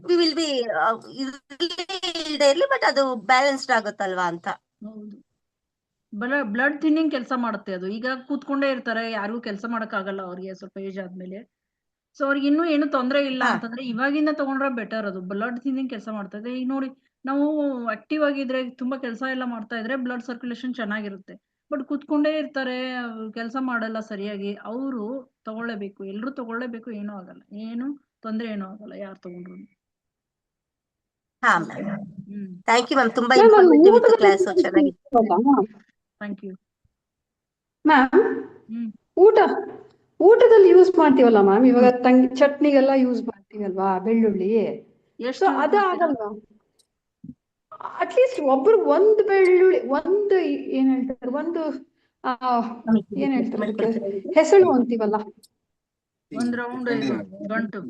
ವಿ ವಿಲ್ ಬಿ ಇರ್ಲಿ, ಬಟ್ ಅದು ಬ್ಯಾಲೆನ್ಸ್ಡ್ ಆಗುತ್ತಲ್ವಾ ಅಂತ. ಹೌದು, ಬ್ಲಡ್ ಥಿನ್ನಿಂಗ್ ಕೆಲಸ ಮಾಡುತ್ತೆ ಅದು. ಈಗ ಕೂತ್ಕೊಂಡೇ ಇರ್ತಾರೆ, ಯಾರಿಗೂ ಕೆಲಸ ಮಾಡಕ್ ಆಗಲ್ಲ ಅವ್ರಿಗೆ ಸ್ವಲ್ಪ ಏಜ್ ಆದ್ಮೇಲೆ. ಸೊ ಅವ್ರಿಗೆ ಇನ್ನೂ ಏನು ತೊಂದರೆ ಇಲ್ಲ ಅಂತಂದ್ರೆ ಇವಾಗಿಂದ ತಗೊಂಡ್ರೆ ಬೆಟರ್. ಅದು ಬ್ಲಡ್ ಥಿನ್ನಿಂಗ್ ಕೆಲಸ ಮಾಡ್ತಾ ಇದೆ. ಈಗ ನೋಡಿ, ನಾವು ಆಕ್ಟಿವ್ ಆಗಿದ್ರೆ, ತುಂಬಾ ಕೆಲಸ ಎಲ್ಲ ಮಾಡ್ತಾ ಇದ್ರೆ ಬ್ಲಡ್ ಸರ್ಕ್ಯುಲೇಷನ್ ಚೆನ್ನಾಗಿರುತ್ತೆ. ಬಟ್ ಕೂತ್ಕೊಂಡೇ ಇರ್ತಾರೆ, ಕೆಲಸ ಮಾಡಲ್ಲ ಸರಿಯಾಗಿ, ಅವರು ತಗೊಳ್ಳೇಬೇಕು. ಎಲ್ರು ತಗೊಳ್ಳೇಬೇಕು, ಏನೂ ಆಗಲ್ಲ, ಏನು ತೊಂದ್ರೆ ಏನೂ ಆಗಲ್ಲ ಯಾರು ತಗೊಂಡ್ರು. ಥ್ಯಾಂಕ್ ಯು ಮ್ಯಾಮ್, ತುಂಬಾ ಇನ್ಫಾರ್ಮೇಟಿವ್ ಇತ್ತು ಕ್ಲಾಸ್, ಚೆನ್ನಾಗಿತ್ತು. Thank you ma'am. ಊಟದಲ್ಲಿ ಯೂಸ್ ಮಾಡ್ತೀವಲ್ಲ ಮ್ಯಾಮ್, ಇವಾಗ ಚಟ್ನಿಗೆಲ್ಲ ಯೂಸ್ ಮಾಡ್ತೀವಲ್ವಾ ಬೆಳ್ಳುಳ್ಳಿ, ಸೊ ಅದು ಆಗಲ್ವಾ? ಅಟ್ಲೀಸ್ಟ್ ಒಬ್ರು ಒಂದು ಬೆಳ್ಳುಳ್ಳಿ, ಒಂದು ಏನ್ ಹೇಳ್ತಾರೆ, ಒಂದು ಏನ್ ಹೇಳ್ತಾರೆ, ಹೆಸಳು ಅಂತೀವಲ್ಲ, ಒಂದ್ ರೌಂಡ್ ಗಂಟು,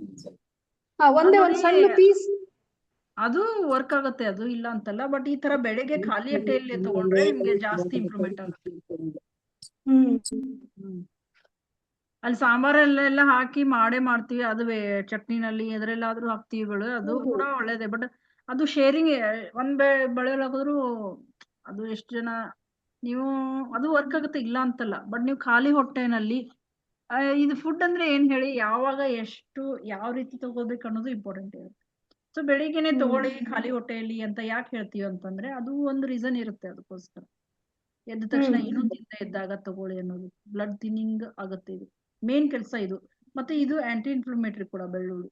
ಒಂದೇ ಒಂದ್ ಸಣ್ಣ ಪೀಸ್, ಅದು ವರ್ಕ್ ಆಗುತ್ತೆ, ಅದು ಇಲ್ಲ ಅಂತಲ್ಲ. ಬಟ್ ಈ ತರ ಬೆಳಗ್ಗೆ ಖಾಲಿ ಹೊಟ್ಟೆಯಲ್ಲಿ ತಗೊಂಡ್ರೆ ನಿಮ್ಗೆ ಜಾಸ್ತಿ ಇಂಪ್ರೂವ್ಮೆಂಟ್ ಆಗುತ್ತೆ. ಅಲ್ಲಿ ಸಾಂಬಾರಲ್ಲೆಲ್ಲ ಹಾಕಿ ಮಾಡ್ತೀವಿ, ಅದು ಚಟ್ನಿನಲ್ಲಿ ಎದ್ರೆಲ್ಲಾದ್ರೂ ಹಾಕ್ತಿವಿ ಬೆಳೆ, ಅದು ಕೂಡ ಒಳ್ಳೇದೇ. ಬಟ್ ಅದು ಶೇರಿಂಗ್ ಒಂದ್ ಬೆಳೆಯಲ್ಲಿ ಹಾಕಿದ್ರು ಅದು ಎಷ್ಟು ಜನ ನೀವು ಅದು ವರ್ಕ್ ಆಗುತ್ತೆ, ಇಲ್ಲ ಅಂತಲ್ಲ. ಬಟ್ ನೀವು ಖಾಲಿ ಹೊಟ್ಟೆನಲ್ಲಿ ಇದು ಫುಡ್ ಅಂದ್ರೆ ಏನ್ ಹೇಳಿ, ಯಾವಾಗ ಎಷ್ಟು ಯಾವ ರೀತಿ ತಗೋಬೇಕು ಅನ್ನೋದು ಇಂಪಾರ್ಟೆಂಟ್ ಇರುತ್ತೆ. ಸೊ ಬೆಳಿಗ್ಗೆನೆ ತಗೊಳ್ಳಿ ಖಾಲಿ ಹೊಟ್ಟೆಯಲ್ಲಿ ಅಂತ ಯಾಕೆ ಹೇಳ್ತೀವಿ ಅಂತಂದ್ರೆ ಅದು ಒಂದು ರೀಸನ್ ಇರುತ್ತೆ. ಅದಕ್ಕೋಸ್ಕರ ಎದ್ದ ತಕ್ಷಣ ಏನು ತಿಂದ ಇದ್ದಾಗ ತಗೊಳ್ಳಿ ಅನ್ನೋದು. ಬ್ಲಡ್ ಥಿನ್ನಿಂಗ್ ಆಗುತ್ತೆ, ಇದು ಮೇನ್ ಕೆಲಸ ಇದು. ಮತ್ತೆ ಇದು ಆಂಟಿ ಇನ್ಫ್ಲಮೇಟರಿ ಕೂಡ ಬೆಳ್ಳುಳ್ಳಿ.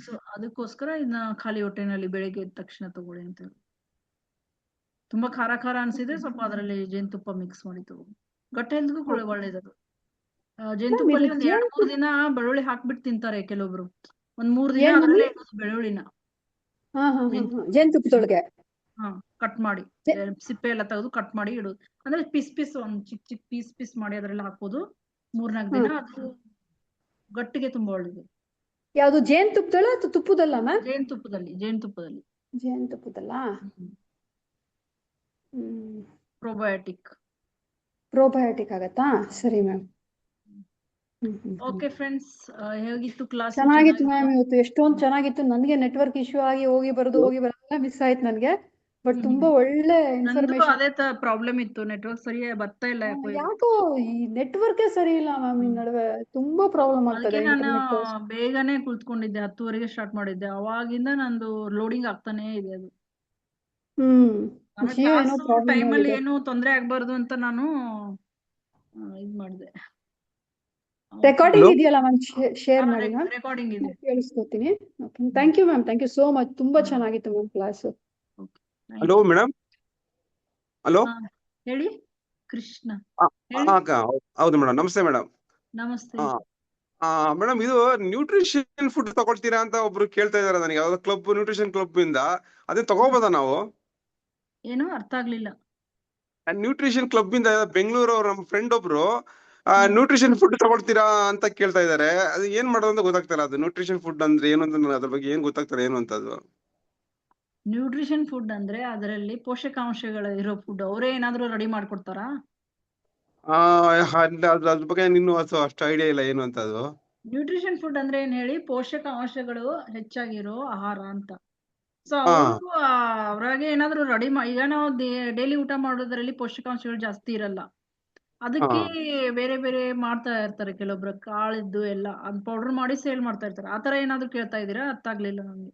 ಸೊ ಅದಕ್ಕೋಸ್ಕರ ಇದನ್ನ ಖಾಲಿ ಹೊಟ್ಟೆನಲ್ಲಿ ಬೆಳಿಗ್ಗೆ ಎದ್ದ ತಕ್ಷಣ ತಗೊಳ್ಳಿ ಅಂತ ಹೇಳಿ. ತುಂಬಾ ಖಾರ ಅನ್ಸಿದ್ರೆ ಸ್ವಲ್ಪ ಅದರಲ್ಲಿ ಜೇನುತುಪ್ಪ ಮಿಕ್ಸ್ ಮಾಡಿ ತಗೊಳ್ಳಿ. ಗಟ್ಟೆ ಹೆಲ್ತ್ಗೂ ಒಳ್ಳೇದದು. ಜೇನುತುಪ್ಪಲ್ಲಿ ಒಂದ್ 2-3 ದಿನ ಬೆಳ್ಳುಳ್ಳಿ ಹಾಕ್ಬಿಟ್ಟು ತಿಂತಾರೆ ಕೆಲವೊಬ್ರು. ಒಂದ್ 3 ದಿನ ಅದರಲ್ಲೇ ಇಡೋದು ಬೆಳ್ಳುಳ್ಳಿನ ಜೇನುತುಪ್ಪದೊಳಗೆ ಕಟ್ ಮಾಡಿ, ಸಿಪ್ಪೆ ಎಲ್ಲ ತೆಗೆದು ಕಟ್ ಮಾಡಿ ಇಡೋದು. ಅಂದ್ರೆ ಪೀಸ್ ಒಂದ್ ಚಿಕ್ಕ ಪೀಸ್ ಮಾಡಿ ಅದ್ರಲ್ಲಿ ಹಾಕೋದು. 3-4 ದಿನ ಅದು ಗಟ್ಟಿಗೆ ತುಂಬಾ ಒಳ್ಳೇದು. ಯಾವ್ದು, ಜೇನುತುಪ್ಪದಲ್ಲ ಅಥವಾ ತುಪ್ಪದಲ್ಲ ಮ್ಯಾಮ್? ಜೇನುತುಪ್ಪದಲ್ಲ. ಪ್ರೋಬಯೋಟಿಕ್ ಆಗತ್ತಾ? ಸರಿ ಮ್ಯಾಮ್. ಓಕೆ ಫ್ರೆಂಡ್ಸ್, ಹೇಗಿತ್ತು ಕ್ಲಾಸ್? ಚೆನ್ನಾಗಿತ್ತು ಮ್ಯಾಮ್, ಇವತ್ತು ಎಷ್ಟೊಂದು ಚೆನ್ನಾಗಿತ್ತು. ನನಗೆ ನೆಟ್ವರ್ಕ್ ಇಶ್ಯೂ ಆಗಿ ಹೋಗಿ ಬರೋದು ಮಿಸ್ ಆಯ್ತು ನನಗೆ. ಬಟ್ ತುಂಬಾ ಒಳ್ಳೆ ಇನ್ಫಾರ್ಮೇಶನ್. ಅದೇ ಪ್ರಾಬ್ಲಮ್ ಇತ್ತು, ನೆಟ್ವರ್ಕ್ ಸರಿಯಾಗಿ ಬರ್ತಾ ಇಲ್ಲ. ಯಾಕೋ ಈ ನೆಟ್ವರ್ಕ್ ಸರಿ ಇಲ್ಲ ಮ್ಯಾಮ್, ಈ ನಡುವೆ ತುಂಬಾ ಪ್ರಾಬ್ಲಮ್ ಆಗ್ತದೆ. ನಾನು ಬೇಗನೆ ಕುಳಿತುಕೊಂಡಿದ್ದೆ, 10:30ಗೆ ಸ್ಟಾರ್ಟ್ ಮಾಡಿದ್ದೆ. ಅವಾಗಿಂದ ನಂದು ಲೋಡಿಂಗ್ ಆಗ್ತಾನೆ ಇದೆ ಅದು. ಟೈಮಲ್ಲಿ ಏನು ತೊಂದರೆ ಆಗ್ಬಾರ್ದು ಅಂತ ನಾನು ಇದ್ ಮಾಡಿದೆ. ರೆಕಾರ್ಡಿಂಗ್ ಇದೆಯಲ್ಲ ಮ್ಯಾಮ್, ಶೇರ್ ಮಾಡಿ ಮ್ಯಾಮ್, ರೆಕಾರ್ಡಿಂಗ್ ಇದೆ, ಕೇಳಿಸ್ಕೊತೀನಿ. Thank you ma'am, thank you so much. ತುಂಬಾ ಚೆನ್ನಾಗಿತ್ತು ma'am class. Hello madam. Hello, ಹೇಳಿ ಕೃಷ್ಣ. ಹೌದು ಮೇಡಮ್, ನಮಸ್ತೆ ಮೇಡಮ್. ನಮಸ್ತೆ ಮೇಡಮ್, ಇದು ನ್ಯೂಟ್ರಿಷನ್ ಫುಡ್ ತಗೊಳ್ತೀರಾ ಅಂತ ಒಬ್ರು ಕೇಳ್ತಾ ಇದಾರೆ ನನಗೆ, ಯಾವ್ದೋ ಕ್ಲಬ್, ನ್ಯೂಟ್ರಿಷನ್ ಕ್ಲಬ್ ಇಂದ. ಅದೇ ತಗೋಬೋದಾ ನಾವು? ಏನು ಅರ್ಥ ಆಗ್ಲಿಲ್ಲ. ನ್ಯೂಟ್ರಿಷನ್ ಕ್ಲಬ್ ಇಂದ ಬೆಂಗಳೂರು ಅವ್ರ ನಮ್ಮ ಫ್ರೆಂಡ್ ಒಬ್ರು ನ್ಯೂಟ್ರಿಷನ್ ಫುಡ್ ತಗೊಳ್ತೀರಾ ಅಂತ ಕೇಳ್ತಾ ಇದಾರೆ. ಅದು ಏನ್ ಮಾಡೋದು ಅಂತ ಗೊತ್ತಾಗ್ತಿಲ್ಲ. ಅದು ನ್ಯೂಟ್ರಿಷನ್ ಫುಡ್ ಅಂದ್ರೆ ಏನು ಅಂತ ಅದ್ರ ಬಗ್ಗೆ ಏನ್ ಗೊತ್ತಾಗ್ತಾರೆ ಏನು ಅಂತ. ಅದು ನ್ಯೂಟ್ರಿಷನ್ ಫುಡ್ ಅಂದ್ರೆ ಅದರಲ್ಲಿ ಪೋಷಕಾಂಶಗಳು ಇರೋ ಫುಡ್. ಅವರೇ ಏನಾದ್ರು ರೆಡಿ ಮಾಡ್ಕೊಡ್ತಾರಾ? ಅದ್ರ ಬಗ್ಗೆ ನಿನ್ನೂ ಅಷ್ಟು ಐಡಿಯಾ ಇಲ್ಲ ಏನು ಅಂತ ಅದು. ನ್ಯೂಟ್ರಿಷನ್ ಫುಡ್ ಅಂದ್ರೆ ಏನ್ ಹೇಳಿ, ಪೋಷಕಾಂಶಗಳು ಹೆಚ್ಚಾಗಿರೋ ಆಹಾರ ಅಂತ. ಸೊ ಹಾ ಅವರು ಅವ್ರಾಗೆ ಏನಾದ್ರು ರೆಡಿ ಈಗ ನಾವು ಡೈಲಿ ಊಟ ಮಾಡೋದ್ರಲ್ಲಿ ಪೋಷಕಾಂಶಗಳು ಜಾಸ್ತಿ ಇರಲ್ಲ. ಹಾ ಅದಕ್ಕೆ ಬೇರೆ ಬೇರೆ ಮಾಡ್ತಾ ಇರ್ತಾರೆ ಕೆಲವೊಬ್ರು, ಕಾಳಿದ್ದು ಎಲ್ಲ ಅದ್ ಪೌಡರ್ ಮಾಡಿ ಸೇಲ್ ಮಾಡ್ತಾ ಇರ್ತಾರೆ. ಆತರ ಏನಾದ್ರು ಕೇಳ್ತಾ ಇದೀರಾ? ಅರ್ಥ ಆಗ್ಲಿಲ್ಲ ನಮ್ಗೆ.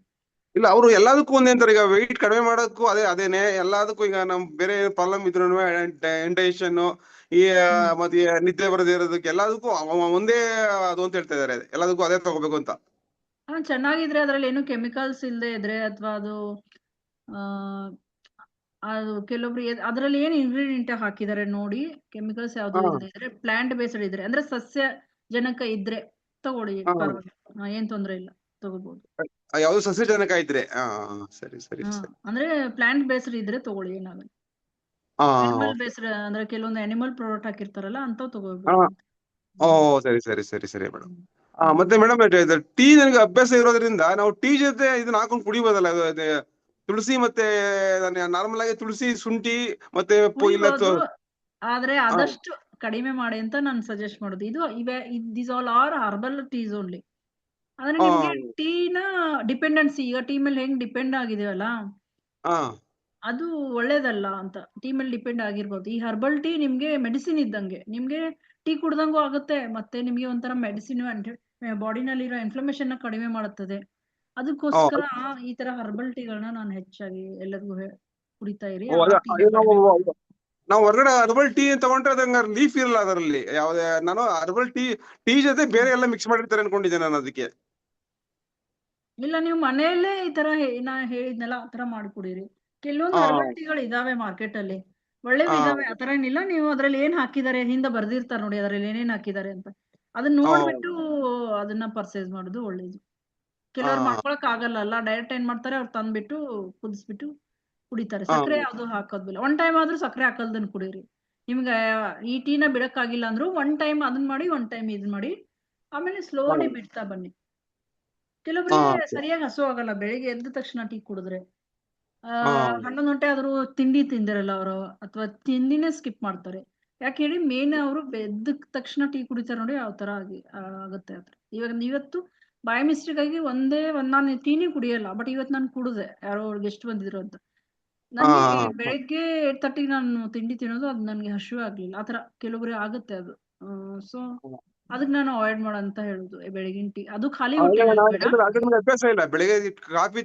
ಇಲ್ಲ, ಅವರು ಎಲ್ಲದಕ್ಕೂ ಒಂದೇ ಅಂತಾರೆ. ಈಗ ವೆಯ್ಟ್ ಕಡಿಮೆ ಮಾಡೋದಕ್ಕೂ ಅದೇನೆ, ಎಲ್ಲದಕ್ಕೂ ಈಗ ನಮ್ ಬೇರೆ ಪ್ರಾಬ್ಲಮ್ ಇದ್ರು ಇಂಡೈಜೆಷನ್ ಈ ಮತ್ತೆ ನಿದ್ದೆ ಬರದೇ ಇರೋದಕ್ಕೆ ಎಲ್ಲದಕ್ಕೂ ಒಂದೇ ಅದು ಅಂತ ಹೇಳ್ತಾ ಇದಾರೆ. ಎಲ್ಲದಕ್ಕೂ ಅದೇ ತಗೋಬೇಕು ಅಂತ. ಚೆನ್ನಾಗಿದ್ರೆ ಅದ್ರಲ್ಲಿ ಏನು ಕೆಮಿಕಲ್ಸ್ ಇಲ್ಲದೆ ಇದ್ರೆ, ಅಥವಾ ಅದು ಆ ಅದು ಕೆಲವೊಬ್ರು ಅದ್ರಲ್ಲಿ ಏನು ಇಂಗ್ರೀಡಿಯೆಂಟ್ ಹಾಕಿದ್ದಾರೆ ನೋಡಿ, ಕೆಮಿಕಲ್ಸ್ ಯಾವ್ದು ಹಾ ಇಲ್ಲದೆ ಇದ್ರೆ, ಪ್ಲಾಂಟ್ ಬೇಸ್ಡ್ ಇದ್ರೆ, ಅಂದ್ರೆ ಸಸ್ಯ ಜನಕ ಇದ್ರೆ ತಗೊಳ್ಳಿ, ಹಾ ಪರವಾಗಿಲ್ಲ, ಏನ್ ತೊಂದ್ರೆ ಇಲ್ಲ, ತಗೋಬಹುದು. ಯಾವ್ದು ಸಸ್ಯಜನಕ ಇದ್ರೆ ಸರಿ ಸರಿ ಸರಿ. ಅಂದ್ರೆ ಪ್ಲಾಂಟ್ ಬೇಸ್ಡ್ ಇದ್ರೆ ತಗೊಳ್ಳಿ, ಏನಾಗಲ್ಲ. ಹಾ ಅನಿಮಲ್ ಬೇಸ್ಡ್ ಅಂದ್ರೆ ಕೆಲವೊಂದು ಅನಿಮಲ್ ಪ್ರಾಡಕ್ಟ್ ಹಾಕಿರ್ತಾರಲ್ಲ, ಅಂತವ್ ಹಾ ತಗೋಬಹುದು. ಓ ಸರಿ ಸರಿ ಸರಿ ಸರಿ ಮೇಡಮ್. ಹ್ಮ್. ಮತ್ತೆ ಮೇಡಮ್, ಟೀ ನನಗೆ ಅಭ್ಯಾಸ ಇರೋದ್ರಿಂದ ನಾವು ಟೀ ಜೊತೆ ಇದನ್ನ ಹಾಕೊಂಡು ಕುಡಿಬೋದಲ್ಲ? ತುಳಸಿ ಮತ್ತೆ ನಾರ್ಮಲ್ ಆಗಿ ತುಳಸಿ, ಶುಂಠಿ ಮತ್ತೆ ಇಲ್ಲ ಕುಡಿಬಹುದು, ಆದ್ರೆ ಹಾ ಆದಷ್ಟು ಕಡಿಮೆ ಮಾಡಿ ಅಂತ ನಾನು ಸಜೆಸ್ಟ್ ಮಾಡೋದು. This all are herbal teas only. ಅಂದ್ರೆ ಹಾ ನಿಮ್ಗೆ ಟೀನ ಡಿಪೆಂಡೆನ್ಸಿ, ಈಗ ಟೀ ಮೇಲೆ ಹೆಂಗ್ ಡಿಪೆಂಡ್ ಆಗಿದೆಯಲ್ಲ, ಹಾ ಅದು ಒಳ್ಳೇದಲ್ಲ ಅಂತ. ಟೀ ಮೇಲೆ ಡಿಪೆಂಡ್ ಆಗಿರ್ಬೋದು. ಈ ಹರ್ಬಲ್ ಟೀ ನಿಮ್ಗೆ ಮೆಡಿಸಿನ್ ಇದ್ದಂಗೆ, ನಿಮ್ಗೆ ಟೀ ಕುಡ್ದಂಗೂ ಆಗುತ್ತೆ, ಮತ್ತೆ ನಿಮ್ಗೆ ಒಂಥರ ಮೆಡಿಸಿನ್, ಬಾಡಿನಲ್ಲಿರೋ ಇನ್ಫ್ಲಮೇಷನ್ ಕಡಿಮೆ ಮಾಡುತ್ತದೆ. ಅದಕ್ಕೋಸ್ಕರ ಈ ತರ ಹರ್ಬಲ್ ಟೀಗಳನ್ನ ನಾನು ಹೆಚ್ಚಾಗಿ ಎಲ್ಲರಿಗೂ ಕುಡಿತಾ ಇರಿ, ಕಡಿಮೆ ಮಾಡುತ್ತೆ. ನಾವು ಹೊರಗಡೆ ಹರ್ಬಲ್ ಟೀ ತಗೊಂಡ್ರೆ ಅದಂಗ ಲೀಫ್ ಇರಲ್ಲ ಅದರಲ್ಲಿ ಯಾವ್ದೇ. ನಾನು ಹರ್ಬಲ್ ಟೀ ಜೊತೆ ಬೇರೆ ಎಲ್ಲ ಮಿಕ್ಸ್ ಮಾಡಿರ್ತಾರೆ ಅನ್ಕೊಂಡಿದ್ದೆ ನಾನು ಅದಕ್ಕೆ. ಇಲ್ಲ, ನೀವು ಮನೆಯಲ್ಲೇ ಈ ತರ ನಾ ಹೇಳಿದ್ನಲ್ಲ, ಆ ತರ ಮಾಡಿ ಕುಡೀರಿ. ಕೆಲವೊಂದು ಹಾ ಹರ್ಬಲ್ ಟೀಗಳು ಇದಾವೆ ಮಾರ್ಕೆಟ್ ಅಲ್ಲಿ, ಒಳ್ಳೆವ್ ಹಾ ಇದಾವೆ, ಆತರ ಏನಿಲ್ಲ. ನೀವು ಅದ್ರಲ್ಲಿ ಏನ್ ಹಾಕಿದ್ದಾರೆ ಹಿಂದೆ ಬರ್ದಿರ್ತಾರೆ ನೋಡಿ, ಅದ್ರಲ್ಲಿ ಏನೇನ್ ಹಾಕಿದ್ದಾರೆ ಅಂತ, ಅದನ್ನ ಹಾ ನೋಡ್ಬಿಟ್ಟು ಅದನ್ನ ಪರ್ಚೇಸ್ ಮಾಡೋದು ಒಳ್ಳೇದು. ಕೆಲವ್ರು ಮಾಡ್ಕೊಳಕ್ ಆಗಲ್ಲ, ಡೈರೆಕ್ಟ್ ಏನ್ ಮಾಡ್ತಾರೆ, ಅವ್ರು ತಂದ್ಬಿಟ್ಟು ಕುದಿಸ್ಬಿಟ್ಟು ಕುಡಿತಾರೆ. ಹಾ ಸಕ್ಕರೆ ಯಾವ್ದು ಹಾಕೋದಿಲ್ಲ. ಒನ್ ಟೈಮ್ ಆದ್ರೂ ಸಕ್ಕರೆ ಹಾಕಲ್ದನ್ ಕುಡೀರಿ. ನಿಮ್ಗೆ ಈ ಟೀನ ಬಿಡಕ್ಕಾಗಿಲ್ಲ ಅಂದ್ರು ಒನ್ ಟೈಮ್ ಅದನ್ನ ಮಾಡಿ, ಒನ್ ಟೈಮ್ ಇದನ್ ಮಾಡಿ, ಆಮೇಲೆ ಸ್ಲೋಲಿ ಬಿಡ್ತಾ ಬನ್ನಿ. ಕೆಲವೊಬ್ರಿಗೆ ಸರಿಯಾಗಿ ಹಸು ಆಗಲ್ಲ ಬೆಳಿಗ್ಗೆ ಎದ್ದ ತಕ್ಷಣ ಟೀ ಕುಡಿದ್ರೆ. ಹಾ 11 ಗಂಟೆ ಆದ್ರೂ ತಿಂಡಿ ತಿಂದಿರಲ್ಲ ಅವರು, ಅಥವಾ ತಿಂಡಿನೇ ಸ್ಕಿಪ್ ಮಾಡ್ತಾರೆ. ಯಾಕೆ ಹೇಳಿ, ಮೇನ್ ಅವರು ಎದ್ದ ತಕ್ಷಣ ಟೀ ಕುಡಿತಾರೆ ನೋಡಿ, ಯಾವ ತರ ಆಗುತ್ತೆ ಆತರ. ಇವತ್ತು ಬಾಯ್ ಮಿಸ್ಟೇಕ್ ಆಗಿ ನಾನು ಟೀನೇ ಕುಡಿಯಲ್ಲ, ಬಟ್ ಇವತ್ತು ನಾನು ಕುಡಿದೆ, ಯಾರೋ ಗೆಸ್ಟ್ ಬಂದಿದ್ರು ಅಂತ. ನನಗೆ ಬೆಳಗ್ಗೆ 8:30 ನಾನು ತಿಂಡಿ ತಿನ್ನೋದು, ಅದು ನನ್ಗೆ ಹಸಿವೆ ಆಗ್ಲಿಲ್ಲ. ಆತರ ಕೆಲವೊಬ್ರಿಗೆ ಆಗುತ್ತೆ ಅದು. ಸೊ ಅದಕ್ಕೆ ನಾನು ಅವಾಯ್ಡ್ ಮಾಡಂತ ಹೇಳುದು, ಬೆಳಗಿನ ಟೀ, ಅದು ಖಾಲಿ ಹೊಟ್ಟೆನಲ್ಲಿ ಬೇಡ. ನಮ್ಗೆ ಅಭ್ಯಾಸ ಇಲ್ಲ ಬೆಳಿಗ್ಗೆ ಕಾಫಿ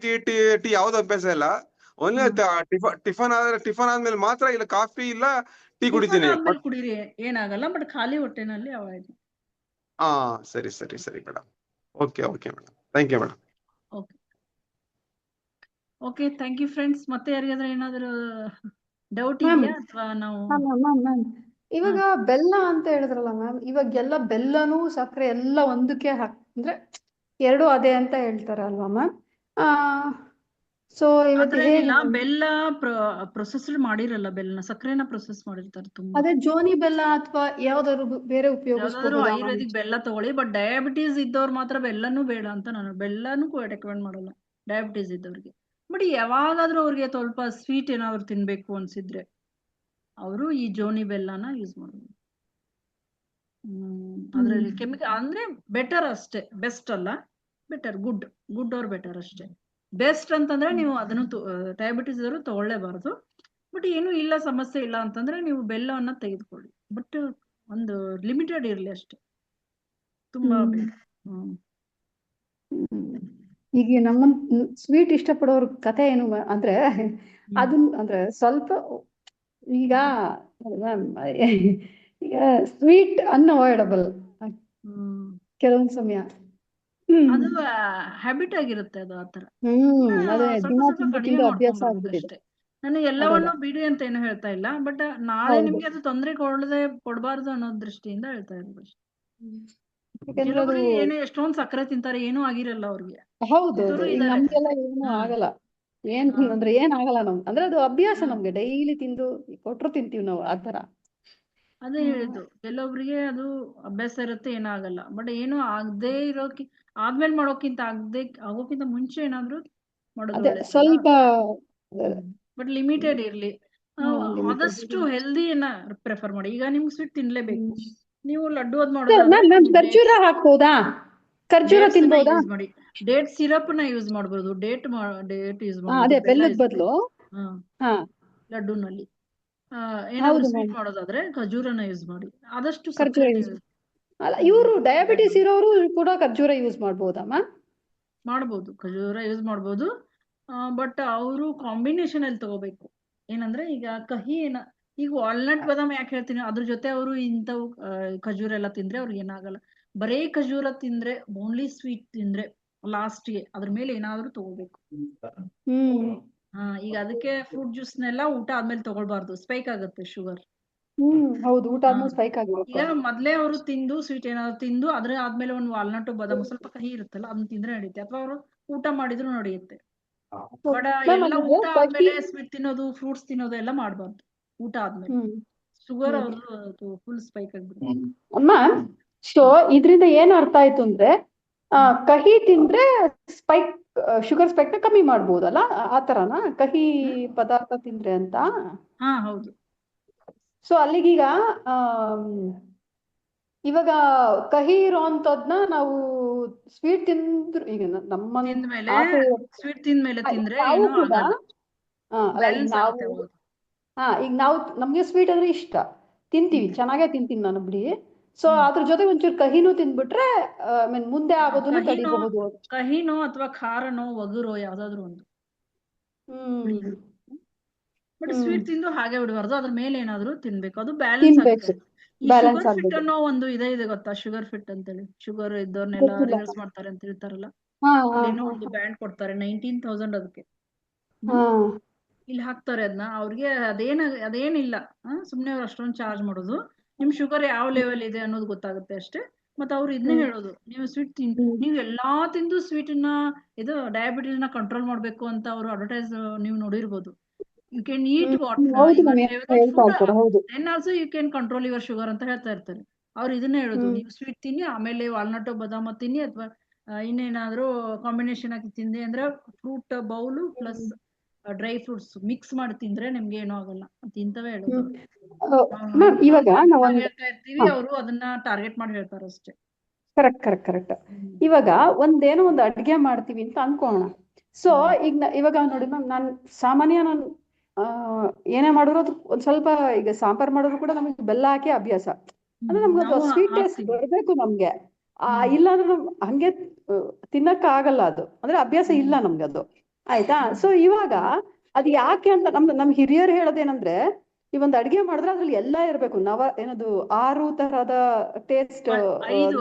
ಟೀ ಯಾವ್ದು ಅಭ್ಯಾಸ ಇಲ್ಲ. ಓನ್ಲಿ ಟಿಫನ್ ಆದ್ಮೇಲೆ ಮಾತ್ರ, ಇಲ್ಲ ಕಾಫಿ ಇಲ್ಲ ಟೀ ಟಿಫನ್ ಕುಡಿತೀನಿ. ಆದ್ಮೇಲೆ ಕುಡೀರಿ, ಏನಾಗಲ್ಲ, ಬಟ್ ಖಾಲಿ ಹೊಟ್ಟೆನಲ್ಲಿ ಅವಾಯ್ಡ್. ಹಾ ಸರಿ ಸರಿ ಸರಿ madam. Okay madam, thank you madam. Okay, thank you friends. ಮತ್ತೆ ಯಾರಿಗಾದ್ರೂ ಏನಾದ್ರು ಡೌಟ್ ಮ್ಯಾಮ್ ಇದೆಯಾ, ಅಥವಾ ನಾವು ಮ್ಯಾಮ್ ಇವಾಗ ಬೆಲ್ಲ ಅಂತ ಹೇಳಿದ್ರಲ್ಲ ಮ್ಯಾಮ್, ಇವಾಗೆಲ್ಲ ಬೆಲ್ಲನೂ ಸಕ್ಕರೆ ಎಲ್ಲ ಒಂದಕ್ಕೆ ಅಂದ್ರೆ ಎರಡು ಅದೇ ಅಂತ ಹೇಳ್ತಾರೆ ಅಲ್ವಾ ಮ್ಯಾಮ್? ಸೊ ಇವತ್ತು ಹೇಗೆ ಅದ್ರೇನಿಲ್ಲ, ಬೆಲ್ಲ ಪ್ರೊಸೆಸ್ಡ್ ಮಾಡಿರಲ್ಲ, ಬೆಲ್ಲನ ಸಕ್ಕರೆನ ಪ್ರೊಸೆಸ್ ಮಾಡಿರ್ತಾರೆ ತುಂಬಾ. ಅದೇ ಜೋನಿ ಬೆಲ್ಲ ಅಥವಾ ಯಾವ್ದಾದ್ರು ಬೇರೆ ಯಾವ್ದಾದ್ರು ಉಪಯೋಗಿಸ್ಬೋದಾ ಮ್ಯಾಮ್? ಆಯುರ್ವೇದಿಕ್ ಬೆಲ್ಲ ತಗೊಳ್ಳಿ, ಬಟ್ ಡಯಾಬಿಟೀಸ್ ಇದ್ದವ್ರು ಮಾತ್ರ ಬೆಲ್ಲನೂ ಬೇಡ ಅಂತ ನಾನು ಬೆಲ್ಲನೂ ರೆಕಮೆಂಡ್ ಮಾಡಲ್ಲ ಡಯಾಬಿಟೀಸ್ ಇದ್ದವ್ರಿಗೆ. ಬಟ್ ಯಾವಾಗಾದ್ರೂ ಅವ್ರಿಗೆ ಸ್ವಲ್ಪ ಸ್ವೀಟ್ ಏನಾದ್ರು ತಿನ್ಬೇಕು ಅನ್ಸಿದ್ರೆ ಅವರು ಈ ಜೋನಿ ಬೆಲ್ಲನ ಯೂಸ್ ಮಾಡೋದು. ಅದ್ರಲ್ಲಿ ಕೆಮಿಕಲ್ ಅಂದ್ರೆ ಬೆಟರ್ ಅಷ್ಟೇ, ಬೆಸ್ಟ್ ಅಲ್ಲ, ಬೆಟರ್, ಗುಡ್ ಆರ್ ಬೆಟರ್ ಅಷ್ಟೇ. ಬೆಸ್ಟ್ ಅಂತಂದ್ರೆ ನೀವು ಅದನ್ನು ಡಯಾಬಿಟಿಸ್ ಇದ್ರು ತಗೊಳ್ಳೇಬಾರದು. ಬಟ್ ಏನು ಇಲ್ಲ, ಸಮಸ್ಯೆ ಇಲ್ಲ ಅಂತಂದ್ರೆ ನೀವು ಬೆಲ್ಲವನ್ನ ತೆಗೆದುಕೊಳ್ಳಿ, ಬಟ್ ಒಂದು ಲಿಮಿಟೆಡ್ ಇರ್ಲಿ ಅಷ್ಟೇ, ತುಂಬಾ ಬೇಡ. ಈಗ ನಮ್ಮ ಸ್ವೀಟ್ ಇಷ್ಟಪಡೋರ್ ಕತೆ ಏನು ಅಂದ್ರೆ, ಅದನ್ನ ಅಂದ್ರೆ ಸ್ವಲ್ಪ ಈಗ ಈಗ ಸ್ವೀಟ್ ಅನ್ಅವಾಯ್ಡಬಲ್ ಕೆಲವೊಂದ್ ಸಮಯ. ಅದು ಹ್ಯಾಬಿಟ್ ಆಗಿರುತ್ತೆ, ಅದು ಆತರ. ಅದೇ ಸ್ವಲ್ಪ ದಿನ ಸ್ವಲ್ಪ ತಿಂದು ಕಡಿಮೆ ತಿಂದು ಅಭ್ಯಾಸ ಮಾಡ್ಕೊಂಡ್ಬಿಡ್ಬೇಕು ಆಗ್ಬಿಟ್ಟಿದೆ. ಅಷ್ಟೇ. ನಾನು ಎಲ್ಲವನ್ನು ಬಿಡಿ ಅಂತ ಏನು ಹೇಳ್ತಾ ಇಲ್ಲ, ಬಟ್ ನಾಳೆ ಹೌದು. ನಿಮ್ಗೆ ಅದು ತೊಂದರೆ ಕೊಡಬಾರ್ದು ಅನ್ನೋ ದೃಷ್ಟಿಯಿಂದ ಹೇಳ್ತಾ ಇರೋದು ಅಷ್ಟೇ. ಯಾಕಂದ್ರೆ ಅದು ಕೆಲವೊಬ್ರಿಗೆ ಏನೇ ಎಷ್ಟೊಂದ್ ಸಕ್ಕರೆ ತಿಂತಾರೆ, ಏನೂ ಆಗಿರಲ್ಲ ಅವ್ರಿಗೆ. ಹೌದೌದು, ಈಗ ನಮ್ಗೆಲ್ಲ ಏನು ಆಗಲ್ಲ. ಅಂದ್ರೆ ಏನಾಗಲ್ಲ ಅಂದ್ರೆ ಅದು ಅಭ್ಯಾಸ ನಮ್ಗೆ, ಡೈಲಿ ತಿಂದು ಕೊಟ್ರು ತಿಂತೀವಿ ನಾವು ಆತರ. ಅದೇ ಹೇಳಿದ್ದು, ಕೆಲವೊಬ್ರಿಗೆ ಅದು ಅಭ್ಯಾಸ ಇರುತ್ತೆ, ಏನಾಗಲ್ಲ. ಬಟ್ ಏನು ಆಗದೆ ಆದ್ಮೇಲೆ ಆಗೋಕ್ಕಿಂತ ಮುಂಚೆ ಏನಾದ್ರು ಮಾಡೋದು ಅದೇ ಒಳ್ಳೇದಲ್ಲ. ಸ್ವಲ್ಪ ಬಟ್ ಲಿಮಿಟೆಡ್ ಇರ್ಲಿ. ಆದಷ್ಟು ಹೆಲ್ದಿಯನ್ನ ಪ್ರಿಫರ್ ಮಾಡಿ. ಈಗ ನಿಮ್ಗೆ ಸ್ವೀಟ್ ತಿನ್ಲೇಬೇಕು, ನೀವು ಲಡ್ಡು ಅದ್ ಮ್ಯಾಮ್ ಮಾಡೋದಾದ್ರೆ ಖರ್ಜೂರ ಹಾಕ್ಬೋದಾ? ಖರ್ಜೂರ ಡೇಟ್ಸ್ ತಿನ್ಬೋದಾ? ಯೂಸ್ ಮಾಡಿ. ಡೇಟ್ ಸಿರಪ್ ನ ಯೂಸ್ ಮಾಡ್ಬೋದು, ಡೇಟ್ ಯೂಸ್ ಅದೇ ಮಾಡ್ಬೋದು, ಬೆಲ್ಲ ಬೆಲ್ಲದ ಯೂಸ್ ಬದಲು. ಹಾ ಲಡ್ಡುನಲ್ಲಿ. ಏನಾದ್ರು ಹೌದು ಸ್ವೀಟ್ ಮ್ಯಾಮ್, ಮಾಡೋದಾದ್ರೆ ಖಜೂರನ ಯೂಸ್ ಮಾಡಿ. ಆದಷ್ಟು ಖರ್ಜೂರ ಸಕ್ಕರೆ ಯೂಸ್. ಅಲ್ಲ, ಇವರು ಡಯಾಬಿಟಿಸ್ ಇರೋರು ಕೂಡ ಖರ್ಜೂರ ಯೂಸ್ ಮಾಡ್ಬೋದಾ ಮ್ಯಾಮ್? ಮಾಡ್ಬೋದು, ಖಜೂರ ಯೂಸ್ ಮಾಡ್ಬೋದು. ಬಟ್ ಅವರು ಕಾಂಬಿನೇಷನ್ ಅಲ್ಲಿ ತಗೋಬೇಕು. ಏನಂದ್ರೆ ಈಗ ಕಹಿ ಈಗ ವಾಲ್ನಟ್ ಬಾದಾಮ್ ಯಾಕೆ ಹೇಳ್ತೀನಿ, ಅದ್ರ ಜೊತೆ ಅವರು ಇಂಥವು ಖಜೂರ ಎಲ್ಲ ತಿಂದ್ರೆ ಅವ್ರಿಗೆ ಏನಾಗಲ್ಲ. ಬರೇ ಖಜೂರ ತಿಂದ್ರೆ, ಓನ್ಲಿ ಸ್ವೀಟ್ ತಿಂದ್ರೆ ಲಾಸ್ಟ್ಗೆ ಅದ್ರ ಮೇಲೆ ಏನಾದ್ರೂ ತಗೋಬೇಕು. ಈಗ ಅದಕ್ಕೆ ಫ್ರೂಟ್ ಜ್ಯೂಸ್ನೆಲ್ಲ ಊಟ ಆದ್ಮೇಲೆ ತಗೊಳ್ಬಾರ್ದು, ಸ್ಪೈಕ್ ಆಗುತ್ತೆ ಶುಗರ್. ಹೌದು, ಊಟ ಆದ್ಮೇಲೆ ಸ್ಪೈಕ್ ಆಗಿರುತ್ತೆ. ಈಗ ಮೊದ್ಲೇ ಅವರು ತಿಂದು ಸ್ವೀಟ್ ಏನಾದ್ರು ತಿಂದು ಅದ್ರ ಆದ್ಮೇಲೆ ಒಂದು ವಾಲ್ನಟ್ ಬಾದಾಮ್ ಸ್ವಲ್ಪ ಕಹಿ ಇರುತ್ತಲ್ಲ, ಅದನ್ನ ತಿಂದ್ರೆ ನಡೆಯುತ್ತೆ. ಅಥವಾ ಅವರು ಊಟ ಮಾಡಿದ್ರು ನಡೆಯುತ್ತೆ. ಬಟ್ ಎಲ್ಲ ಊಟ ಆದ್ಮೇಲೆ ಸ್ವೀಟ್ ತಿನ್ನೋದು, ಫ್ರೂಟ್ಸ್ ತಿನ್ನೋದು ಎಲ್ಲ ಮಾಡ್ಬಾರ್ದು ಊಟ ಆದ್ಮೇಲೆ. ಶುಗರ್ ಅವ್ರದ್ದು ಫುಲ್ ಸ್ಪೈಕ್ ಆಗ್ಬಿಡುತ್ತೆ. ಮ್ಯಾಮ್, ಸೊ ಇದ್ರಿಂದ ಏನ್ ಅರ್ಥ ಆಯ್ತು ಅಂದ್ರೆ, ಕಹಿ ತಿಂದ್ರೆ ಸ್ಪೈಕ್, ಶುಗರ್ ಸ್ಪೈಕ್ ನ ಕಮ್ಮಿ ಮಾಡ್ಬೋದಲ್ಲ, ಆತರನಾ ಕಹಿ ಪದಾರ್ಥ ತಿಂದ್ರೆ ಅಂತ? ಹೌದು. ಸೊ ಅಲ್ಲಿಗೀಗ ಇವಾಗ ಕಹಿ ಇರೋಂಥದ್ನ ನಾವು ಸ್ವೀಟ್ ತಿಂದ್ರು, ಈಗ ನಮ್ಮ ಸ್ವೀಟ್ ತಿಂದ್ಮೇಲೆ ತಿಂದ್ರೆ ನಾವು ಏನೂ ಕೂಡ ಆಗಲ್ಲ, ಬ್ಯಾಲೆನ್ಸ್ ನಾವು ಆಗುತ್ತೆ ಅವ್ರದ್ದು. ಈಗ ನಾವು ನಮ್ಗೆ ಸ್ವೀಟ್ ಅಂದ್ರೆ ಇಷ್ಟ, ತಿಂತೀವಿ, ಚೆನ್ನಾಗೇ ತಿಂತೀನಿ ನಾನು ಬಿಡಿ. ಸೊ ಅದ್ರ ಜೊತೆ ಒಂಚೂರು ಕಹಿನೂ ತಿಂದ್ಬಿಟ್ರೆ ಮುಂದೆ ಆಗೋದನ್ನು ತಡಿಬಹುದು. ಕಹಿನೋ ಅಥವಾ ಖಾರನೋ ಒಗರೋ ಯಾವ್ದಾದ್ರು ಒಂದು. ಬಟ್ ಸ್ವೀಟ್ ತಿಂದು ಹಾಗೆ ಬಿಡಬಾರ್ದು, ಅದ್ರ ಮೇಲೆ ಏನಾದ್ರು ತಿನ್ಬೇಕು, ಅದು ಬ್ಯಾಲೆನ್ಸ್ ಆಗುತ್ತೆ. ಈ ಶುಗರ್ ಫಿಟ್ ಅನ್ನೋ ಒಂದು ಇದೆ ಗೊತ್ತಾ, ಶುಗರ್ ಫಿಟ್ ಅಂತೇಳಿ. ಶುಗರ್ ಇದ್ದವ್ರನ್ನೆಲ್ಲ ರಿವರ್ಸ್ ಮಾಡ್ತಾರೆ ಅಂತ ಹೇಳ್ತಾರಲ್ಲ, ಅಲ್ಲೇನೋ ಒಂದು ಬ್ಯಾಂಡ್ ಕೊಡ್ತಾರೆ 19,000 ಅದಕ್ಕೆ. ಇಲ್ಲಿ ಹಾಕ್ತಾರೆ ಅದನ್ನ. ಅವ್ರಿಗೆ ಅದೇನಿಲ್ಲ, ಸುಮ್ನೆ ಅವ್ರು ಅಷ್ಟೊಂದು ಚಾರ್ಜ್ ಮಾಡೋದು. ನಿಮ್ ಶುಗರ್ ಯಾವ ಲೆವೆಲ್ ಇದೆ ಅನ್ನೋದು ಗೊತ್ತಾಗುತ್ತೆ ಅಷ್ಟೇ. ಮತ್ತೆ ಅವ್ರು ಇದನ್ನೇ ಹೇಳೋದು, ನೀವು ಸ್ವೀಟ್ ನೀವು ಎಲ್ಲಾ ತಿಂದು ಸ್ವೀಟ್ನ ಇದು ಡಯಾಬಿಟಿಸ್ ನ ಕಂಟ್ರೋಲ್ ಮಾಡ್ಬೇಕು ಅಂತ ಅವರು ಅಡ್ವರ್ಟೈಸ್ ನೀವು ನೋಡಿರ್ಬೋದು. You can eat what then also you can control your sugar ಅಂತ ಹೇಳ್ತಾ ಇರ್ತಾರೆ. ಅವ್ರು ಇದನ್ನೇ ಹೇಳೋದು, ನೀವು ಸ್ವೀಟ್ ತಿನ್ನಿ, ಆಮೇಲೆ ವಾಲ್ನಟ್ ಬಾದಾಮ ತಿನ್ನಿ, ಅಥವಾ ಇನ್ನೇನಾದ್ರೂ ಕಾಂಬಿನೇಷನ್ ಆಗಿ ತಿಂದೆ ಅಂದ್ರೆ fruit bowl plus dry fruits mix ಮಾಡಿ ತಿಂದ್ರೆ ನಿಮ್ಗೆ ಏನೂ ಆಗಲ್ಲ ಅಂತ ಇಂಥವೇ ಹೇಳೋದು. ಇವಾಗ ಹೇಳ್ತಾ ಇರ್ತೀವಿ, ಅವರು ಅದನ್ನ ಟಾರ್ಗೆಟ್ ಮಾಡಿ ಹೇಳ್ತಾರೆ ಅಷ್ಟೇ. ಕರೆಕ್ಟ್. ಇವಾಗ ಒಂದೇನೋ ಒಂದು ಅಡ್ಗೆ ಮಾಡ್ತೀವಿ ಅಂತ ಅನ್ಕೋಣ. ಸೊ ಇವಾಗ ನೋಡಿ ಮ್ಯಾಮ್, ನಾನು ಸಾಮಾನ್ಯ ನಾನು ಏನೇ ಮಾಡಿದ್ರು ಅದು ಒಂದ್ ಸ್ವಲ್ಪ, ಈಗ ಸಾಂಬಾರ್ ಮಾಡೋದು ಕೂಡ ನಮಗೆ ಬೆಲ್ಲ ಹಾಕಿ ಅಭ್ಯಾಸ, ಅಂದ್ರೆ ನಮ್ಗೆ ಸ್ವೀಟ್ ಟೇಸ್ಟ್ ಬರ್ಬೇಕು ನಮ್ಗೆ. ಇಲ್ಲಾಂದ್ರೆ ನಮ್ ಹಂಗೆ ತಿನ್ನಕ್ಕ ಆಗಲ್ಲ, ಅದು ಅಂದ್ರೆ ಅಭ್ಯಾಸ ಇಲ್ಲ ನಮ್ಗೆ ಅದು, ಆಯ್ತಾ? ಸೊ ಇವಾಗ ಅದ್ ಯಾಕೆ ಅಂತ ನಮ್ ಹಿರಿಯರು ಹೇಳೋದೇನಂದ್ರೆ, ಈ ಒಂದು ಅಡಿಗೆ ಮಾಡಿದ್ರೆ ಅದ್ರಲ್ಲಿ ಎಲ್ಲ ಇರ್ಬೇಕು, ಏನದು 6 ತರಹದ ಟೇಸ್ಟ್,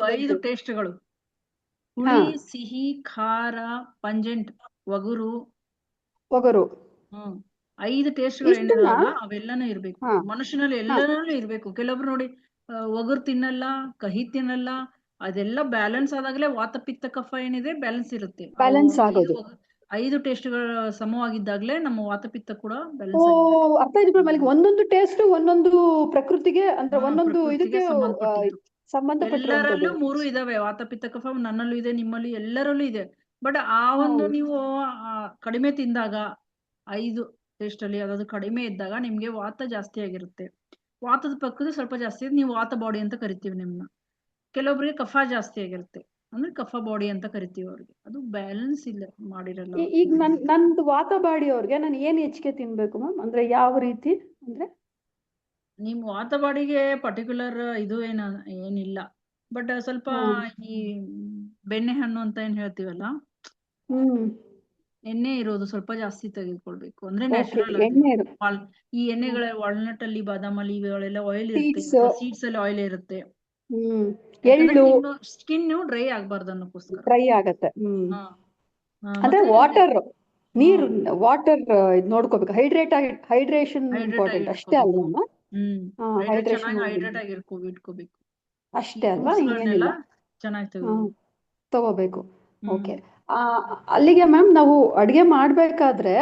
5 ಟೇಸ್ಟ್ಗಳು: ಹುಳಿ, ಸಿಹಿ, ಖಾರ, ಪಂಜೆಂಟ್, ಒಗರು. 5 ಟೇಸ್ಟ್ಗಳು ಏನಿದಾವಲ್ಲ ಅವೆಲ್ಲನೂ ಇರ್ಬೇಕು ಮನುಷ್ಯನಲ್ಲಿ, ಎಲ್ಲರಲ್ಲೂ ಇರ್ಬೇಕು. ಕೆಲವೊಬ್ರು ನೋಡಿ ಒಗರು ತಿನ್ನಲ್ಲ, ಕಹಿ ತಿನ್ನಲ್ಲ, ಅದೆಲ್ಲ ಬ್ಯಾಲೆನ್ಸ್ ಆದಾಗಲೇ ವಾತ ಪಿತ್ತ ಕಫ ಏನಿದೆ ಬ್ಯಾಲೆನ್ಸ್ ಇರುತ್ತೆ. 5 ಟೇಸ್ಟ್ಗಳು ಸಮವಾಗಿದ್ದಾಗಲೇ ನಮ್ಮ ವಾತಪಿತ್ತ ಕೂಡ ಬ್ಯಾಲೆನ್ಸ್ ಆಗುತ್ತೆ. ಅರ್ಥ ಆಯ್ತು. ಒಂದೊಂದು ಟೇಸ್ಟ್ ಒಂದೊಂದು ಪ್ರಕೃತಿಗೆ, ಅಂದ್ರೆ ಒಂದೊಂದು ಇದಕ್ಕೆ ಎಲ್ಲರಲ್ಲೂ 3 ಇದಾವೆ, ವಾತಪಿತ್ತ ಕಫ. ನನ್ನಲ್ಲೂ ಇದೆ, ನಿಮ್ಮಲ್ಲೂ, ಎಲ್ಲರಲ್ಲೂ ಇದೆ. ಬಟ್ ಆ ಒಂದು ನೀವು ಕಡಿಮೆ ತಿಂದಾಗ, 5 ಟೇಸ್ಟ್ ಅಲ್ಲಿ ಯಾವ್ದಾದ್ರು ಕಡಿಮೆ ಇದ್ದಾಗ ನಿಮ್ಗೆ ವಾತ ಜಾಸ್ತಿ ಆಗಿರುತ್ತೆ. ವಾತದ ಪಕ್ಕದ ಸ್ವಲ್ಪ ಜಾಸ್ತಿ, ನೀವು ವಾತ ಬಾಡಿ ಅಂತ ಕರಿತೀವಿ ನಿಮ್ನ. ಕೆಲವೊಬ್ರಿಗೆ ಕಫ ಜಾಸ್ತಿ ಆಗಿರುತ್ತೆ, ಅಂದ್ರೆ ಕಫ ಬಾಡಿ ಅಂತ ಕರಿತೀವಿ ಅವ್ರಿಗೆ. ಅದು ಬ್ಯಾಲೆನ್ಸ್ ಇಲ್ಲ ಮಾಡಿರಲ್ಲ. ಈಗ ನಂದು ವಾತ ಬಾಡಿ ಅವ್ರಿಗೆ ನಾನು ಏನ್ ಹೆಚ್ಚಿಗೆ ತಿನ್ಬೇಕು ಮ್ಯಾಮ್? ಅಂದ್ರೆ ಯಾವ ರೀತಿ ಅಂದ್ರೆ? ನಿಮ್ ವಾತ ಬಾಡಿಗೆ ಪರ್ಟಿಕ್ಯುಲರ್ ಇದು ಏನಿಲ್ಲ, ಬಟ್ ಸ್ವಲ್ಪ ಈ ಬೆಣ್ಣೆ ಹಣ್ಣು ಅಂತ ಏನ್ ಹೇಳ್ತೀವಲ್ಲ, ಎಣ್ಣೆ ಇರೋದು ಸ್ವಲ್ಪ ಜಾಸ್ತಿ ತೆಗೆದುಕೊಳ್ಬೇಕು. ಅಂದ್ರೆ ನ್ಯಾಚುರಲ್ ಈ ಎಣ್ಣೆಗಳ ವಾಲ್ನಟ್ ಅಲ್ಲಿ, ಬಾದಾಮ್ ಅಲ್ಲಿ ಇವುಗಳೆಲ್ಲ ಆಯಿಲ್ ಇರುತ್ತೆ, ಸೀಡ್ಸ್ ಅಲ್ಲಿ ಆಯಿಲ್ ಇರುತ್ತೆ. ಸ್ಕಿನ್ ಡ್ರೈ ಆಗ್ಬಾರ್ದು ಅನ್ನೋಕ್ಕೋಸ್ಕರ. ಡ್ರೈ ಆಗತ್ತೆ. ಅಂದ್ರೆ ವಾಟರ್, ನೀರು, ವಾಟರ್ ನೋಡ್ಕೋಬೇಕು. ಹೈಡ್ರೇಷನ್ ಇಂಪಾರ್ಟೆಂಟ್ ಅಷ್ಟೇ ಅಲ್ವಾ? ಹೈಡ್ರೇಟ್ ಆಗಿ ಇಟ್ಕೋಬೇಕು ಅಷ್ಟೇ ಅಲ್ವಾ? ಏನಿಲ್ಲ, ಚೆನ್ನಾಗಿ ತಗೋಬೇಕು. ಓಕೆ. ಅಲ್ಲಿಗೆ ಮ್ಯಾಮ್, ನಾವು ಅಡ್ಗೆ ಮಾಡ್ಬೇಕಾದ್ರೆ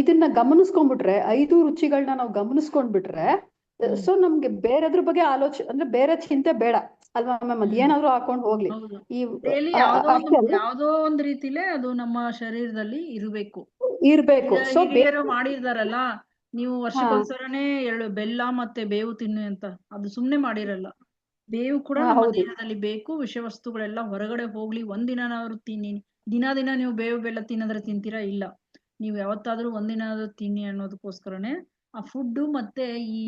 ಇದನ್ನ ಗಮನಿಸ್ಕೊಂಡ್ಬಿಟ್ರೆ, 5 ರುಚಿಗಳನ್ನ ನಾವು ಗಮನಿಸ್ಕೊಂಡ್ಬಿಟ್ರೆ ಸೊ ನಮ್ಗೆ ಬೇರೆದ್ರ ಬಗ್ಗೆ ಆಲೋಚನೆ ಅಂದ್ರೆ ಬೇರೆ ಚಿಂತೆ ಬೇಡ ಅಲ್ವಾ ಮ್ಯಾಮ್? ಅದ್ ಏನಾದ್ರು ಹಾಕೊಂಡ್ ಹೋಗ್ಲಿ. ಹೌದು. ಈ ಡೈಲಿ ಯಾವ್ದೋ ಒಂದ್ ರೀತಿಲೇ ಅದು ನಮ್ಮ ಶರೀರದಲ್ಲಿ ಇರ್ಬೇಕು. ಇರ್ಬೇಕು. ಈಗ ಸೊ ಹಿರಿಯರು ಮಾಡಿರ್ತಾರಲ್ಲ, ನೀವು ವರ್ಷಕ್ಕೊಂದ್ಸರನೇ ಬೆಲ್ಲ ಮತ್ತೆ ಬೇವು ತಿನ್ನು ಅಂತ, ಅದು ಸುಮ್ನೆ ಮಾಡಿರಲ್ಲ. ಬೇವು ಕೂಡ ನಮ್ಮ ಹೌದು. ದೇಹದಲ್ಲಿ ಬೇಕು. ವಿಷವಸ್ತುಗಳೆಲ್ಲ ಹೊರಗಡೆ ಹೋಗ್ಲಿ. ಒಂದಿನಾದ್ರು ತಿನ್ನಿ. ದಿನ ನೀವು ಬೇವು ಬೆಲ್ಲ ತಿನ್ನೋದ್ರೆ ತಿಂತೀರಾ? ಇಲ್ಲ. ನೀವು ಯಾವತ್ತಾದ್ರೂ ಒಂದಿನಾದ್ರೂ ತಿನ್ನಿ ಅನ್ನೋದಕ್ಕೋಸ್ಕರನೇ ಆ ಫುಡ್ ಮತ್ತೆ ಈ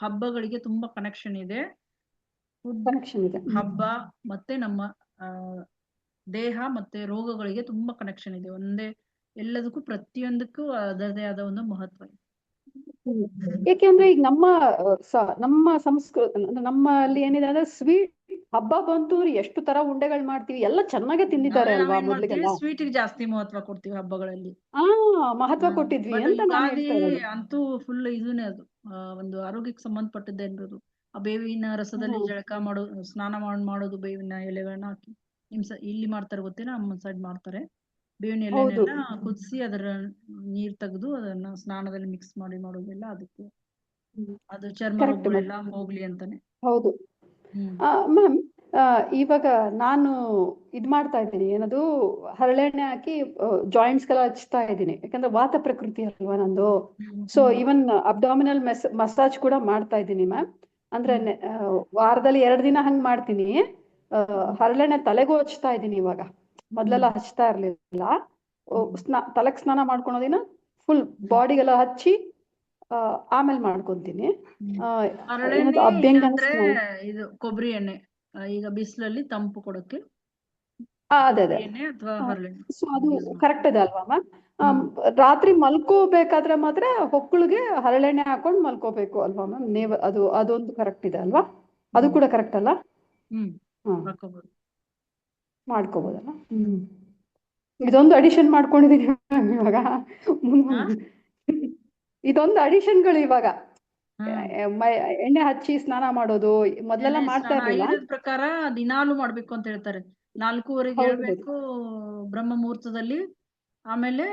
ಹಬ್ಬಗಳಿಗೆ ತುಂಬಾ ಕನೆಕ್ಷನ್ ಇದೆ. ಫುಡ್, ಕನೆಕ್ಷನ್ ಇದೆ. ಹಬ್ಬ ಮತ್ತೆ ನಮ್ಮ ದೇಹ ಮತ್ತೆ ರೋಗಗಳಿಗೆ ತುಂಬಾ ಕನೆಕ್ಷನ್ ಇದೆ. ಎಲ್ಲದಕ್ಕೂ ಪ್ರತಿಯೊಂದಕ್ಕೂ ಅದರದೇ ಆದ ಒಂದು ಮಹತ್ವ ಇದೆ. ಯಾಕೆಂದ್ರೆ ಈಗ ನಮ್ಮ ಸಂಸ್ಕೃತಿ ನಮ್ಮಲ್ಲಿ ಏನಿದೆ ಅಂದ್ರೆ ಸ್ವೀಟ್ ಹಬ್ಬ ಬಂತು ಎಷ್ಟು ತರ ಉಂಡೆಗಳು ಮಾಡ್ತೀವಿ, ಎಲ್ಲ ಚೆನ್ನಾಗೆ ತಿಂದಿದ್ದಾರೆ ಅಲ್ವಾ ಮೊದ್ಲಿಗೆಲ್ಲ. ಸ್ವೀಟಿಗೆ ಜಾಸ್ತಿ ಮಹತ್ವ ಕೊಡ್ತೀವಿ ಹಬ್ಬಗಳಲ್ಲಿ. ಮಹತ್ವ ಕೊಟ್ಟಿದ್ವಿ ಅಂತ ನಾನು ಯುಗಾದಿ ಹೇಳ್ತಾ ಇರೋದು. ಅಂತೂ ಫುಲ್ ಇದನ್ನೇ ಅದು ಒಂದು ಆರೋಗ್ಯಕ್ಕೆ ಸಂಬಂಧಪಟ್ಟದ್ದೇ ಅನ್ನೋದು. ಆ ಬೇವಿನ ರಸದಲ್ಲಿ ಜಳಕ ಮಾಡೋದು, ಸ್ನಾನ ಮಾಡೋದು, ಬೇವಿನ ಎಲೆಗಳನ್ನ ಹಾಕಿ. ಇಲ್ಲಿ ಮಾಡ್ತಾರೆ ಗೊತ್ತೇನಾ? ನಮ್ಮ ಸೈಡ್ ಮಾಡ್ತಾರೆ. ಬೇವಿನ ಎಲೆನೆಲ್ಲ ಕುದಿಸಿ ಅದರ ನೀರ್ ತೆಗೆದು ಅದನ್ನ ಸ್ನಾನದಲ್ಲಿ ಮಿಕ್ಸ್ ಮಾಡಿ ಮಾಡೋದೆಲ್ಲ ಅದಕ್ಕೆ. ಅದು ಚರ್ಮ ರೋಗಗಳೆಲ್ಲ ಹೋಗ್ಲಿ ಅಂತಾನೆ. ಹೌದು ಮ್ಯಾಮ್. ಇವಾಗ ನಾನು ಇದ್ ಮಾಡ್ತಾ ಇದ್ದೀನಿ, ಏನದು ಹರಳೆಣ್ಣೆ ಹಾಕಿ ಜಾಯಿಂಟ್ಸ್ಗೆಲ್ಲ ಹಚ್ತಾ ಇದ್ದೀನಿ. ಯಾಕಂದ್ರೆ ವಾತ ಪ್ರಕೃತಿ ಅಲ್ವಾ ನಂದು. ಸೊ ಈವನ್ ಅಬ್ಡಾಮಿನಲ್ ಮಸಾಜ್ ಕೂಡ ಮಾಡ್ತಾ ಇದ್ದೀನಿ ಮ್ಯಾಮ್. ಅಂದ್ರೆ ವಾರದಲ್ಲಿ 2 ದಿನ ಹಂಗ್ ಮಾಡ್ತೀನಿ. ಹರಳೆಣ್ಣೆ ತಲೆಗೂ ಹಚ್ತಾ ಇದ್ದೀನಿ ಇವಾಗ. ಮೊದ್ಲೆಲ್ಲ ಹಚ್ತಾ ಇರ್ಲಿಲ್ಲ. ತಲೆಗ್ ಸ್ನಾನ ಮಾಡ್ಕೊಳೋದಿನ ಫುಲ್ ಬಾಡಿಗೆಲ್ಲ ಹಚ್ಚಿ ಆಮೇಲೆ ಮಾಡ್ಕೊಂತೀನಿ. ಅಭ್ಯಂಗನ ಇದು ಕೊಬ್ಬರಿ ಎಣ್ಣೆ ಈಗ ಬಿಸಿಲಲ್ಲಿ ತಂಪು ಕೊಡಕ್ಕೆ ಅದೇ ಎಣ್ಣೆ ಅಥವಾ ಹರಳೆಣ್ಣೆ. ಸೊ ಅದು ಕರೆಕ್ಟ್ ಇದೆ ಅಲ್ವಾ ಮ್ಯಾಮ್? ರಾತ್ರಿ ಮಲ್ಕೋಬೇಕಾದ್ರೆ ಮಾತ್ರ ಹೊಕ್ಕಳಿಗೆ ಹರಳೆಣ್ಣೆ ಹಾಕೊಂಡ್ ಮಲ್ಕೋಬೇಕು ಅಲ್ವಾ ಮ್ಯಾಮ್? ಅದೊಂದು ಕರೆಕ್ಟ್ ಇದೆ ಅಲ್ವಾ? ಅದು ಕೂಡ ಕರೆಕ್ಟ್ ಅಲ್ಲ? ಮಾಡ್ಕೋಬಹುದಲ್ಲ. ಇದೊಂದು ಅಡಿಷನ್ ಮಾಡ್ಕೊಂಡಿದೀನಿ ಇವಾಗ. ಇದೊಂದು ಅಡಿಷನ್ಗಳು ಇವಾಗ. ಎಣ್ಣೆ ಹಚ್ಚಿ ಸ್ನಾನ ಮಾಡೋದು ಮೊದ್ಲೆಲ್ಲ ಮಾಡ್ತಾ ಇರ್ಲಿಲ್ಲ. ಆಯುರ್ವೇದ ಪ್ರಕಾರ ದಿನಾಲು ಮಾಡ್ಬೇಕು ಅಂತ ಹೇಳ್ತಾರೆ. 4:15 ಹೇಳ್ಬೇಕು ಬ್ರಹ್ಮ ಮುಹೂರ್ತದಲ್ಲಿ. ಆಮೇಲೆ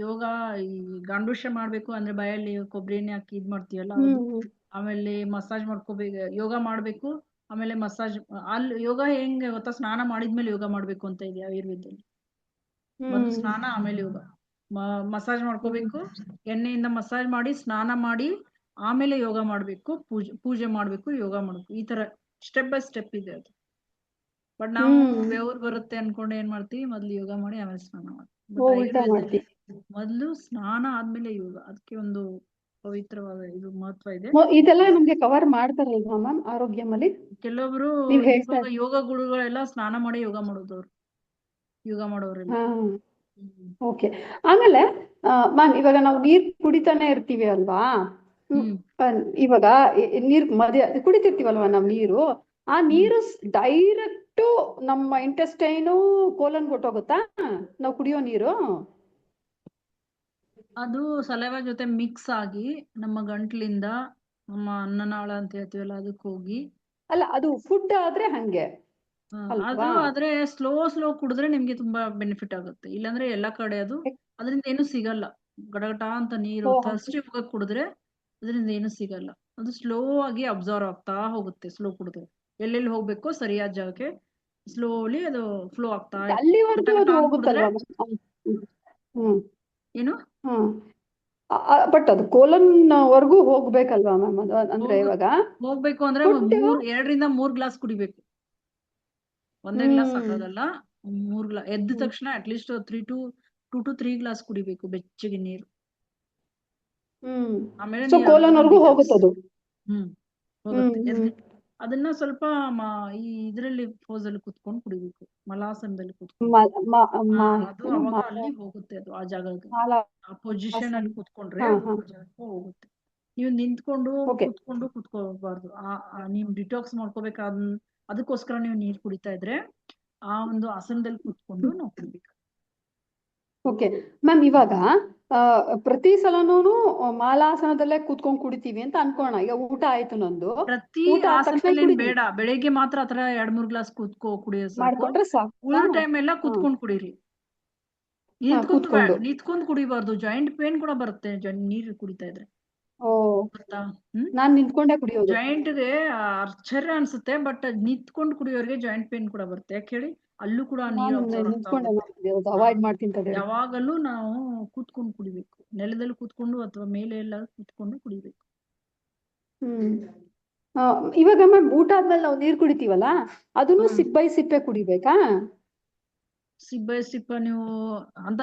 ಯೋಗ, ಈ ಗಾಂಡೂಷ್ಯ ಮಾಡ್ಬೇಕು ಅಂದ್ರೆ ಬಾಯಲ್ಲಿ ಕೊಬ್ಬರಿ ಎಣ್ಣೆ ಹಾಕಿ ಇದ್ ಮಾಡ್ತೀವಲ್ಲ ಅದು. ಆಮೇಲೆ ಮಸಾಜ್ ಮಾಡ್ಕೋಬೇಕು, ಯೋಗ ಮಾಡ್ಬೇಕು. ಆಮೇಲೆ ಮಸಾಜ್ ಅಲ್ಲಿ ಯೋಗ ಹೆಂಗೆ ಗೊತ್ತಾ? ಸ್ನಾನ ಮಾಡಿದ್ಮೇಲೆ ಯೋಗ ಮಾಡ್ಬೇಕು ಅಂತ ಇದೆ ಆಯುರ್ವೇದದಲ್ಲಿ. ಮೊದಲು ಸ್ನಾನ ಆಮೇಲೆ ಯೋಗ. ಮಸಾಜ್ ಮಾಡ್ಕೋಬೇಕು, ಎಣ್ಣೆಯಿಂದ ಮಸಾಜ್ ಮಾಡಿ ಸ್ನಾನ ಮಾಡಿ ಆಮೇಲೆ ಯೋಗ ಮಾಡ್ಬೇಕು, ಪೂಜೆ ಮಾಡ್ಬೇಕು, ಯೋಗ ಮಾಡ್ಬೇಕು. ಈ ತರ ಸ್ಟೆಪ್ ಬೈ ಸ್ಟೆಪ್ ಇದೆ ಅದು. ಬಟ್ ನಾವು ಬೆವರು ಬರುತ್ತೆ ಅನ್ಕೊಂಡು ಏನ್ ಮಾಡ್ತೀವಿ, ಮೊದ್ಲು ಯೋಗ ಮಾಡಿ ಆಮೇಲೆ ಸ್ನಾನ ಮಾಡ್ತೀವಿ. ಮೊದ್ಲು ಸ್ನಾನ ಆದ್ಮೇಲೆ ಯೋಗ. ಅದಕ್ಕೆ ಒಂದು ಪವಿತ್ರವಾದ ಇದು ಮಹತ್ವ ಇದೆ. ಇದೆಲ್ಲ ನಮ್ಗೆ ಕವರ್ ಮಾಡ್ತಾರಲ್ವಾ ಮ್ಯಾಮ್ ಆರೋಗ್ಯಮಲ್ಲಿ? ಕೆಲವೊಬ್ರು ಯೋಗ ಗುರುಗಳೆಲ್ಲ ಸ್ನಾನ ಮಾಡಿ ಯೋಗ ಮಾಡೋದವ್ರು, ಯೋಗ ಮಾಡೋರೆಲ್ಲ. ಓಕೆ. ಆಮೇಲೆ ಮ್ಯಾಮ್ ಇವಾಗ ನಾವು ನೀರ್ ಕುಡಿತಾನೆ ಇರ್ತೀವಿ ಅಲ್ವಾ? ಇವಾಗ ನೀರ್ ಕುಡಿತಿರ್ತೀವಲ್ವಾ ನಾವ್ ನೀರು, ಆ ನೀರು ಡೈರೆಕ್ಟ್ ನಮ್ಮ ಇಂಟೆಸ್ಟೈನು ಕೋಲನ್ ಹೊಟ್ಟೋಗುತ್ತಾ ನಾವು ಕುಡಿಯೋ ನೀರು? ಅದು ಸಲೈವಾ ಜೊತೆ ಮಿಕ್ಸ್ ಆಗಿ ನಮ್ಮ ಗಂಟ್ಲಿಂದ ನಮ್ಮ ಅನ್ನನಾಳ ಅಂತ ಹೇಳ್ತೀವಲ್ಲ ಅದಕ್ಕೆ ಹೋಗಿ. ಅಲ್ಲ, ಅದು ಫುಡ್ ಆದ್ರೆ ಹಂಗೆ ಅದು ಆದ್ರೆ ಸ್ಲೋ ಕುಡಿದ್ರೆ ನಿಮ್ಗೆ ತುಂಬಾ ಬೆನಿಫಿಟ್ ಆಗುತ್ತೆ. ಇಲ್ಲಾಂದ್ರೆ ಎಲ್ಲಾ ಕಡೆ ಅದರಿಂದ ಏನು ಸಿಗಲ್ಲ. ಗಡಗಟ ಅಂತ ನೀರು ಥರ್ಸ್ಟಿ ಹೋಗಕ್ ಕುಡಿದ್ರೆ ಅದರಿಂದ ಏನು ಸಿಗಲ್ಲ. ಅದು ಸ್ಲೋ ಆಗಿ ಅಬ್ಸರ್ವ್ ಆಗ್ತಾ ಹೋಗುತ್ತೆ. ಸ್ಲೋ ಕುಡಿದ್ರೆ ಎಲ್ಲೆಲ್ಲಿ ಹೋಗ್ಬೇಕೋ ಸರಿಯಾದ ಜಾಗಕ್ಕೆ ಸ್ಲೋಲಿ ಅದು ಫ್ಲೋ ಆಗ್ತಾ ಏನು. ಬಟ್ ಅದು ಕೋಲನ್ ವರ್ಗೂ ಹೋಗ್ಬೇಕಲ್ವಾ ಮ್ಯಾಮ್? ಅದು ಅಂದ್ರೆ ಇವಾಗ ಹೋಗ್ಬೇಕು ಅಂದ್ರೆ 2 ರಿಂದ 3 ಗ್ಲಾಸ್ ಕುಡಿಬೇಕು. ಒಂದೇ ಗ್ಲಾಸ್ ಸಾಕಾಗಲ್ಲ. 3 ಗ್ಲಾಸ್ ಎದ್ದ ತಕ್ಷಣ ಅಟ್ಲೀಸ್ಟ್ 2 to 3 ಗ್ಲಾಸ್ ಕುಡಿಬೇಕು ಬೆಚ್ಚಗೆ ನೀರು. ಆಮೇಲೆ ಕೋಲನ್ ವರ್ಗೂ ಹೋಗುತ್ತದು. ಹೋಗುತ್ತೆ. ಅದನ್ನ ಸ್ವಲ್ಪ ಈ ಇದ್ರಲ್ಲಿ ಪೋಸಲ್ಲಿ ಕುತ್ಕೊಂಡು ಕುಡಿಬೇಕು, ಮಲಾಸನದಲ್ಲಿ ಕುತ್ಕೊಂಡು. ಅದು ಅವಾಗ ಅಲ್ಲಿ ಹೋಗುತ್ತೆ, ಅದು ಆ ಜಾಗಕ್ಕೆ, ಆ ಪೊಸಿಷನ್ ಅಲ್ಲಿ ಕುತ್ಕೊಂಡ್ರೆ ಹೋಗುತ್ತೆ. ನೀವು ನಿಂತ್ಕೊಂಡು ಕುತ್ಕೋಬಾರ್ದು. ನೀವು ಡಿಟಾಕ್ಸ್ ಮಾಡ್ಕೋಬೇಕಾದ ಅದಕ್ಕೋಸ್ಕರ ನೀವು ನೀರು ಕುಡಿತಾ ಇದ್ರೆ ಆ ಒಂದು ಆಸನದಲ್ಲಿ ಕುತ್ಕೊಂಡು ನಾವು ಕುಡಿಬೇಕು. Okay ma'am. ಇವಾಗ ಪ್ರತಿ ಸಲನೂ ಮಾಲಾಸನದಲ್ಲೇ ಕೂತ್ಕೊಂಡು ಕುಡಿತೀವಿ ಅಂತ ಅನ್ಕೋಣ. ಈಗ ಊಟ ಆಯ್ತು ನಂದು, ಪ್ರತಿ ಆಸನದಲ್ಲಿ ಬೇಡ, ಬೆಳಿಗ್ಗೆ ಮಾತ್ರ ಆತರ 2-3 ಗ್ಲಾಸ್ ಕುಡಿಯೋ ಸಾಕು. ಉಳಿದ ಟೈಮ್ ಎಲ್ಲ ಕುತ್ಕೊಂಡು ಕುಡೀರಿ. ನಿಂತ್ಕೊಂಡು ಕುಡಿಬಾರ್ದು. ಜಾಯಿಂಟ್ ಪೇನ್ ಕೂಡ ಬರುತ್ತೆ ನೀರು ಕುಡಿತಾ ಇದ್ರೆ. ಓ ಗೊತ್ತಾ? ಹ್ಮ್ ನಾನ್ ನಿಂತ್ಕೊಂಡೇ ಕುಡಿಯೋದು. ಜಾಯಿಂಟ್ಗೆ ಆಶ್ಚರ್ಯ ಅನ್ಸುತ್ತೆ, ಬಟ್ ನಿಂತ್ಕೊಂಡು ಕುಡಿಯೋರಿಗೆ ಜಾಯಿಂಟ್ ಪೇನ್ ಕೂಡ ಬರುತ್ತೆ. ಯಾಕೆ ಹೇಳಿ? ಅಲ್ಲೂ ಕೂಡ ನೀರ್ ನಾನು ಅಬ್ಸರ್ವ್ ಆಗ್ತಾ ನಿಂತ್ಕೊಂಡೆ ಹೋಗುತ್ತೆ. ಕುಡಿಯೋದು, ಹಾ, ಅವಾಯ್ಡ್ ಮಾಡ್ತೀನಿ ತಡೀರಿ. ಯಾವಾಗಲೂ ನಾವು ಕೂತ್ಕೊಂಡು ಕುಡಿಬೇಕು. ನೆಲದಲ್ಲಿ ಕೂತ್ಕೊಂಡು ಅಥವಾ ಮೇಲೆ ಎಲ್ಲ ಕೂತ್ಕೊಂಡು ಕುಡಿಬೇಕು. ಆ, ಇವಾಗ ಮ್ಯಾಮ್ ಊಟ ಆದ್ಮೇಲೆ ನಾವು ನೀರ್ ಕುಡಿತೀವಲ್ಲ, ಅದನ್ನು ಹ್ಮ್. ಸಿಪ್ ಬೈ ಸಿಪ್ಪೆ ಕುಡಿಬೇಕಾ? ಸಿಪ್ ಬೈ ಸಿಪ್ ನೀವು ಅಂತ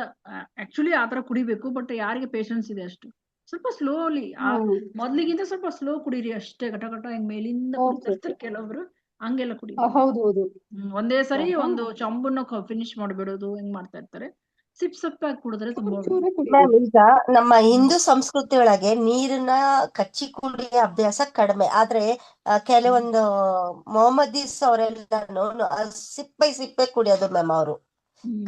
ಆಕ್ಚುಲಿ ಆತರ ಕುಡಿಬೇಕು, ಬಟ್ ಯಾರಿಗೆ ಪೇಷನ್ಸ್ ಇದೆ ಅಷ್ಟು ಸ್ವಲ್ಪ ಸ್ಲೋಲಿ ಮೊದ್ಲಿಗಿಂತ ಸ್ವಲ್ಪ ಸ್ಲೋ ಕುಡೀರಿ ಅಷ್ಟೇ. ಘಟ ಘಟ ಹಿಂಗ್ ಮೇಲಿಂದ ಕುಡಿತಾ ಓಕೆ. ಇರ್ತಾರೆ ಕೆಲವೊಬ್ರು, ಹಂಗೆಲ್ಲ ಕುಡಿಬಾರ್ದು. ಹೌದು ಹೌದು. ಒಂದೇ ಸರಿ ಹೌದಾ? ಒಂದು ಚಂಬನ್ನ ಫಿನಿಶ್ ಮಾಡ್ಬಿಡೋದು ಹಿಂಗ್ ಮಾಡ್ತಾ ಇರ್ತಾರೆ. ಸಿಪ್ ಸಿಪ್ ಆಗಿ ಕುಡಿದ್ರೆ ತುಂಬಾ ಒಳ್ಳೇದು. ಚೂರೇ ಮ್ಯಾಮ್ ಕುಡಿಬೇಕು. ಈಗ ನಮ್ಮ ಹಿಂದೂ ಸಂಸ್ಕೃತಿ ಒಳಗೆ ನೀರನ್ನ ಕಚ್ಚಿ ಕುಡಿಯೋ ಅಭ್ಯಾಸ ಕಡಿಮೆ, ಆದ್ರೆ ಕೆಲವೊಂದು ಮೊಹಮ್ಮದೀಸ್ ಅವರೆಲ್ಲಾನು ಸಿಪ್ಪೆ ಸಿಪ್ಪೆ ಕುಡಿಯೋದು ಮ್ಯಾಮ್. ಅವರು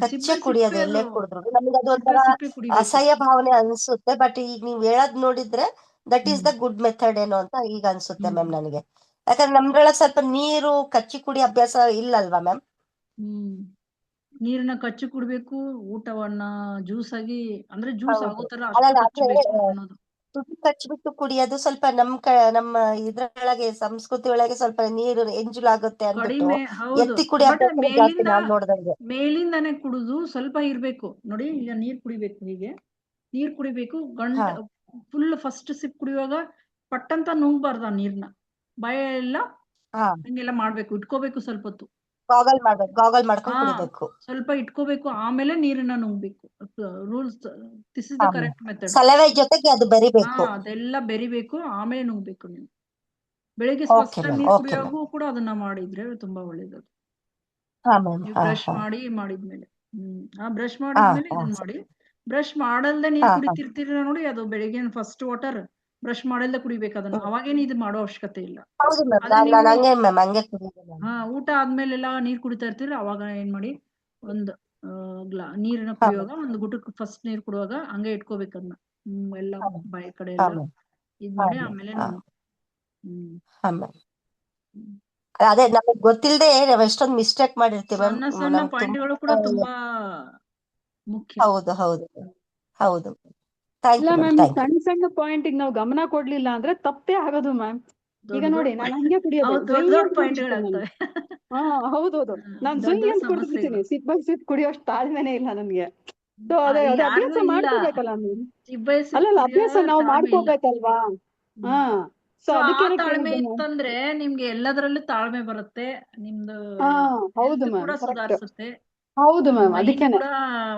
ಕಚ್ಚೆ ಸಿಪ್ಪೆ ಕುಡಿಯೋದು ಸಿಪ್ಪೆ ಎಲ್ಲೇ ಅದು ಕುಡಿದ್ರು ನಮ್ಗೆ ಅದು ಸಿಪ್ಪೆ ಒಂಥರ ಸಿಪ್ಪೆ ಕುಡಿಬೇಕು. ಅಸಹ್ಯ ಭಾವನೆ ಅನ್ಸುತ್ತೆ. ಬಟ್ ಈಗ ನೀವ್ ಹೇಳೋದ್ ನೋಡಿದ್ರೆ that is hmm the good method ಏನೋ ಅಂತ ಈಗ ಅನ್ಸುತ್ತೆ ಹ್ಮ್ ಮ್ಯಾಮ್ ನನಗೆ. ಯಾಕಂದ್ರೆ ನಮ್ದ್ರೊಳಗೆ ಸ್ವಲ್ಪ ನೀರು ಕಚ್ಚಿ ಕುಡಿಯೋ ಅಭ್ಯಾಸ ಇಲ್ಲಲ್ವಾ ಮ್ಯಾಮ್? ಹ್ಮ್ ನೀರನ್ನ ಕಚ್ಚಿ ಕುಡ್ಬೇಕು, ಊಟವನ್ನ ಜ್ಯೂಸ್ ಆಗಿ ಅಂದ್ರೆ ಜ್ಯೂಸ್ ಹೌದು. ಆಗೋ ತರ ಅಷ್ಟು ಅಲ್ಲಲ್ಲ, ಆದ್ರೆ ಕಚ್ಚಬೇಕು ಅನ್ನೋದು. ತುಟಿ ಕಚ್ಬಿಟ್ಟು ಕುಡಿಯೋದು ಸ್ವಲ್ಪ ನಮ್ಮ ಇದ್ರೊಳಗೆ ಸಂಸ್ಕೃತಿ ಒಳಗೆ ಸ್ವಲ್ಪ ನೀರು ಎಂಜುಲಾಗುತ್ತೆ ಅಂದ್ಬಿಟ್ಟು ಕಡಿಮೆ, ಹೌದು. ಎತ್ತಿ ಕುಡಿಯೋ ಬಟ್ ಅಭ್ಯಾಸನೇ ಜಾಸ್ತಿ ನಾನ್ ನೋಡ್ದಂಗೆ. ಮೇಲಿಂದಾನೆ ಕುಡಿದು ಸ್ವಲ್ಪ ಇರ್ಬೇಕು ನೋಡಿ. ಈಗ ನೀರ್ ಕುಡಿಬೇಕು, ಹೀಗೆ ನೀರ್ ಕುಡಿಬೇಕು. ಹಾ ಫುಲ್ ಫಸ್ಟ್ ಸಿಪ್ ಕುಡಿಯುವಾಗ ಪಟ್ಟಂತ ನುಂಗ್ಬಾರ್ದು ಆ ನೀರ್ನ. ಭಯ ಎಲ್ಲ ಹಾ ಹಂಗೆಲ್ಲ ಮಾಡ್ಬೇಕು, ಇಟ್ಕೋಬೇಕು ಸ್ವಲ್ಪ ಹೊತ್ತು. ಗಾಗಲ್ ಮಾಡ್ಕೊಂಡು ಹಾ, ಕುಡಿಬೇಕು. ಸ್ವಲ್ಪ ಇಟ್ಕೋಬೇಕು, ಆಮೇಲೆ ನೀರನ್ನ ನುಂಗ್ಬೇಕು. ರೂಲ್ಸ್, ದಿಸ್ ಇಸ್ ದ ಹಾ ಕರೆಕ್ಟ್ ಮೆಥಡ್. ಸಲವೆ ಜೊತೆಗೆ ಅದು ಹಾ, ಬೆರಿಬೇಕು. ಅದೆಲ್ಲ ಬೆರಿಬೇಕು, ಆಮೇಲೆ ನುಂಗ್ಬೇಕು ನೀವು. ಬೆಳಿಗ್ಗೆ ಓಕೆ ಫಸ್ಟ್ ಮ್ಯಾಮ್, ನೀರ್ ಓಕೆ ಮ್ಯಾಮ್. ಕುಡಿಯೋವಾಗೂ ಕೂಡ ಅದನ್ನ ಮಾಡಿದ್ರೆ ತುಂಬಾ ಒಳ್ಳೇದು. ಹಾ ಮ್ಯಾಮ್. ನೀವು ಹಾ ಬ್ರಷ್ ಹಾ ಮಾಡಿದ್ಮೇಲೆ ಬ್ರಷ್ ಹಾ ಮಾಡಿದ್ಮೇಲೆ ಹಾ ಇದನ್ನ ಮಾಡಿ. ಬ್ರಷ್ ಮಾಡಲ್ದೆ ನೀರ್ ಹಾ ಹಾ ಕುಡಿತಿರ್ತೀರ ನೋಡಿ, ಅದು ಬೆಳಿಗ್ಗೆ ಫಸ್ಟ್ ವಾಟರ್ ಬ್ರಷ್ ಮಾಡಲ್ದೆ ಕುಡಿಬೇಕು ಅದನ್ನ. ಹ್ಮ್. ಅವಾಗೇನು ಇದು ಮಾಡೋ ಅವಶ್ಯಕತೆ ಇಲ್ಲ. ಹೌದು ಮ್ಯಾಮ್, ಅದೇ ನಾನು ನೀವು ಹಂಗೆ ಮ್ಯಾಮ್, ಹಂಗೆ ಕುಡಿಯೋದು ನಾನು. ಊಟ ಆದ್ಮೇಲೆಲ್ಲ ನೀರ್ ಕುಡಿತಾ ಇರ್ತೀರ, ಅವಾಗ ಏನ್ ಮಾಡಿ, ಒಂದ್ ನೀರನ್ನ ಹಾ ಕುಡಿಯುವಾಗ ಮ್ಯಾಮ್. ಒಂದು ಗುಟಕ್ ಫಸ್ಟ್ ನೀರ್ ಕುಡುವಾಗ ಹಂಗೆ ಇಟ್ಕೋಬೇಕು ಅದನ್ನ. ಎಲ್ಲ ಹಾ ಮ್ಯಾಮ್. ಬಾಯಿ ಕಡೆ ಹಾ ಎಲ್ಲ ಮ್ಯಾಮ್. ಇದ್ ಹಾ ಮಾಡಿ ಮ್ಯಾಮ್. ಆಮೇಲೆ ಹಾ ಹ್ಮ್ ಹಾ ಮ್ಯಾಮ್. ಹ್ಮ್. ಅದೇ ನಮಗ್ ಗೊತ್ತಿಲ್ಲದೆ ನಾವ್ ಎಷ್ಟೊಂದು ಮಿಸ್ಟೇಕ್ ಮಾಡಿರ್ತೀವಿ ಮ್ಯಾಮ್. ಸಣ್ಣ ಸಣ್ಣ ನಮ್ಗೆ ಪಾಯಿಂಟ್ಗಳು ಕೂಡ ತುಂಬಾ ತುಂಬಾ ಮುಖ್ಯ. ಹೌದು ಹೌದು ಹೌದು. ಥ್ಯಾಂಕ್ ಇಲ್ಲ you ma'am, ma'am, thank you. ಸಣ್ಣ ಸಣ್ಣ ಪಾಯಿಂಟ್ ನಾವು ಗಮನ ಕೊಡ್ಲಿಲ್ಲ ಅಂದ್ರೆ ತಪ್ಪೇ ಆಗೋದು ಮ್ಯಾಮ್. ಈಗ ದೊಡ್ಡ ನೋಡಿ, ದೊಡ್ಡ ನಾನು ಹಂಗೆ ಕುಡಿಯೋದು, ಹೌದು, ಝುಯ್ ದೊಡ್ಡ ಅಂತ ಕುಡಿದ್ಬಿಡ್ತೀನಿ ನಾನು. ಪಾಯಿಂಟ್ಗಳಾಗ್ತವೆ. ಹಾ ಹೌದೌದು, ನಾನ್ ದೊಡ್ಡ ಝುಯ್ ದೊಡ್ಡ ಅಂತ ಕುಡಿದ್ಬಿಡ್ತೀನಿ. ಸಮಸ್ಯೆಗಳು. ಸಿಪ್ ಬೈ ಸಿಪ್ ಕುಡಿಯೋಷ್ಟು ತಾಳ್ಮೆನೆ ಇಲ್ಲ ನನ್ಗೆ. ಸೊ ಅದೇ ಅದೇ ಯಾರಿಗೂ ಅಭ್ಯಾಸ ಇಲ್ಲ, ಮಾಡ್ಕೋಬೇಕಲ್ಲ ಮ್ಯಾಮ್. ಸಿಬ್ಬೆ ಸಿಪ್ ಅಲ್ಲಲ್ಲ, ಕುಡಿಯೋ ಅಭ್ಯಾಸ ನಾವು ತಾಳ್ಮೆ ಇಲ್ಲ. ಮಾಡ್ಕೋಬೇಕಲ್ವಾ? ಹಾ, ಸೊ ಸೊ ಆ ಅದಕ್ಕೇನೆ ತಾಳ್ಮೆ ಕೇಳಿದ್ದು ಮ್ಯಾಮ್. ಇತ್ತಂದ್ರೆ ನಿಮ್ಗೆ ಎಲ್ಲದರಲ್ಲೂ ತಾಳ್ಮೆ ಬರುತ್ತೆ. ನಿಮ್ದು ಹಾ ಹೌದು ಹೆಲ್ತ್ ಕೂಡ ಮ್ಯಾಮ್, ಕರೆಕ್ಟ್. ಸುಧಾರಿಸುತ್ತೆ. ಹೌದು ಮ್ಯಾಮ್, ಮೈಂಡ್ ಅದಕ್ಕೇನೆ. ಕೂಡ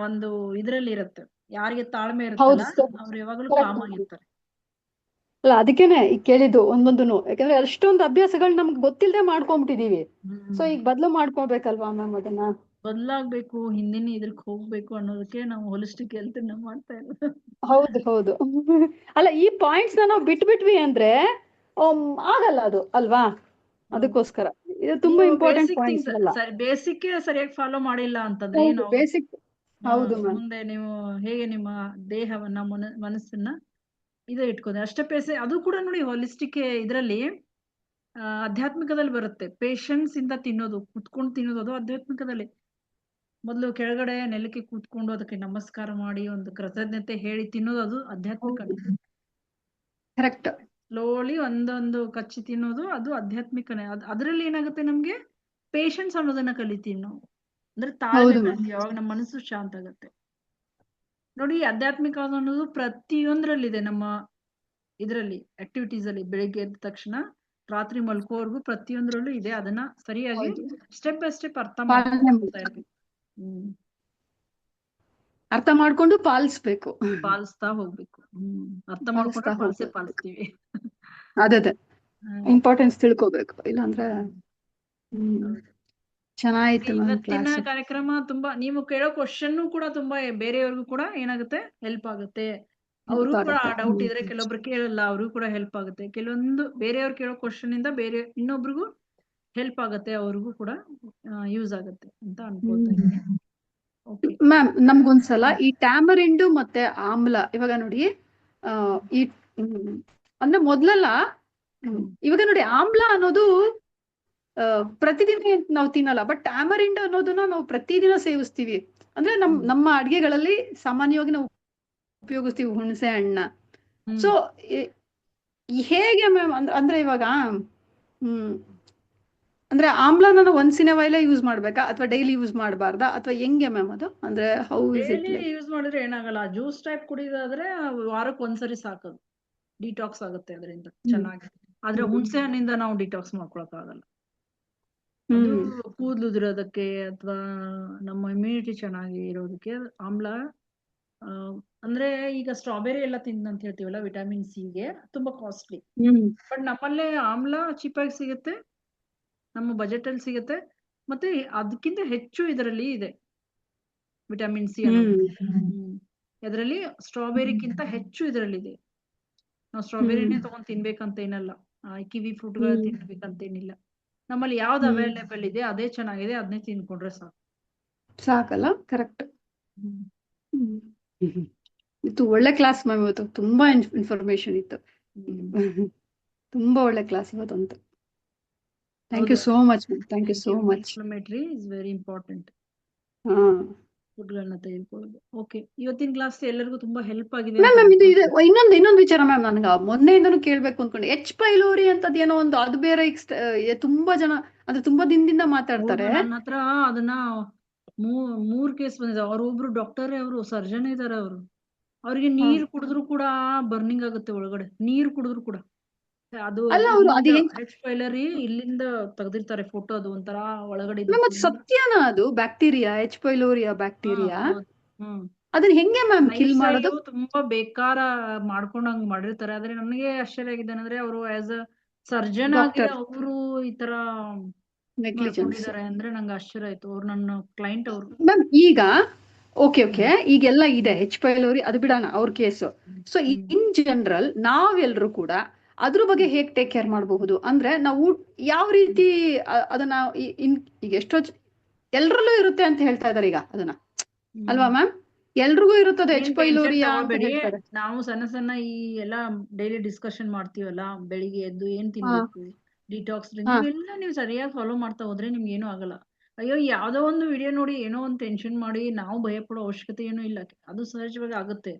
ಒಂದು ಇದ್ರಲ್ಲಿ ಇರುತ್ತೆ. ಯಾರಿಗೆ ತಾಳ್ಮೆ ಹೌದು, ಇರುತ್ತಲ್ಲ ಅವ್ರು ಯಾವಾಗಲೂ ಕರೆಕ್ಟ್ ಕಾಮ್ ಮ್ಯಾಮ್. ಆಗಿರ್ತಾರೆ. ಅಲ್ಲ, ಅದಕ್ಕೇನೆ ಈಗ ಕೇಳಿದ್ದು ಒಂದೊಂದುನು. ಯಾಕಂದ್ರೆ ಅಷ್ಟೊಂದು ಅಭ್ಯಾಸಗಳು ನಮ್ಗೆ ಗೊತ್ತಿಲ್ಲದೆ ಮಾಡ್ಕೊಂಬಿಟ್ಟಿದೀವಿ. ಸೊ ಈಗ ಬದಲು ಮಾಡ್ಕೋಬೇಕಲ್ವಾ ಮ್ಯಾಮ್ ಅದನ್ನ? ಬದಲಾಗ್ಬೇಕು, ಹಿಂದಿನ ಇದ್ರಕ್ ಹೋಗ್ಬೇಕು ಅನ್ನೋದಕ್ಕೆ ನಾವು ಹೋಲಿಸ್ಟಿಕ್ ಹೆಲ್ತ್ ಮಾಡ್ತಾ ಇರೋದು. ಹೌದು ಹೌದು. ಅಲ್ಲ, ಈ ಪಾಯಿಂಟ್ಸ್ ನಾವು ಬಿಟ್ಬಿಟ್ವಿ ಅಂದ್ರೆ ಆಗಲ್ಲ ಅದು ಅಲ್ವಾ? ಅದಕ್ಕೋಸ್ಕರ ಇದು ತುಂಬಾ ನೀವು ಇಂಪಾರ್ಟೆಂಟ್ ಬೇಸಿಕ್ ಪಾಯಿಂಟ್ಸ್ ಥಿಂಗ್ಸ್ ಎಲ್ಲ. ಬೇಸಿಕ್ ಸರಿಯಾಗಿ ಫಾಲೋ ಮಾಡಿಲ್ಲ ಅಂತಂದ್ರೆ ಹೌದು, ನಾವು ಬೇಸಿಕ್. ಹೌದು ಮ್ಯಾಮ್. ಮುಂದೆ ನೀವು ಹೇಗೆ ನಿಮ್ಮ ದೇಹವನ್ನ ಮನಸ್ಸನ್ನ ಇದು ಇಟ್ಕೊಂಡ್ರೆ ಅಷ್ಟೇ ಅದು ಕೂಡ ನೋಡಿ ಹೋಲಿಸ್ಟಿಕ್ ಇದರಲ್ಲಿ ಆಧ್ಯಾತ್ಮಿಕದಲ್ಲಿ ಬರುತ್ತೆ. ಪೇಶನ್ಸ್ ಇಂದ ತಿನ್ನೋದು, ಕುತ್ಕೊಂಡು ತಿನ್ನೋದು, ಅದು ಆಧ್ಯಾತ್ಮಿಕದಲ್ಲಿ. ಮೊದಲು ಕೆಳಗಡೆ ನೆಲಕ್ಕೆ ಕೂತ್ಕೊಂಡು ಅದಕ್ಕೆ ನಮಸ್ಕಾರ ಮಾಡಿ ಒಂದು ಕೃತಜ್ಞತೆ ಹೇಳಿ ತಿನ್ನೋದು, ಅದು ಆಧ್ಯಾತ್ಮಿಕ. ಕರೆಕ್ಟ್. ಸ್ಲೋಲಿ ಒಂದೊಂದು ಕಚ್ಚಿ ತಿನ್ನೋದು, ಅದು ಆಧ್ಯಾತ್ಮಿಕನೇ. ಅದರಲ್ಲಿ ಏನಾಗುತ್ತೆ, ನಮ್ಗೆ ಪೇಶನ್ಸ್ ಅನ್ನೋದನ್ನ ಕಲಿತೀವಿ ನಾವು. ಅಂದ್ರೆ ತಾಳ್ಮೆ ಹೌದು ಮ್ಯಾಮ್. ಬರುತ್ತೆ, ಯಾವಾಗ ನಮ್ಮ ಮನಸ್ಸು ಶಾಂತ ಆಗುತ್ತೆ. ನೋಡಿ, ಆಧ್ಯಾತ್ಮಿಕ ಅನ್ನೋದು ಪ್ರತಿಯೊಂದ್ರಲ್ಲಿದೆ ನಮ್ಮ ಇದರಲ್ಲಿ ಆಕ್ಟಿವಿಟೀಸ್ ಅಲ್ಲಿ. ಬೆಳಿಗ್ಗೆ ಎದ್ದ ತಕ್ಷಣ ರಾತ್ರಿ ಮಲ್ಕೋವರೆಗೂ ಪ್ರತಿಯೊಂದ್ರಲ್ಲೂ ಇದೆ. ಅದನ್ನ ಸರಿಯಾಗಿ ಸ್ಟೆಪ್ ಬೈ ಸ್ಟೆಪ್ ಅರ್ಥ ಮಾಡ್ಕೊಂಡು ಹೋಗ್ತಾ ಇರ್ಬೇಕು. ಅರ್ಥ ಮಾಡ್ಕೊಂಡು ಪಾಲಿಸ್ಬೇಕು, ಪಾಲಿಸ್ತಾ ಹೋಗ್ಬೇಕು. ಅರ್ಥ ಪಾಲಿಸ್ತಾ ಮಾಡ್ಕೊಂಡ್ರೆ ಹೋಗ್ಬೇಕು. ಪಾಲಿಸ್ತೀವಿ. ಅದೇ ಇಂಪಾರ್ಟೆನ್ಸ್ ತಿಳ್ಕೊಬೇಕು, ಇಲ್ಲಾಂದ್ರೆ ಚೆನ್ನಾಗಿತ್ತು ಮ್ಯಾಮ್ ಇವತ್ತಿನ ಕ್ಲಾಸ್. ಕಾರ್ಯಕ್ರಮ ತುಂಬಾ, ನೀವು ಕೇಳೋ ಕ್ವಶನ್ ಕೂಡ ತುಂಬಾ ಬೇರೆಯವ್ರಿಗೂ ಕೂಡ ಏನಾಗುತ್ತೆ, ಹೆಲ್ಪ್ ಆಗುತ್ತೆ. ಅವರು ಕೂಡ ಆ ಡೌಟ್ ಇದ್ರೆ ಕೆಲವೊಬ್ರು ಕೇಳಲ್ಲ, ಅವ್ರಿಗೂ ಕೂಡ ಹೆಲ್ಪ್ ಆಗುತ್ತೆ. ಕೆಲವೊಂದು ಬೇರೆಯವ್ರು ಕೇಳೋ ಕ್ವಶನ್ ಇಂದ ಬೇರೆ ಇನ್ನೊಬ್ರಿಗೂ ಹೆಲ್ಪ್ ಆಗುತ್ತೆ, ಅವ್ರಿಗೂ ಕೂಡ ಯೂಸ್ ಆಗುತ್ತೆ ಅಂತ ಅನ್ಕೊಳ್ತಾ ಇದ್ದೀನಿ. ಮ್ಯಾಮ್, ನಮ್ಗೊಂದ್ಸಲ ಈ ಟ್ಯಾಮರಿಂಡು ಮತ್ತೆ ಆಮ್ಲ, ಇವಾಗ ನೋಡಿ ಈ ಅಂದ್ರೆ ಮೊದ್ಲೆಲ್ಲ ಇವಾಗ ನೋಡಿ, ಆಮ್ಲ ಅನ್ನೋದು ಪ್ರತಿದಿನ ನಾವು ತಿನ್ನಲ್ಲ, ಬಟ್ ಟ್ಯಾಮರಿಂಡ್ ಅನ್ನೋದನ್ನ ನಾವು ಪ್ರತಿದಿನ ಸೇವಿಸ್ತೀವಿ. ಅಂದ್ರೆ ನಮ್ಮ ಅಡಿಗೆಗಳಲ್ಲಿ ಸಾಮಾನ್ಯವಾಗಿ ನಾವು ಉಪಯೋಗಿಸ್ತೀವಿ ಹುಣಸೆ ಹಣ್ಣ. ಸೊ ಹೇಗೆ ಮ್ಯಾಮ್ ಅಂದ್ರೆ ಇವಾಗ ಹ್ಮ್ ಅಂದ್ರೆ ಆಮ್ಲನ once in a while use ಮಾಡ್ಬೇಕಾ ಅಥವಾ ಡೈಲಿ ಯೂಸ್ ಮಾಡಬಾರ್ದಾ ಅಥವಾ ಹೆಂಗೆ ಮ್ಯಾಮ್ ಅದು ಅಂದ್ರೆ how is it daily like? Use ಮಾಡಿದ್ರೆ ಏನಾಗಲ್ಲ, ಜ್ಯೂಸ್ ಟೈಪ್ ಕುಡಿಯೋದಾದ್ರೆ ವಾರಕ್ಕೆ ಒಂದ್ಸರಿ ಸಾಕದು, ಡಿಟಾಕ್ಸ್ ಆಗುತ್ತೆ ಅದರಿಂದ ಚೆನ್ನಾಗಿ. ಆದ್ರೆ ಹುಣಸೆ ಹಣ್ಣಿಂದ ನಾವು ಡಿಟಾಕ್ಸ್ ಮಾಡ್ಕೊಳಕ್ ಆಗಲ್ಲ. ಅದು ಕೂದಲು ಉದುರೋದಕ್ಕೆ ಅಥವಾ ನಮ್ಮ ಇಮ್ಯುನಿಟಿ ಚೆನ್ನಾಗಿ ಇರೋದಕ್ಕೆ ಆಮ್ಲ ಅಂದ್ರೆ ಈಗ ಸ್ಟ್ರಾಬೆರಿ ಎಲ್ಲ ತಿಂದಂತ ಹೇಳ್ತೀವಲ್ಲ ವಿಟಮಿನ್ ಸಿಗೆ ತುಂಬಾ ಕಾಸ್ಟ್ಲಿ. ಬಟ್ ನಮ್ಮಲ್ಲೇ ಆಮ್ಲ ಚೀಪಾಗಿ ಸಿಗುತ್ತೆ, ನಮ್ಮ ಬಜೆಟ್ ಅಲ್ಲಿ ಸಿಗುತ್ತೆ, ಮತ್ತೆ ಅದಕ್ಕಿಂತ ಹೆಚ್ಚು ಇದರಲ್ಲಿ ಇದೆ ವಿಟಮಿನ್ ಸಿ ಅನ್ನೋದು. ಅದರಲ್ಲಿ ಸ್ಟ್ರಾಬೆರಿಗಿಂತ ಹೆಚ್ಚು ಇದರಲ್ಲಿದೆ. ನಾವು ಸ್ಟ್ರಾಬೆರಿನೇ ತಗೊಂಡ್ ತಿನ್ಬೇಕಂತ ಏನಲ್ಲ, ಕಿವಿ ಫ್ರೂಟ್ಗಳು ತಿನ್ಬೇಕಂತ ಏನಿಲ್ಲ. ನಮ್ಮಲ್ಲಿ ಯಾವ್ದು ಅವೈಲೇಬಲ್ ಇದೆ ಅದೇ ಚೆನ್ನಾಗಿದೆ, ಅದನ್ನೇ ತಿನ್ಕೊಂಡ್ರೆ ಸಾಕು. ಸಾಕಲ್ಲ, ಕರೆಕ್ಟ್. ಇದು ಒಳ್ಳೆ ಕ್ಲಾಸ್ ಮ್ಯಾಮ್, ಇವತ್ತು ತುಂಬಾ ಇನ್ಫಾರ್ಮೇಶನ್ ಇತ್ತು. ತುಂಬಾ ಒಳ್ಳೆ ಕ್ಲಾಸ್ ಇವತ್ತಂತೂ. Thank you so much ma'am, thank you so much. Inflammatory is very important. ಹಾ ಫುಡ್ಗಳನ್ನ ತೆಗೆದುಕೊಳ್ಳೋದು. ಓಕೆ, ಇವತ್ತಿನ ಕ್ಲಾಸ್ ಎಲ್ಲರಿಗೂ ತುಂಬಾ ಹೆಲ್ಪ್ ಆಗಿದೆ ಮ್ಯಾಮ್ ಅಂತ ಮ್ಯಾಮ್ ಇದು ಅನ್ಕೊಳ್ತೀನಿ. ಇನ್ನೊಂದು ವಿಚಾರ ಮ್ಯಾಮ್, ನನ್ಗೆ ಮೊನ್ನೆಯಿಂದನೂ ಕೇಳ್ಬೇಕು ಅನ್ಕೊಂಡೆ. H. ಪೈಲೋರಿ ಅಂತದ್ ಏನೋ ಒಂದು, ಅದು ಬೇರೆ ತುಂಬಾ ಜನ ಅಂದ್ರೆ ತುಂಬಾ ದಿನದಿಂದ ಹೌದು, ಮಾತಾಡ್ತಾರೆ. ನನ್ನ ಹತ್ರ ಅದನ್ನ 3 ಕೇಸ್ ಬಂದಿದೆ. ಅವ್ರೊಬ್ರು ಡಾಕ್ಟರ್, ಅವರು ಸರ್ಜನ್ ಇದಾರೆ. ಅವ್ರಿಗೆ ನೀರ್ ಕುಡಿದ್ರು ಕೂಡ ಬರ್ನಿಂಗ್ ಆಗುತ್ತೆ ಒಳಗಡೆ, ನೀರ್ ಕುಡಿದ್ರು ಕೂಡ. ಅದು ಅಲ್ಲ ಅವರು ಅದು ಹೆಂಗ್ ಹೆಚ್ ಪೈಲರಿ ಇಲ್ಲಿಂದ ತೆಗ್ದಿರ್ತಾರೆ ಫೋಟೋ, ಅದು ಒಂಥರ ಒಳಗಡೆ ಮ್ಯಾಮ್, ಅದು ಸತ್ಯನಾ? ಅದು ಬ್ಯಾಕ್ಟೀರಿಯಾ, H. ಪೈಲೋರಿಯಾ ಬ್ಯಾಕ್ಟೀರಿಯಾ, ಹ್ಮ್ ಅದನ್ನ ಹೆಂಗೆ ಮ್ಯಾಮ್ ಲೈಫ್ ಕಿಲ್ ಸ್ಟೈಲ್ ಮಾಡೋದು? ತುಂಬಾ ಬೇಕಾರ ಮಾಡ್ಕೊಂಡಂಗ್ ಮಾಡಿರ್ತಾರೆ. ಆದ್ರೆ ನನಗೆ ಆಶ್ಚರ್ಯ ಆಗಿದೆ ಅಂದ್ರೆ ಅವರು ಆಸ್ ಅ ಸರ್ಜನ್ ಆಗಿ ಡಾಕ್ಟರ್ ಅವರು ಈ ತರ ನೆಗ್ಲಿಜೆನ್ಸ್. ಮಾಡ್ಕೊಂಡಿದ್ದಾರೆ ಅಂದ್ರೆ ನಂಗೆ ಆಶ್ಚರ್ಯ ಆಯ್ತು. ಅವ್ರು ನನ್ನ ಕ್ಲೈಂಟ್ ಅವರು. ಮ್ಯಾಮ್ ಈಗ ಓಕೆ ಈಗೆಲ್ಲ ಇದೆ H. ಪೈಲೋರಿ, ಅದು ಬಿಡೋಣ ಅವ್ರ ಕೇಸು. ಸೊ ಇನ್ ಜನರಲ್ ನಾವೆಲ್ಲರೂ ಕೂಡ ಅದ್ರ ಬಗ್ಗೆ ಹೇಗ್ ಟೇಕ್ ಕೇರ್ ಮಾಡಬಹುದು? ಅಂದ್ರೆ ನಾವು ಯಾವ ರೀತಿ ಅದನ್ನ ಈಗ ಎಷ್ಟೋ ಎಲ್ರಲ್ಲೂ ಇರುತ್ತೆ ಅಂತ ಹೇಳ್ತಾ ಇದಾರೆ ಈಗ ಅದನ್ನ, ಅಲ್ವಾ ಮ್ಯಾಮ್? ಎಲ್ರಿಗೂ ಇರುತ್ತದೆ H. ಟೆನ್ಷನ್ ಪೈಲೋರಿಯಾ ಅಂತ ತಗೋಬೇಡಿ. ಹೇಳ್ತಾರೆ. ನಾವು ಸಣ್ಣ ಈ ಎಲ್ಲ ಡೈಲಿ ಡಿಸ್ಕಷನ್ ಮಾಡ್ತೀವಲ್ಲ, ಬೆಳಿಗ್ಗೆ ಎದ್ದು ಏನ್ ತಿನ್ಬೇಕು, ಡಿಟಾಕ್ಸ್, ನೀವೆಲ್ಲ ನೀವು ಸರಿಯಾಗಿ ಫಾಲೋ ಮಾಡ್ತಾ ಹೋದ್ರೆ ನಿಮ್ಗೆ ಏನೂ ಆಗಲ್ಲ. ಅಯ್ಯೋ ಯಾವ್ದೋ ಒಂದು ವಿಡಿಯೋ ನೋಡಿ ಏನೋ ಒಂದು ಟೆನ್ಷನ್ ಮಾಡಿ ನಾವು ಭಯ ಪಡೋ ಅವಶ್ಯಕತೆ ಏನೂ ಇಲ್ಲ. ಅದು ಸಹಜವಾಗಿ ಆಗುತ್ತೆ.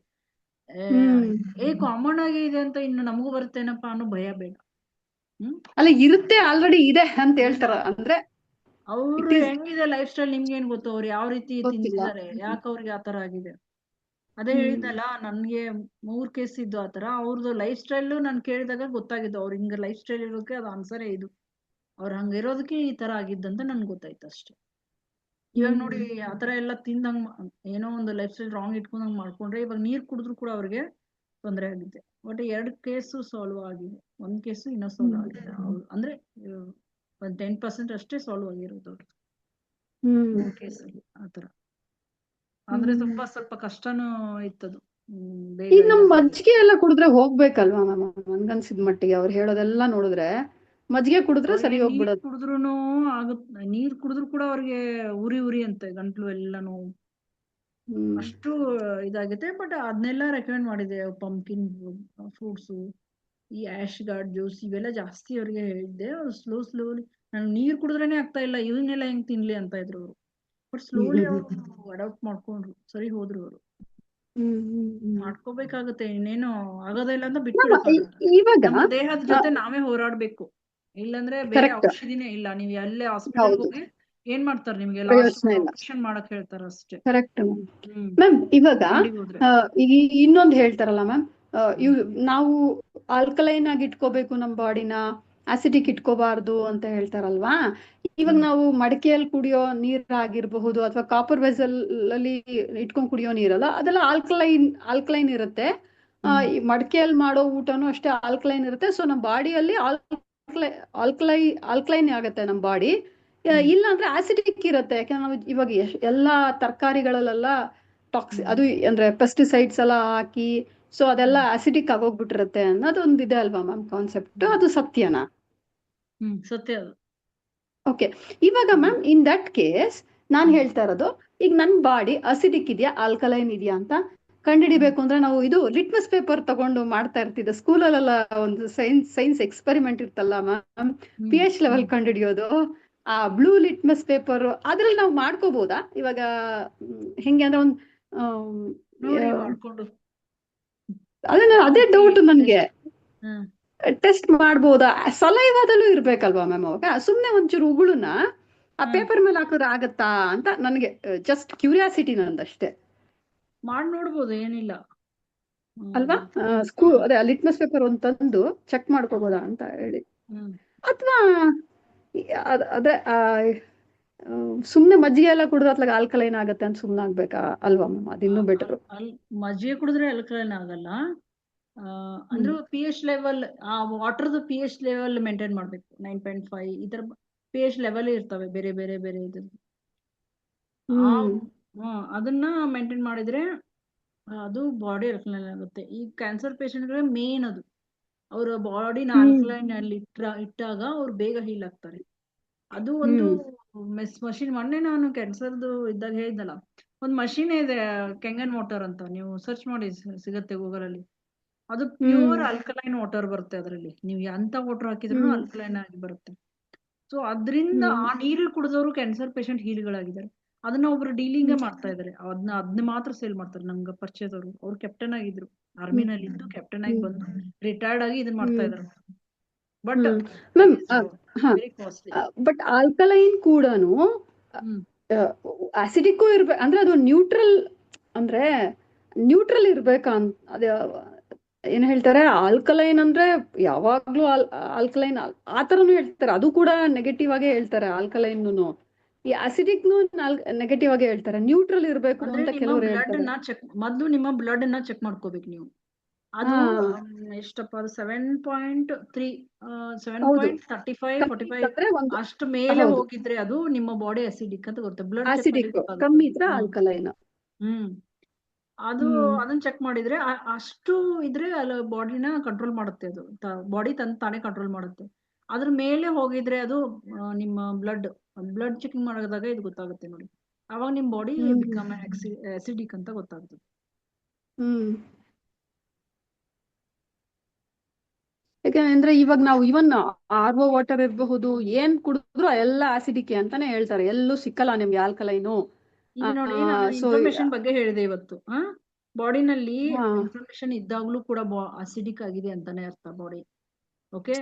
ಕಾಮನ್ ಆಗಿ ಇದೆ ಅಂತ ಇನ್ನು ನಮಗೂ ಬರುತ್ತೇನಪ್ಪಾ ಅನ್ನೋ ಭಯ ಬೇಡ. ಅಲ್ಲ, ಇರುತ್ತೆ, ಆಲ್ರೆಡಿ ಇದೆ ಅಂತ ಹೇಳ್ತಾರ. ಅಂದ್ರೆ ಅವ್ರು ಹೆಂಗಿದೆ ಲೈಫ್ ಸ್ಟೈಲ್ ನಿಮ್ಗೆ ಏನ್ ಗೊತ್ತು, ಅವ್ರು ಯಾವ ರೀತಿ ತಿಂತಿದ್ದಾರೆ, ಯಾಕೆ ಅವ್ರಿಗೆ ಆತರ ಆಗಿದೆ. ಅದೇ ಹೇಳಿದ್ನಲ್ಲ, ನನ್ಗೆ 3 ಕೇಸ್ ಇದ್ದು ಆತರ. ಅವ್ರದ್ದು ಲೈಫ್ ಸ್ಟೈಲ್ ನಾನು ಕೇಳಿದಾಗ ಗೊತ್ತಾಗಿದ್ದು, ಅವ್ರ ಹಿಂಗ ಲೈಫ್ ಸ್ಟೈಲ್ ಇರೋಕೆ ಅದು ಆನ್ಸರೇ ಇದು. ಅವ್ರ ಹಂಗ ಇರೋದಕ್ಕೆ ಈ ತರ ಆಗಿದ್ದಂತ ನನ್ಗೆ ಗೊತ್ತಾಯ್ತು ಅಷ್ಟೇ. ಇವಾಗ ನೋಡಿ ಆತರ ಎಲ್ಲ ತಿಂದಂಗ್ ಏನೋ ಒಂದು ಲೈಫ್ ಸ್ಟೈಲ್ ರಾಂಗ್ ಇಟ್ಕೊಂಡಂಗ್ ಮಾಡ್ಕೊಂಡ್ರೆ ಇವಾಗ ನೀರ್ ಕುಡಿದ್ರು ಕೂಡ ಅವ್ರಿಗೆ ತೊಂದರೆ ಆಗಿದೆ. ಬಟ್ 2 ಕೇಸು ಸಾಲ್ವ್ ಆಗಿದೆ, 1 ಕೇಸು ಇನ್ನೂ ಸಾಲ್ವ್ ಆಗಿದೆ. ಅಂದ್ರೆ 10% ಅಷ್ಟೇ ಸಾಲ್ವ್ ಆಗಿರೋದು ಅವ್ರ ಕೇಸಲ್ಲಿ ಆತರ. ಅಂದ್ರೆ ಸ್ವಲ್ಪ ಕಷ್ಟನೂ ಇತ್ತದು. ಈಗ ನಮ್ ಮಜ್ಜಿಗೆ ಎಲ್ಲ ಕುಡಿದ್ರೆ ಹೋಗ್ಬೇಕಲ್ವಾ ಮ್ಯಾಮ್? ನನ್ಗನ್ಸಿದ್ ಮಟ್ಟಿಗೆ ಅವ್ರು ಹೇಳೋದೆಲ್ಲ ನೋಡಿದ್ರೆ ಮಜ್ಜಿಗೆ ಕುಡಿದ್ರೆ ಸರಿ ನೀರ್ ಹೋಗ್ಬಿಡೋದು. ಕುಡಿದ್ರು ಆಗುತ್ತೆ, ನೀರ್ ಕುಡಿದ್ರು ಕೂಡ ಅವ್ರಿಗೆ ಉರಿ ಅಂತೆ ಗಂಟ್ಲು ಎಲ್ಲ ನೋವು, ಅಷ್ಟು ಇದಾಗುತ್ತೆ. ಬಟ್ ಅದನ್ನೆಲ್ಲ ರೆಕಮೆಂಡ್ ಮಾಡಿದೆ. ಪಂಪ್ಕಿನ್ ಫ್ರೂಟ್ಸು, ಈ ಆಶ್ ಗಾರ್ಡ್ ಜ್ಯೂಸ್, ಇವೆಲ್ಲ ಜಾಸ್ತಿ ಅವ್ರಿಗೆ ಹೇಳಿದ್ದೆ. ಸ್ಲೋಲಿ ನಾನು ನೀರ್ ಕುಡಿದ್ರೇನೆ ಆಗ್ತಾ ಇಲ್ಲ, ಇವನ್ನೆಲ್ಲ ಹೆಂಗ್ ತಿನ್ಲಿ ಅಂತ ಇದ್ರು ಅವರು. ಬಟ್ ಸ್ಲೋಲಿ ಅವರು ಅಡಾಪ್ಟ್ ಮಾಡ್ಕೊಂಡ್ರು, ಸರಿ ಹೋದ್ರು ಅವರು. ಮಾಡ್ಕೋಬೇಕಾಗುತ್ತೆ, ಇನ್ನೇನು ಆಗೋದೇ ಇಲ್ಲ ಅಂತ ಬಿಟ್ಬಿಡಕ್ಕಾಗಲ್ಲ. ನಮ್ಮ ದೇಹದ ಜೊತೆ ನಾವೇ ಹೋರಾಡ್ಬೇಕು, ಇಲ್ಲಾಂದ್ರೆ ಬೇರೆ ಔಷಧಿನೇ ಇಲ್ಲ. ನೀವು ಎಲ್ಲೇ ಹಾಸ್ಪಿಟಲ್ ಹೋಗಿ ಏನ್ ಮಾಡ್ತಾರೆ, ನಿಮ್ಗೆ ಲಾಸ್ಟ್ ಆಪರೇಷನ್ ಮಾಡಕ್ ಹೇಳ್ತಾರ ಅಷ್ಟೇ. Correct ma'am. ಇವಾಗ ಈಗ ಇನ್ನೊಂದು ಹೇಳ್ತಾರಲ್ಲ ಮ್ಯಾಮ್, ನಾವು ಆಲ್ಕಲೈನ್ ಆಗಿ ಇಟ್ಕೋಬೇಕು ನಮ್ ಬಾಡಿನ, ಆಸಿಡಿಕ್ ಇಟ್ಕೋಬಾರ್ದು ಅಂತ ಹೇಳ್ತಾರಲ್ವಾ? ಇವಾಗ ನಾವು ಮಡಿಕೆಯಲ್ಲಿ ಕುಡಿಯೋ ನೀರಾಗಿರ್ಬಹುದು ಅಥವಾ ಕಾಪರ್ ವೆಸಲ್ ಅಲ್ಲಿ ಇಟ್ಕೊಂಡ್ ಕುಡಿಯೋ ನೀರಲ್ಲ, ಅದೆಲ್ಲ ಆಲ್ಕಲೈನ್ ಇರುತ್ತೆ. ಈ ಮಡಿಕೆಯಲ್ಲಿ ಮಾಡೋ ಊಟನೂ ಅಷ್ಟೇ ಆಲ್ಕಲೈನ್ ಇರುತ್ತೆ. ಸೊ ನಮ್ ಬಾಡಿಯಲ್ಲಿ ಆಲ್ಕಲೈನ್ ಆಗುತ್ತೆ ನಮ್ ಬಾಡಿ. ಇಲ್ಲ ಅಂದ್ರೆ ಆಸಿಡಿಕ್ ಇರುತ್ತೆ. ಯಾಕಂದ್ರೆ ನಾವು ಇವಾಗ ಎಲ್ಲಾ ತರಕಾರಿಗಳಲ್ಲೆಲ್ಲ ಅದು ಅಂದ್ರೆ ಪೆಸ್ಟಿಸೈಡ್ಸ್ ಎಲ್ಲ ಹಾಕಿ, ಸೊ ಅದೆಲ್ಲ ಆಸಿಡಿಕ್ ಆಗೋಗ್ಬಿಟ್ಟಿರುತ್ತೆ ಅನ್ನೋದು ಒಂದು ಇದೆ ಅಲ್ವಾ ಮ್ಯಾಮ್ ಕಾನ್ಸೆಪ್ಟ್? ಅದು ಸತ್ಯನಾ? ಸತ್ಯ ಅದು. ಓಕೆ, ಇವಾಗ ಮ್ಯಾಮ್ ಇನ್ ದಟ್ ಕೇಸ್ ನಾನ್ ಹೇಳ್ತಾ ಇರೋದು, ಈಗ ನನ್ ಬಾಡಿ ಅಸಿಡಿಕ್ ಇದೆಯಾ ಆಲ್ಕಲೈನ್ ಇದೆಯಾ ಅಂತ ಕಂಡುಹಿಡಿಬೇಕು ಅಂದ್ರೆ ನಾವು ಇದು ಲಿಟ್ಮಸ್ ಪೇಪರ್ ತಗೊಂಡು ಮಾಡ್ತಾ ಇರ್ತಿದ್ದೆ ಸ್ಕೂಲಲ್ಲೆಲ್ಲ. ಒಂದು ಸೈನ್ಸ್ ಎಕ್ಸ್ಪೆರಿಮೆಂಟ್ ಇರ್ತಲ್ಲ ಮ್ಯಾಮ್, pH ಲೆವೆಲ್ ಕಂಡುಹಿಡಿಯೋದು, ಆ ಬ್ಲೂ ಲಿಟ್ಮಸ್ ಪೇಪರ್, ಅದ್ರಲ್ಲಿ ನಾವು ಮಾಡ್ಕೋಬಹುದಾ ಇವಾಗ? ಹೆಂಗೆ ಅಂದ್ರೆ ಒಂದು ಅದೇ ಡೌಟ್ ನನ್ಗೆ. ಟೆಸ್ಟ್ ಮಾಡ್ಬೋದಾ? ಸಲೈವಾದಲ್ಲೂ ಇರ್ಬೇಕಲ್ವಾ ಮ್ಯಾಮ್ ಅವಾಗ? ಸುಮ್ನೆ ಒಂಚೂರು ಉಗುಳನ್ನ ಆ ಹ್ಮ್ ಪೇಪರ್ ಮೇಲೆ ಹಾಕಿದ್ರೆ ಆಗತ್ತಾ ಅಂತ ನನಗೆ ಜಸ್ಟ್ ಕ್ಯೂರಿಯಾಸಿಟಿ ನಂದಷ್ಟೇ ಮಾಡಿ ನೋಡ್ಬೋದು, ಏನಿಲ್ಲ. ಅಲ್ವಾ? ಹ್ಮ್ ಅದೇ ಲಿಟ್ಮಸ್ ಪೇಪರ್ ಒಂದು ತಂದು ಚೆಕ್ ಮಾಡ್ಕೋಬೋದಾ ಅಂತ ಹೇಳಿ. ಹ್ಮ್ ಅಥವಾ ಅದೇ ಸುಮ್ನೆ ಮಜ್ಜಿಗೆ ಎಲ್ಲ ಕುಡಿದ್ರೆ ಅತ್ಲಾಗ ಆಲ್ಕಲೈನ್ ಆಗತ್ತೆ ಅಂತ ಸುಮ್ನೆ ಆಗ್ಬೇಕಾ ಅಲ್ವಾ ಮ್ಯಾಮ್? ಅದಿನ್ನೂ ಬೆಟರ್. ಮಜ್ಜಿಗೆ ಕುಡಿದ್ರೆ ಅಲ್ಕಲೈನ್ ಆಗಲ್ಲ. ಅಂದ್ರೆ ಪಿ ಎಚ್ ಲೆವೆಲ್, ಆ ವಾಟರ್ದು ಪಿ ಎಚ್ ಲೆವೆಲ್ ಮೇಂಟೈನ್ ಮಾಡ್ಬೇಕು. 9.5 ಈ ತರ ಪಿ ಎಚ್ ಲೆವೆಲ್ ಇರ್ತವೆ ಬೇರೆ ಬೇರೆ ಬೇರೆ ಇದ್ರದ್ದು. ಅದನ್ನ ಮೇಂಟೈನ್ ಮಾಡಿದ್ರೆ ಅದು ಬಾಡಿ ಅಲ್ಕಲೈನ್ ಆಗುತ್ತೆ. ಈ ಕ್ಯಾನ್ಸರ್ ಪೇಷಂಟ್ಗಳ ಮೇನ್ ಅದು, ಅವರ ಬಾಡಿನ ಆಲ್ಕಲೈನ್ ಅಲ್ಲಿ ಇಟ್ಟಾಗ ಅವ್ರು ಬೇಗ ಹೀಲ್ ಆಗ್ತಾರೆ. ಅದು ಒಂದು ಮಷಿನ್. ಮೊನ್ನೆ ನಾನು ಕ್ಯಾನ್ಸರ್ದು ಇದ್ದಾಗ ಹೇಳಿದ್ನಲ್ಲ, ಒಂದು ಮಷಿನ್ ಇದೆ ಕೆಂಗನ್ ವಾಟರ್ ಅಂತ, ನೀವು ಸರ್ಚ್ ಮಾಡಿ ಸಿಗತ್ತೆ ಗೂಗಲ್ ಅಲ್ಲಿ. ಅದು ಪ್ಯೂರ್ ಆಲ್ಕಲೈನ್ ವಾಟರ್ ಬರುತ್ತೆ ಅದರಲ್ಲಿ. ನೀವು ಎಂತ ವಾಟರ್ ಹಾಕಿದ್ರು ಆಲ್ಕಲೈನ್ ಆಗಿ ಬರುತ್ತೆ. ಸೊ ಅದರಿಂದ ಆ ನೀರು ಕುಡಿದವರು ಕ್ಯಾನ್ಸರ್ ಪೇಷಂಟ್ ಹೀಲ್ಗಳಾಗಿದ್ದಾರೆ. ಅದನ್ನ ಒಬ್ರು ಡೀಲಿಂಗ್ ಮಾಡ್ತಾ ಇದಾರೆ. ಅದನ್ನ ಮಾತ್ರ ಸೇಲ್ ಮಾಡ್ತಾರೆ. ನಮ್ಗೆ ಪರಿಚಯದವರು, ಅವ್ರು ಕ್ಯಾಪ್ಟನ್ ಆಗಿದ್ರು, ಆರ್ಮಿನಲ್ಲಿ ಇದ್ದು ಕ್ಯಾಪ್ಟನ್ ಆಗಿ ಬಂದು ರಿಟೈರ್ಡ್ ಆಗಿ ಇದನ್ನ ಮಾಡ್ತಾ ಇದಾರೆ. But ma'am very costly. But alkaline ಕೂಡನು ಆಸಿಡಿಕ್ಕೂ ಇರ್ಬೇಕು ಅಂದ್ರೆ ಅದು ನ್ಯೂಟ್ರಲ್, ಅಂದ್ರೆ ನ್ಯೂಟ್ರಲ್ ಇರ್ಬೇಕಾ ಅಂತ. ಅದೇ ಏನ್ ಹೇಳ್ತಾರೆ, ಆಲ್ಕಲೈನ್ ಅಂದ್ರೆ ಯಾವಾಗ್ಲೂ ಆಲ್ಕಲೈನ್ ಆತರನು ಹೇಳ್ತಾರೆ. ಅದು ಕೂಡ ನೆಗೆಟಿವ್ ಆಗೇ ಹೇಳ್ತಾರೆ ಆಲ್ಕಲೈನ್. ಈ ಅಸಿಡಿಕ್ ನೆಗೆಟಿವ್ ಆಗೇ ಹೇಳ್ತಾರೆ. ನ್ಯೂಟ್ರಲ್ ಇರ್ಬೇಕು ಅಂತ ಕೆಲವರು ಹೇಳ್ತಾರೆ. ಮೊದ್ಲು ನಿಮ್ಮ ಬ್ಲಡ್ ಅನ್ನ ಚೆಕ್ ಮಾಡ್ಕೋಬೇಕು ನೀವು. ಅದು ಎಷ್ಟಪ್ಪ, ಅದು 7.3 7.35 45 ಅಷ್ಟು ಮೇಲೆ ಹೋಗಿದ್ರೆ ಅದು ನಿಮ್ಮ ಬಾಡಿ ಅಸಿಡಿಕ್ ಅಂತ ಗೊತ್ತೆ. ಬ್ಲಡ್ ಅಸಿಡಿಕ್ ಕಮ್ಮಿ ಇದ್ರೆ ಆಲ್ಕಲೈನ್. ಅದನ್ನ ಚೆಕ್ ಮಾಡಿದ್ರೆ ಅಷ್ಟು ಇದ್ರೆ ಅಲ್ಲಿ ಬಾಡಿನ ಕಂಟ್ರೋಲ್ ಮಾಡುತ್ತೆ. ಅದು ಬಾಡಿ ತಾನೇ ಕಂಟ್ರೋಲ್ ಮಾಡುತ್ತೆ. ಅದ್ರ ಮೇಲೆ ಹೋಗಿದ್ರೆ ಅದು ನಿಮ್ಮ ಬ್ಲಡ್ ಚೆಕಿಂಗ್ ಮಾಡಿದಾಗ ಇದು ಗೊತ್ತಾಗುತ್ತೆ ನೋಡಿ. ಅವಾಗ ನಿಮ್ ಬಾಡಿ ಬಿಕಮ್ ಅಸಿಡಿಕ್ ಅಂತ ಗೊತ್ತಾಗ್ತದೆ. ಯಾಕಂದ್ರೆ ಇವಾಗ ನಾವು ಇವನ್ RO ವಾಟರ್ ಇರಬಹುದು, ಏನ್ ಕುಡಿದ್ರು ಎಲ್ಲ ಆಸಿಡಿಕ್ ಅಂತಾನೆ ಹೇಳ್ತಾರೆ. ಎಲ್ಲೂ ಸಿಕ್ಕಲ್ಲ ನಿಮ್ಗೆ ಆಲ್ಕಲೈನು. ಈಗ ನೋಡಿ, ನಾನು ಇನ್ಫಾರ್ಮೇಶನ್ ಬಗ್ಗೆ ಹೇಳಿದೆ ಇವತ್ತು. ಬಾಡಿನಲ್ಲಿ ಇನ್ಫಾರ್ಮೇಶನ್ ಇದ್ದಾಗ್ಲೂ ಕೂಡ ಅಸಿಡಿಕ್ ಆಗಿದೆ ಅಂತಾನೆ ಅರ್ಥ ಬಾಡಿ. ಓಕೆ,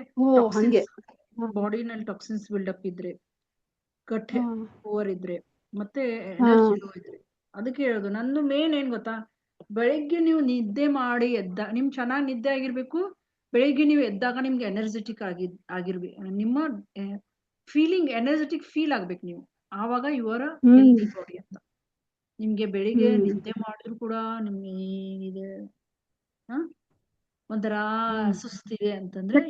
ಬಾಡಿನಲ್ಲಿ ಟಾಕ್ಸಿನ್ಸ್ ಬಿಲ್ಡಪ್ ಇದ್ರೆ, ಗಟ್ ಓವರ್ ಇದ್ರೆ, ಮತ್ತೆ ಎನರ್ಜಿ ಲೋ ಇದ್ರೆ. ಅದಕ್ಕೆ ಹೇಳೋದು, ನಂದು ಮೇನ್ ಏನ್ ಗೊತ್ತಾ, ಬೆಳಿಗ್ಗೆ ನೀವು ನಿದ್ದೆ ಮಾಡಿ ನಿಮ್ ಚೆನ್ನಾಗಿ ನಿದ್ದೆ ಆಗಿರ್ಬೇಕು. ಬೆಳಿಗ್ಗೆ ನೀವು ಎದ್ದಾಗ ನಿಮ್ಗೆ ಎನರ್ಜೆಟಿಕ್ ಆಗಿರ್ಬೇಕು. ನಿಮ್ಮ ಫೀಲಿಂಗ್ ಎನರ್ಜೆಟಿಕ್ ಫೀಲ್ ಆಗ್ಬೇಕು ನೀವು. ಆವಾಗ ಯುವರ್ ಹೆಲ್ದಿ ಬಾಡಿ ಅಂತ. ನಿಮ್ಗೆ ಬೆಳಿಗ್ಗೆ ನಿದ್ದೆ ಮಾಡಿದ್ರು ಕೂಡ ನಿಮ್ಗೆ ಏನಿದೆ ಒಂಥರ ಸುಸ್ತಿದೆ ಅಂತಂದ್ರೆ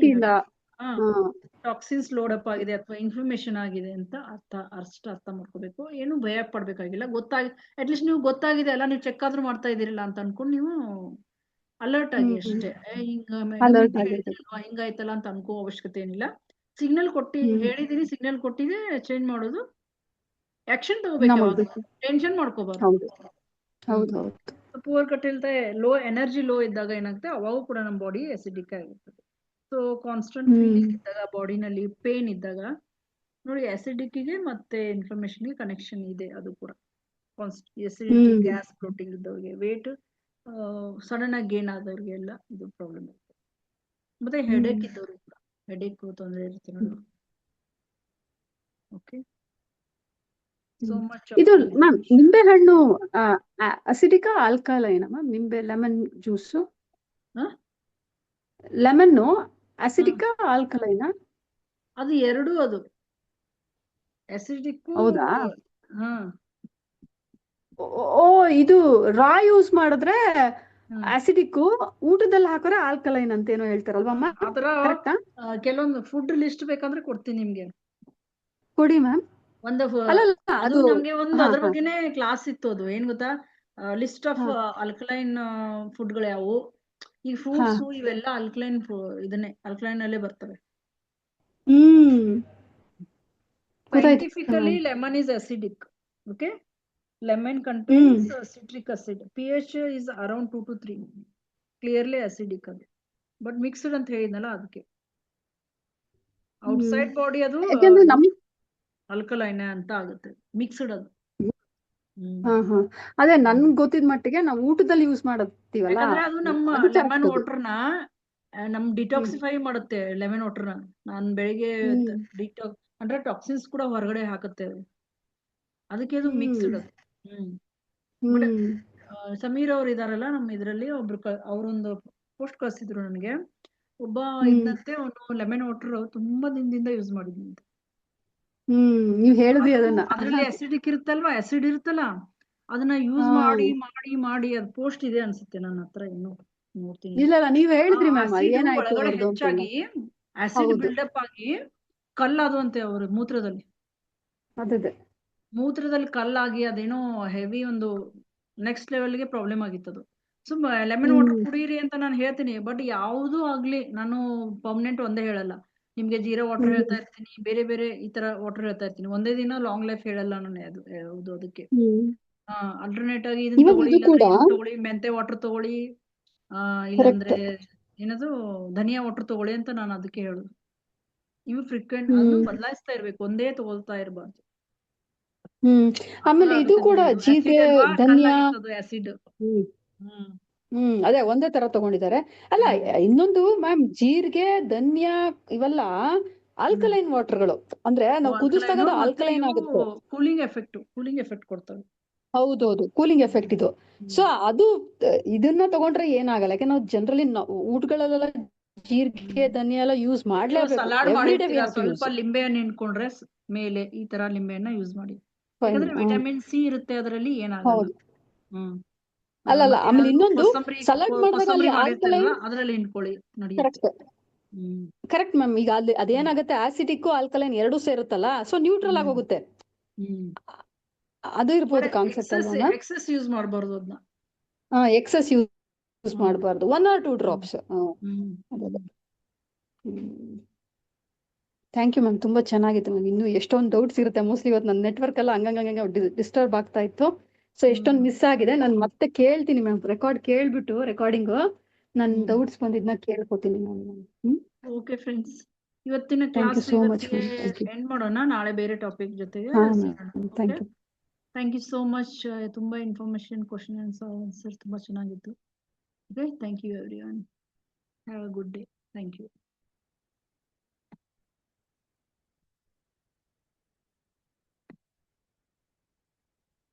ಟಾಕ್ಸಿನ್ಸ್ ಲೋಡಪ್ ಆಗಿದೆ ಅಥವಾ ಇನ್ಫ್ಲಮೇಷನ್ ಆಗಿದೆ ಅಂತ ಅರ್ಥ ಮಾಡ್ಕೋಬೇಕು. ಏನು ಭಯ ಪಡ್ಬೇಕಾಗಿಲ್ಲ. ಅಟ್ಲೀಸ್ಟ್ ನೀವು ಗೊತ್ತಾಗಿದೆ ಅಲ್ಲ, ನೀವು ಚೆಕ್ ಆದ್ರೂ ಮಾಡ್ತಾ ಇದೀರಲ್ಲ ಅಂತ ಅನ್ಕೊಂಡು ನೀವು ಅಲರ್ಟ್ ಆಗಿ ಅಷ್ಟೇ. ಹಿಂಗಾಯ್ತಲ್ಲ ಅಂತ ಅನ್ಕೋ ಅವಶ್ಯಕತೆ ಏನಿಲ್ಲ. ಸಿಗ್ನಲ್ ಹೇಳಿದೀನಿ, ಸಿಗ್ನಲ್ ಕೊಟ್ಟಿದೆ, ಚೇಂಜ್ ಮಾಡೋದು, ಆಕ್ಷನ್ ತಗೋಬೇಕು. ಟೆನ್ಷನ್ ಮಾಡ್ಕೋಬಾರ್ದು. ಪೂರ್ ಕಟ್ಟಿಲ್ತೆ ಲೋ ಎನರ್ಜಿ ಲೋ ಇದ್ದಾಗ ಏನಾಗುತ್ತೆ, ಅವಾಗ ಕೂಡ ನಮ್ಮ ಬಾಡಿ ಅಸಿಡಿಕ್ ಆಗಿರ್ತದೆ. ಸೊ ಕಾನ್ಸ್ಟೆಂಟ್ ಫೀಲಿಂಗ್ ಇದ್ದಾಗ, ಬಾಡಿನಲ್ಲಿ ಪೇನ್ ಇದ್ದಾಗ ನೋಡಿ, ಅಸಿಡಿಕ್ಗೆ ಮತ್ತೆ ಇನ್ಫ್ಲಮೇಷನ್ಗೆ ಕನೆಕ್ಷನ್ ಇದೆ. ಅದು ಕೂಡ ಅಸಿಡಿಟಿ, ಗ್ಯಾಸ್ ಬ್ಲೋಟಿಂಗ್ ಇದ್ದವ್ರಿಗೆ, ವೇಟ್ ಸಡನ್ ಆಗಿ ಗೇನ್ ಆದವ್ರಿಗೆ ಎಲ್ಲ ಇದು ಪ್ರಾಬ್ಲಮ್ ಇರುತ್ತೆ. ಮತ್ತೆ ಹೆಡೇಕ್ ಇದ್ದವ್ರು ಕೂಡ, ಹೆಡೇಕ್ ತೊಂದರೆ ಇರುತ್ತೆ ನೋಡಿ. Okay, so much. ಇದು ಮ್ಯಾಮ್, ನಿಂಬೆ ಹಣ್ಣು ಅಸಿಡಿಕಾ ಆಲ್ಕಲೈನಾ ಮ್ಯಾಮ್? ನಿಂಬೆ ಲೆಮನ್ ಜ್ಯೂಸು, ಲೆಮನ್ ಅಸಿಡಿಕಾ ಆಲ್ಕಲೈನಾ? ಅದು ಎರಡು, ಅದು ಅಸಿಡಿಕ್. ಹೌದಾ? ಇದು ರಾ ಯೂಸ್ ಮಾಡಿದ್ರೆ ಅಸಿಡಿಕ್, ಊಟದಲ್ಲಿ ಹಾಕೋರೆ ಆಲ್ಕಲೈನ್ ಅಂತ ಏನೋ ಹೇಳ್ತಾರಲ್ವಾ? ಆತರ ಕೆಲವೊಂದು ಫುಡ್ ಲಿಸ್ಟ್ ಬೇಕಂದ್ರೆ ಕೊಡ್ತೀನಿ ನಿಮ್ಗೆ, ಕೊಡಿ ಮ್ಯಾಮ್. ಅದು ನಮ್ಗೆ ಒಂದು ಅದ್ರ ಬಗ್ಗೆನೇ ಕ್ಲಾಸ್ ಇತ್ತು. ಅದು ಏನ್ ಗೊತ್ತಾ, ಲಿಸ್ಟ್ ಆಫ್ ಆಲ್ಕಲೈನ್ ಫುಡ್ಗಳು ಯಾವುವು. ಈ ಫ್ರೂಟ್ಸ್ ಇವೆಲ್ಲ ಆಲ್ಕಲೈನ್ ಆಲ್ಕಲೈನ್ ಅಲ್ಲೇ ಬರ್ತವೆ. Scientifically, lemon is acidic. Okay, lemon contains citric acid. pH is around 2 to 3. Clearly acidic ಅದು. ಬಟ್ ಮಿಕ್ಸ್ಡ್ ಅಂತ ಹೇಳಿದ್ನಲ್ಲ, ಅದಕ್ಕೆ ಔಟ್ಸೈಡ್ ಬಾಡಿ ಅದು ಆಲ್ಕಲೈನ್ ಅಂತ ಆಗುತ್ತೆ, ಮಿಕ್ಸ್ಡ್ ಅದು. ಅದೇ ನನ್ಗೆ ಗೊತ್ತಿದ ಮಟ್ಟಿಗೆ ನಾವು ಊಟದಲ್ಲಿ ಯೂಸ್ ಮಾಡ್ತೀವಲ್ಲ, ಯಾಕಂದ್ರೆ ಅದು ನಮ್ಮ ಲೆಮನ್ ವಾಟರ್ನ ನಮ್ ಡಿಟಾಕ್ಸಿಫೈ ಮಾಡುತ್ತೆ ಲೆಮನ್ ವಾಟರ್. ನಾನ್ ಬೆಳಿಗ್ಗೆ ಡಿಟಾಕ್ಸ್ ಅಂದ್ರೆ ಟಾಕ್ಸಿನ್ಸ್ ಕೂಡ ಹೊರಗಡೆ ಹಾಕುತ್ತೆ ಅದು. ಅದಕ್ಕೆ ಅದು ಮಿಕ್ಸ್ಡ್ ಅದು. ಬಟ್ ಸಮೀರ್ ಅವ್ರು ಇದಾರಲ್ಲ ನಮ್ಮ ಇದ್ರಲ್ಲಿ ಒಬ್ರು ಅವರೊಂದು ಪೋಸ್ಟ್ ಕಳ್ಸಿದ್ರು ನನಗೆ. ಒಬ್ಬ ಇದ್ನಂತೆ ಅವನು ಲೆಮನ್ ವಾಟರ್ ತುಂಬಾ ದಿನದಿಂದ ಯೂಸ್ ಮಾಡಿದ್ನಂತೆ. ನೀವ್ ಹೇಳಿದ್ರಿ ಅದನ್ನ. ಅದ್ರಲ್ಲಿ ಅಸಿಡಿಕ್ ಇರುತ್ತಲ್ವಾ, ಆಸಿಡ್ ಇರುತ್ತಲ್ಲ, ಅದನ್ನ ಯೂಸ್ ಮಾಡಿ ಮಾಡಿ ಮಾಡಿ ಅದ್ ಪೋಸ್ಟ್ ಇದೆ ಅನ್ಸುತ್ತೆ ನನ್ನ ಹತ್ರ, ಇನ್ನು ನೋಡ್ತೀನಿ. ಇಲ್ಲ ನೀವ್ ಹೇಳಿದ್ರಿ ಮ್ಯಾಮ್, ಆಸಿಡ್ ಏನಾಯ್ತು ಒಳಗಡೆ ಅವ್ರದ್ದು ಅಂತ. ಹೆಚ್ಚಾಗಿ ಆಸಿಡ್ ಹೌದು. ಬಿಲ್ಡಪ್ ಆಗಿ ಕಲ್ಲಾದುವಂತೆ ಅವ್ರ ಮೂತ್ರದಲ್ಲಿ. ಅದೇ ಮೂತ್ರದಲ್ಲಿ ಕಲ್ಲಾಗಿ ಅದೇನೋ ಹೆವಿ ಒಂದು ನೆಕ್ಸ್ಟ್ ಲೆವೆಲ್ಗೆ ಪ್ರಾಬ್ಲಮ್ ಆಗಿತ್ತದು. ಸೊ ಲೆಮನ್ ವಾಟರ್ ಕುಡೀರಿ ಅಂತ ನಾನು ಹೇಳ್ತೀನಿ, ಬಟ್ ಯಾವ್ದು ಆಗ್ಲಿ ನಾನು ಪರ್ಮನೆಂಟ್ ಒಂದೇ ಹೇಳಲ್ಲ. ನಿಮ್ಗೆ ಜೀರಾ ವಾಟರ್ ಹೇಳ್ತಾ ಇರ್ತೀನಿ, ಬೇರೆ ಬೇರೆ ಈ ತರ ವಾಟರ್ ಹೇಳ್ತಾ ಇರ್ತೀನಿ. ಒಂದೇ ದಿನ ಲಾಂಗ್ ಲೈಫ್ ಹೇಳಲ್ಲ ನಾನು ಯಾವ್ದು ಅದಕ್ಕೆ. ಅಲ್ಟರ್ನೇಟ್ ಆಗಿ ಇದನ್ನ ತಗೊಳ್ಳಿ, ಇಲ್ಲಾಂದ್ರೆ ಇದನ್ನ ತಗೊಳ್ಳಿ, ಮೆಂತೆ ವಾಟರ್ ತಗೊಳ್ಳಿ, ಇಲ್ಲಾಂದ್ರೆ ಏನದು ಧನಿಯಾ ವಾಟರ್ ತಗೊಳ್ಳಿ ಅಂತ ನಾನು ಅದಕ್ಕೆ ಹೇಳುದು. ಇವು ಫ್ರೀಕ್ವೆಂಟ್ ಅದನ್ನು ಬದಲಾಯಿಸ್ತಾ ಇರ್ಬೇಕು, ಒಂದೇ ತಗೊಳ್ತಾ ಇರಬಾರ್ದು. ಆಮೇಲೆ ಇದು ಕೂಡ ಜೀರಿಗೆ, ಧನಿಯಾ. ಆಸಿಡ್. ಅದೇ ಒಂದೇ ತರ ತಗೊಂಡಿದ್ದಾರೆ. ಅಲ್ಲ ಇನ್ನೊಂದು ಮ್ಯಾಮ್, ಜೀರಿಗೆ, ಧನಿಯಾ ಇವೆಲ್ಲ ಆಲ್ಕಲೈನ್ ವಾಟರ್ಗಳು. ಅಂದ್ರೆ ನಾವು ಕುದಿಸಿದಾಗ ಆಲ್ಕಲೈನ್ ಆಗುತ್ತೆ. ಕೂಲಿಂಗ್ ಎಫೆಕ್ಟ್ ಕೊಡ್ತವೆ. ಹೌದೌದು, ಕೂಲಿಂಗ್ ಎಫೆಕ್ಟ್ ಇದು. ಸೊ ಅದು ಇದನ್ನ ತಗೊಂಡ್ರೆ ಏನಾಗಲ್ಲ. ಯಾಕೆ ನಾವು ಜನರಲಿ ಊಟಗಳಲ್ಲೆಲ್ಲ ಜೀರಿಗೆ, ಧನಿಯಾ ಎಲ್ಲ ಯೂಸ್ ಮಾಡ್ಲೇಬೇಕು. ಸಲಾಡ್ ಮಾಡಿರ್ತೀರಾ, ಸ್ವಲ್ಪ ಲಿಂಬೆಹಣ್ಣು ಹಿಂಡ್ಕೊಂಡ್ರೆ ಮೇಲೆ ಈ ತರ ಲಿಂಬೆಹಣ್ಣ ಯೂಸ್ ಮಾಡಿ. ಯಾಕಂದ್ರೆ ವಿಟಮಿನ್ ಸಿ ಇರುತ್ತೆ ಅದರಲ್ಲಿ, ಏನಾಗಲ್ಲ. ಅಲ್ಲ ಆಮೇಲೆ ಇನ್ನೊಂದು ಸಲಾಡ್ ಮಾಡಿದಾಗ ಅದ್ರಲ್ಲಿ ಹಿಂಡ್ಕೊಳ್ಳಿ ನಡೆಯುತ್ತೆ. Correct ma'am. ಈಗ ಅಲ್ಲಿ ಅದೇನಾಗುತ್ತೆ, ಆಸಿಡಿಕ್ ಆಲ್ಕಲೈನ್ ಎರಡೂ ಸೇರುತ್ತಲ್ಲ, ಸೊ ನ್ಯೂಟ್ರಲ್ ಆಗಿ ಹೋಗುತ್ತೆ. ಅದು ಇರ್ಬೋದು ಕಾನ್ಸೆಪ್ಟ್ ಅಲ್ವಾ? ಎಕ್ಸೆಸ್ ಯೂಸ್ ಮಾಡಬಾರ್ದು ಅದನ್ನ. ಎಕ್ಸೆಸ್ ಯೂಸ್ ಮಾಡಬಾರ್ದು. 1 or 2 drops. Thank you ma'am, ತುಂಬಾ ಚೆನ್ನಾಗಿತ್ತು ಮ್ಯಾಮ್. ಇನ್ನು ಎಷ್ಟೊಂದು ಡೌಟ್ಸ್ ಇರುತ್ತೆ. ಮೋಸ್ಟ್ಲಿ ಇವತ್ತು ನನ್ನ ನೆಟ್ವರ್ಕ್ ಎಲ್ಲ ಹಂಗಂಗೆ ಡಿಸ್ಟರ್ಬ್ ಆಗ್ತಾ ಇತ್ತು. ಸೊ ಎಷ್ಟೊಂದು ಮಿಸ್ ಆಗಿದೆ. ನಾನು ಮತ್ತೆ ಕೇಳ್ತೀನಿ ಮ್ಯಾಮ್, ಕೇಳ್ಬಿಟ್ಟು ರೆಕಾರ್ಡಿಂಗ್ ನನ್ ಡೌಟ್ಸ್ ಬಂದಿದ್ನ ಕೇಳ್ಕೊತೀನಿ ಮ್ಯಾಮ್. ಓಕೆ ಫ್ರೆಂಡ್ಸ್, ಇವತ್ತಿನ thank you class so much ma'am. End ಮಾಡೋಣ. ನಾಳೆ ಬೇರೆ ಟಾಪಿಕ್ ಜೊತೆಗೆ thank you. Thank you so much. ತುಂಬಾ ಇನ್ಫಾರ್ಮೇಶನ್, ಕ್ವಶನ್ ಆನ್ಸರ್ ತುಂಬಾ ಚೆನ್ನಾಗಿತ್ತು. Okay, thank you everyone. Have a good day. Thank you.